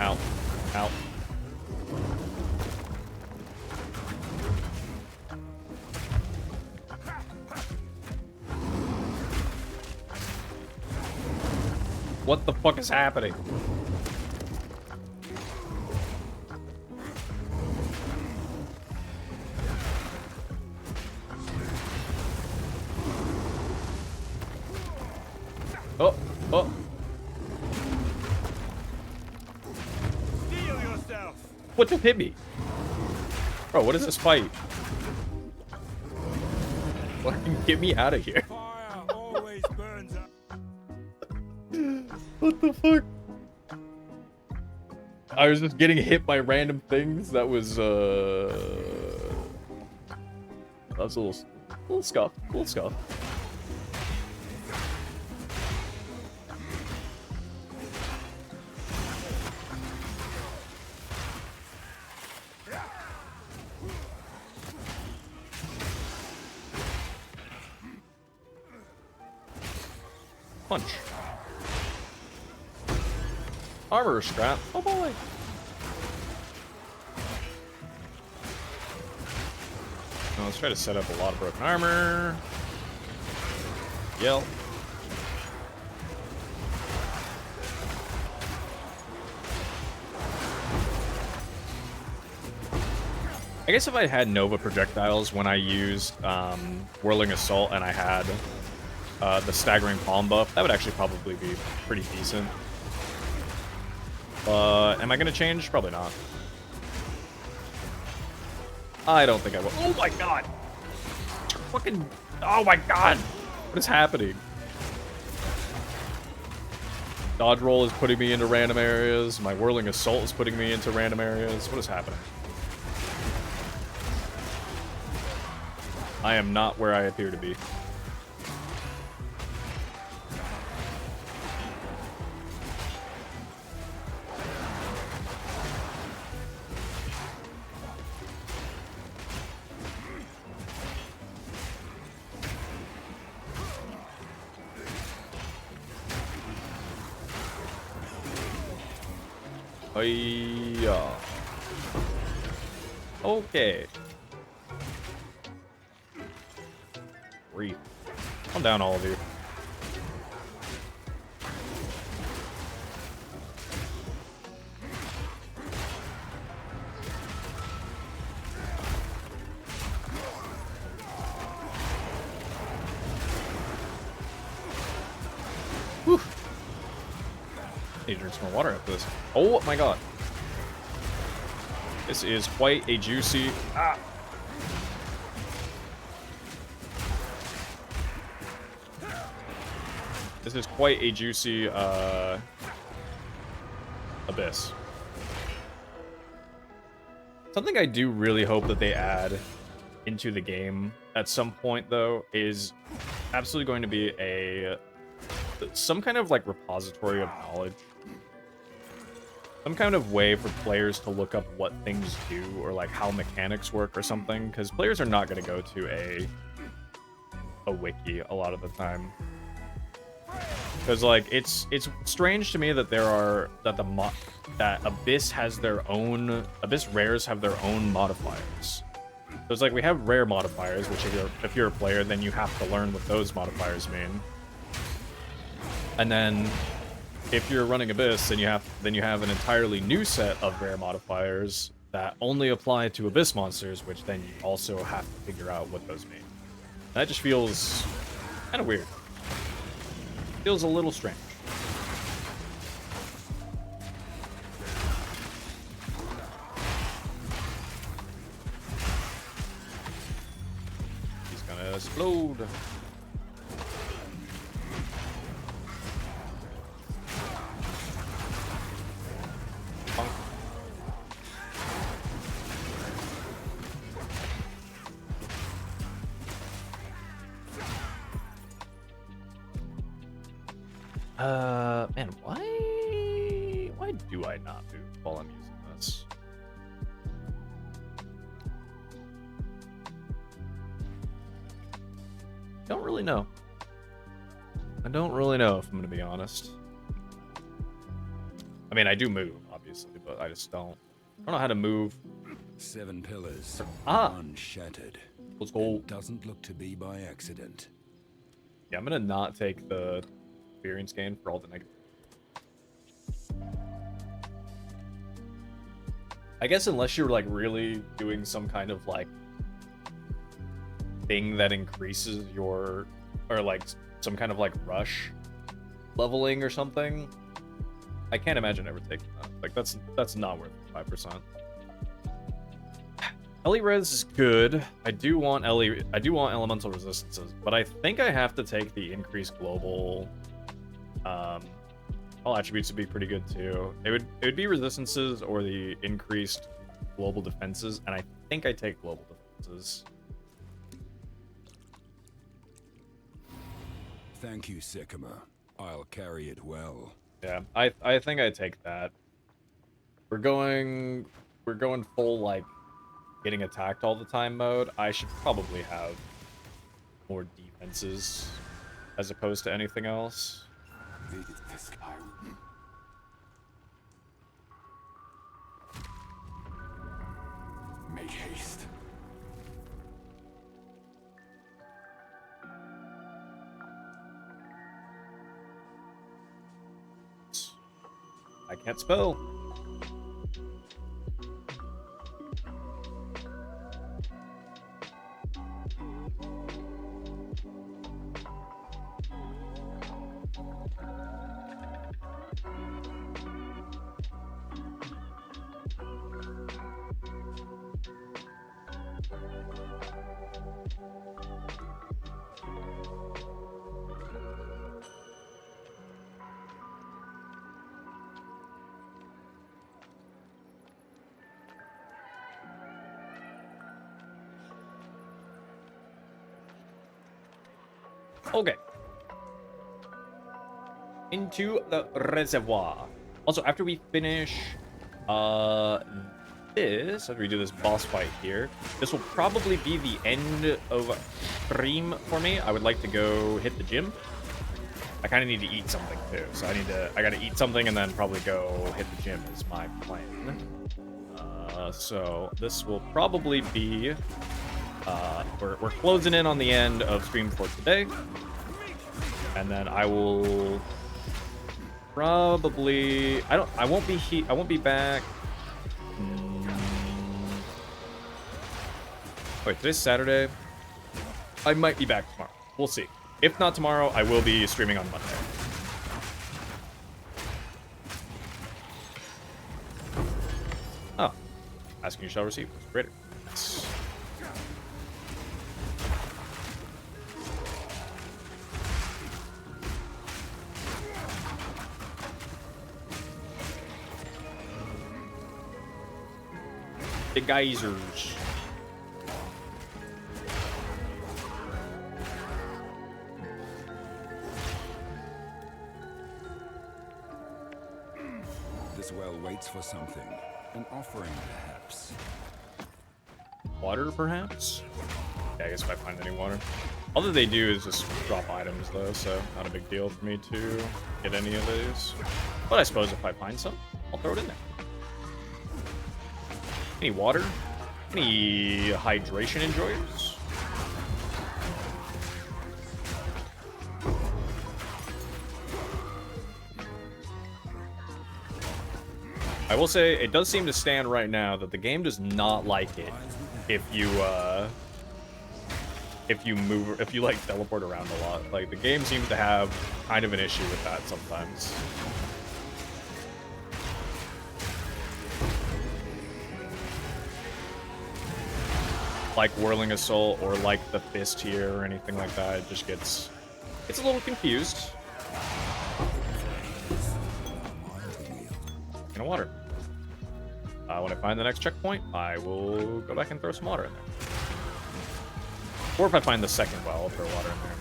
Ow. Ow. What the fuck is happening? Oh, oh. Steal yourself. What just hit me? Bro, what is this fight? Fucking get me out of here. Fire always burns up. What the fuck? I was just getting hit by random things. That was a little scuff. Little scuff. Punch. Armor scrap. Oh boy. Now let's try to set up a lot of broken armor. Yell. I guess if I had Nova projectiles when I used Whirling Assault and I had the Staggering Palm buff, that would actually probably be pretty decent. Am I gonna change? Probably not. I don't think I will. Oh my god! Fucking... Oh my god! What is happening? Dodge roll is putting me into random areas. My Whirling Assault is putting me into random areas. What is happening? I am not where I appear to be. Okay. Breathe. Calm down, all of you. Whew. Need to drink some more water after this. Oh my god. This is quite a juicy... Ah! This is quite a juicy, abyss. Something I do really hope that they add into the game at some point, though, is absolutely going to be some kind of like repository of knowledge. Some kind of way for players to look up what things do or like how mechanics work or something, because players are not going to go to a wiki a lot of the time. Because like it's strange to me that that Abyss rares have their own modifiers. So it's like we have rare modifiers, which if you're a player, then you have to learn what those modifiers mean. And then if you're running Abyss, then you have an entirely new set of rare modifiers that only apply to Abyss monsters, which then you also have to figure out what those mean. And that just feels kind of weird. Feels a little strange. He's gonna explode. Punk. Man, why do I not move while I'm using this? Don't really know. I don't really know, if I'm gonna be honest. I mean, I do move, obviously, but I just don't know how to move. 7 pillars, unshattered. Let's go. Doesn't look to be by accident. Yeah, I'm gonna not take the experience gain for all the negative. I guess unless you're like really doing some kind of like thing that increases your, or like some kind of like rush leveling or something, I can't imagine ever taking that. Like that's not worth 5%. Ellie res is good. I do want elemental resistances, but I think I have to take the increased global. All attributes would be pretty good too. It would be resistances or the increased global defenses, and I think I take global defenses. Thank you, Sycamore. I'll carry it well. Yeah, I think I take that. We're going full like getting attacked all the time mode. I should probably have more defenses as opposed to anything else. This guy. Make haste. I can't spell. Okay. Into the reservoir. Also, after we finish after we do this boss fight here, this will probably be the end of stream for me. I would like to go hit the gym. I kind of need to eat something too, so I gotta eat something and then probably go hit the gym is my plan. So this will probably be we're closing in on the end of stream for today, and then I will probably I won't be back. Wait, today's Saturday. I might be back tomorrow. We'll see. If not tomorrow, I will be streaming on Monday. Oh, asking you shall receive. Great. Yes. The geysers. This well waits for something. An offering, perhaps. Water, perhaps? Yeah, I guess if I find any water. All that they do is just drop items, though, so not a big deal for me to get any of these. But I suppose if I find some, I'll throw it in there. Any water? Any hydration enjoyers? I will say, it does seem to stand right now that the game does not like it if you like teleport around a lot. Like, the game seems to have kind of an issue with that sometimes. Like Whirling Assault or like the Fist here or anything like that, it just gets... It's a little confused. In a water. When I find the next checkpoint, I will go back and throw some water in there. Or if I find the second well, I'll throw water in there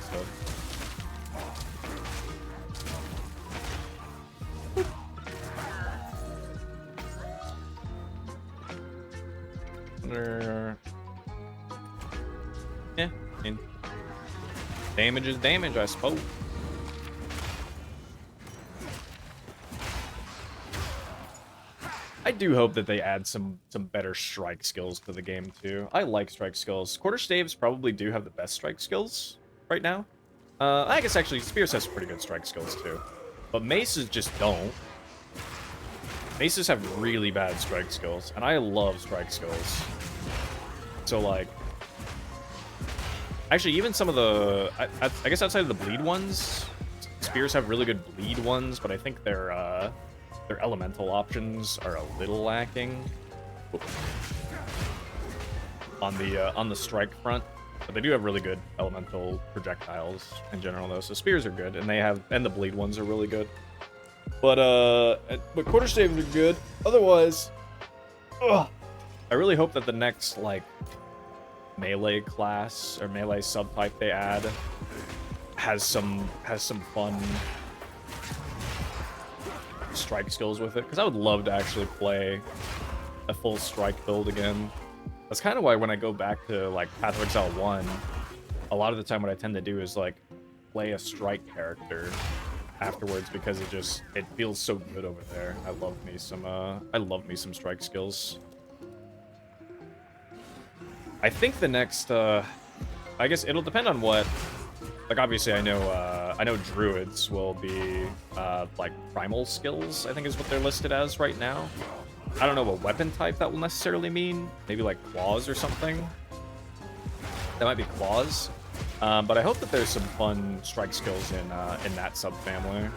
instead. Yeah, I mean, damage is damage, I suppose. I do hope that they add some better strike skills to the game too. I like strike skills. Quarterstaves probably do have the best strike skills right now. I guess actually Spears has pretty good strike skills too, but Maces just don't. Maces have really bad strike skills, and I love strike skills. So like, actually even some of the, I guess outside of the bleed ones, Spears have really good bleed ones, but I think their elemental options are a little lacking on the strike front, but they do have really good elemental projectiles in general though. So spears are good, and the bleed ones are really good. But quarterstaves are good. Otherwise, I really hope that the next like melee class or melee subtype they add has some fun strike skills with it, because I would love to actually play a full strike build again. That's kind of why when I go back to like Path of Exile 1, a lot of the time what I tend to do is like play a strike character afterwards, because it feels so good over there. I love me some strike skills. I think the next I guess it'll depend on what, like obviously I know druids will be like primal skills, I think is what they're listed as right now. I don't know what weapon type that will necessarily mean. Maybe like claws or something. That might be claws. But I hope that there's some fun strike skills in that subfamily.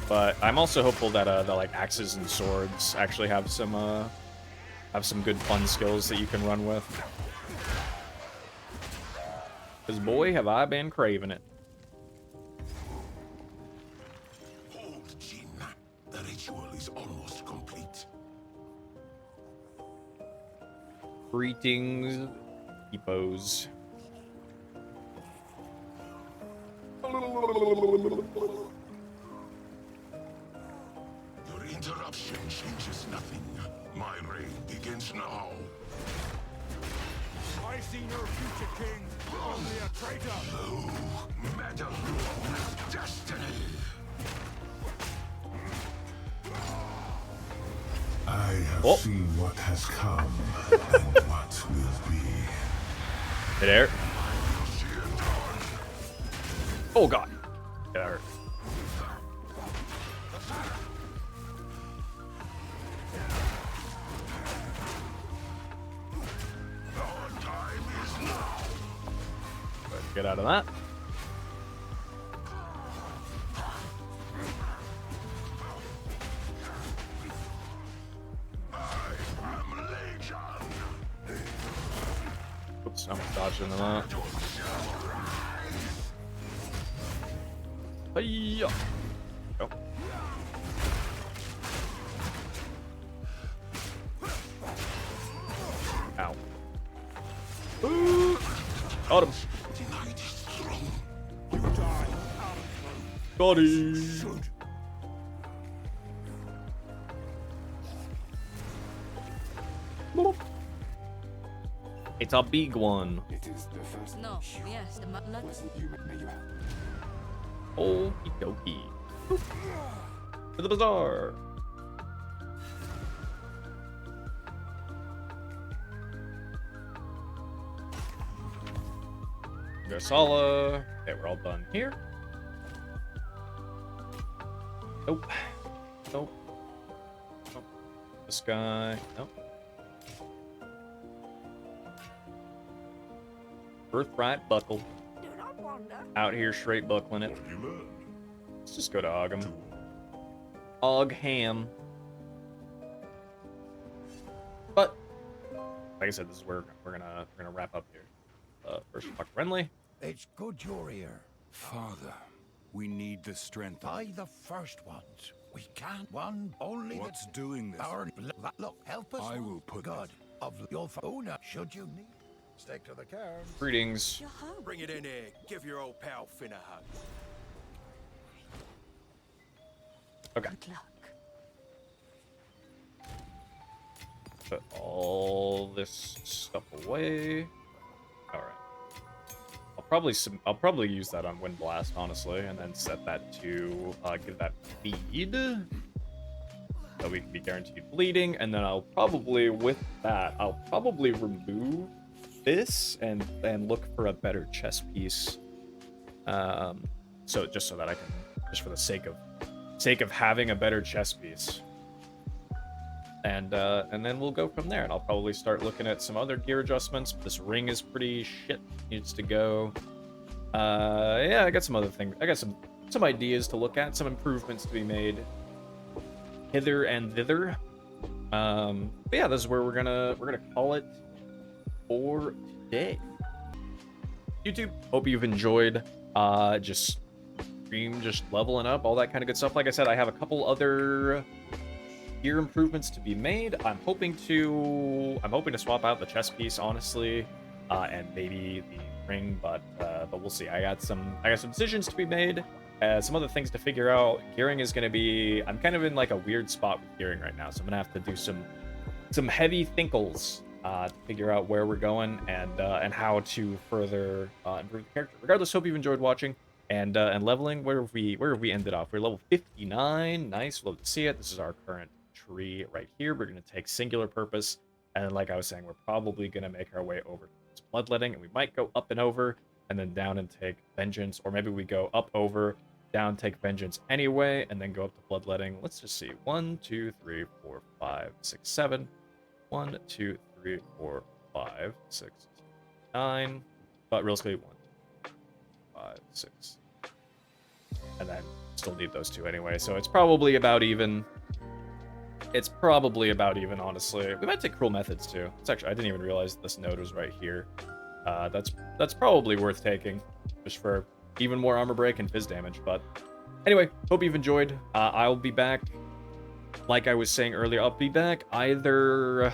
But I'm also hopeful that the like axes and swords actually have some good fun skills that you can run with. Because boy, have I been craving it. Hold, Jin. The ritual is almost complete. Greetings, hippos. Your interruption changes nothing. My reign begins now. I see no future king, only a traitor. Oh, meddle with destiny. I have seen what has come and what will be. Hey there. Oh god. That hurt. Let's get out of that. Oops, I'm dodging into that. Hiya. Go. Ow. Ooh. Got him. Scotty. It's a big one. It is the first. No, yes, the mutler. May you help? Okie dokie. To the bazaar. Garsala. Okay, we're all done here. Nope. Nope. Nope. This guy. Nope. Birthright buckle. Out here straight buckling it. Let's just go to Ogham. Ogham. But like I said, this is where we're gonna wrap up here. First, Buck Renly. It's good you're here. Father, we need the strength. By the first ones. We can't one only. What's doing this? Look, help us. I will put God of your owner, should you need. Stick to the cairns. Greetings. Bring it in here. Give your old pal Finn a hug. Okay. Good luck. Put all this stuff away. All right. I'll probably use that on Wind Blast, honestly, and then set that to give that feed, so we can be guaranteed bleeding. And then I'll probably, with that, I'll probably remove this and look for a better chess piece. So just so that I can, just for the sake of having a better chess piece. And then we'll go from there, and I'll probably start looking at some other gear adjustments. This ring is pretty shit, needs to go. Yeah, I got some other things. I got some ideas to look at, some improvements to be made hither and thither. But yeah, this is where we're gonna call it for today. YouTube, hope you've enjoyed just leveling up, all that kind of good stuff. Like I said, I have a couple other gear improvements to be made. I'm hoping to swap out the chest piece, honestly, and maybe the ring, but we'll see. I got some decisions to be made, some other things to figure out. Gearing is going to be, I'm kind of in like a weird spot with gearing right now, so I'm gonna have to do some heavy thinkles to figure out where we're going and how to further improve the character. Regardless, hope you've enjoyed watching. And leveling, where have we ended off? We're level 59. Nice, love to see it. This is our current tree right here. We're going to take Singular Purpose, and like I was saying, we're probably going to make our way over to Bloodletting, and we might go up and over, and then down and take Vengeance, or maybe we go up, over, down, take Vengeance anyway, and then go up to Bloodletting. Let's just see. 1, 2, 3, 4, 5, 6, 7. 1, 2, 3, 4, 5, 6, 9. But realistically, 1, 5, 6. And then still need those two anyway, so it's probably about even. It's probably about even, honestly. We might take Cruel Methods too. It's actually, I didn't even realize this node was right here. That's probably worth taking, just for even more armor break and fizz damage. But anyway, hope you've enjoyed. I'll be back. Like I was saying earlier, I'll be back either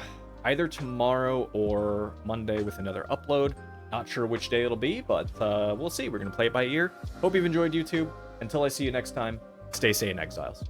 tomorrow or Monday with another upload. Not sure which day it'll be, but we'll see. We're gonna play it by ear. Hope you've enjoyed, YouTube. Until I see you next time, stay sane, Exiles.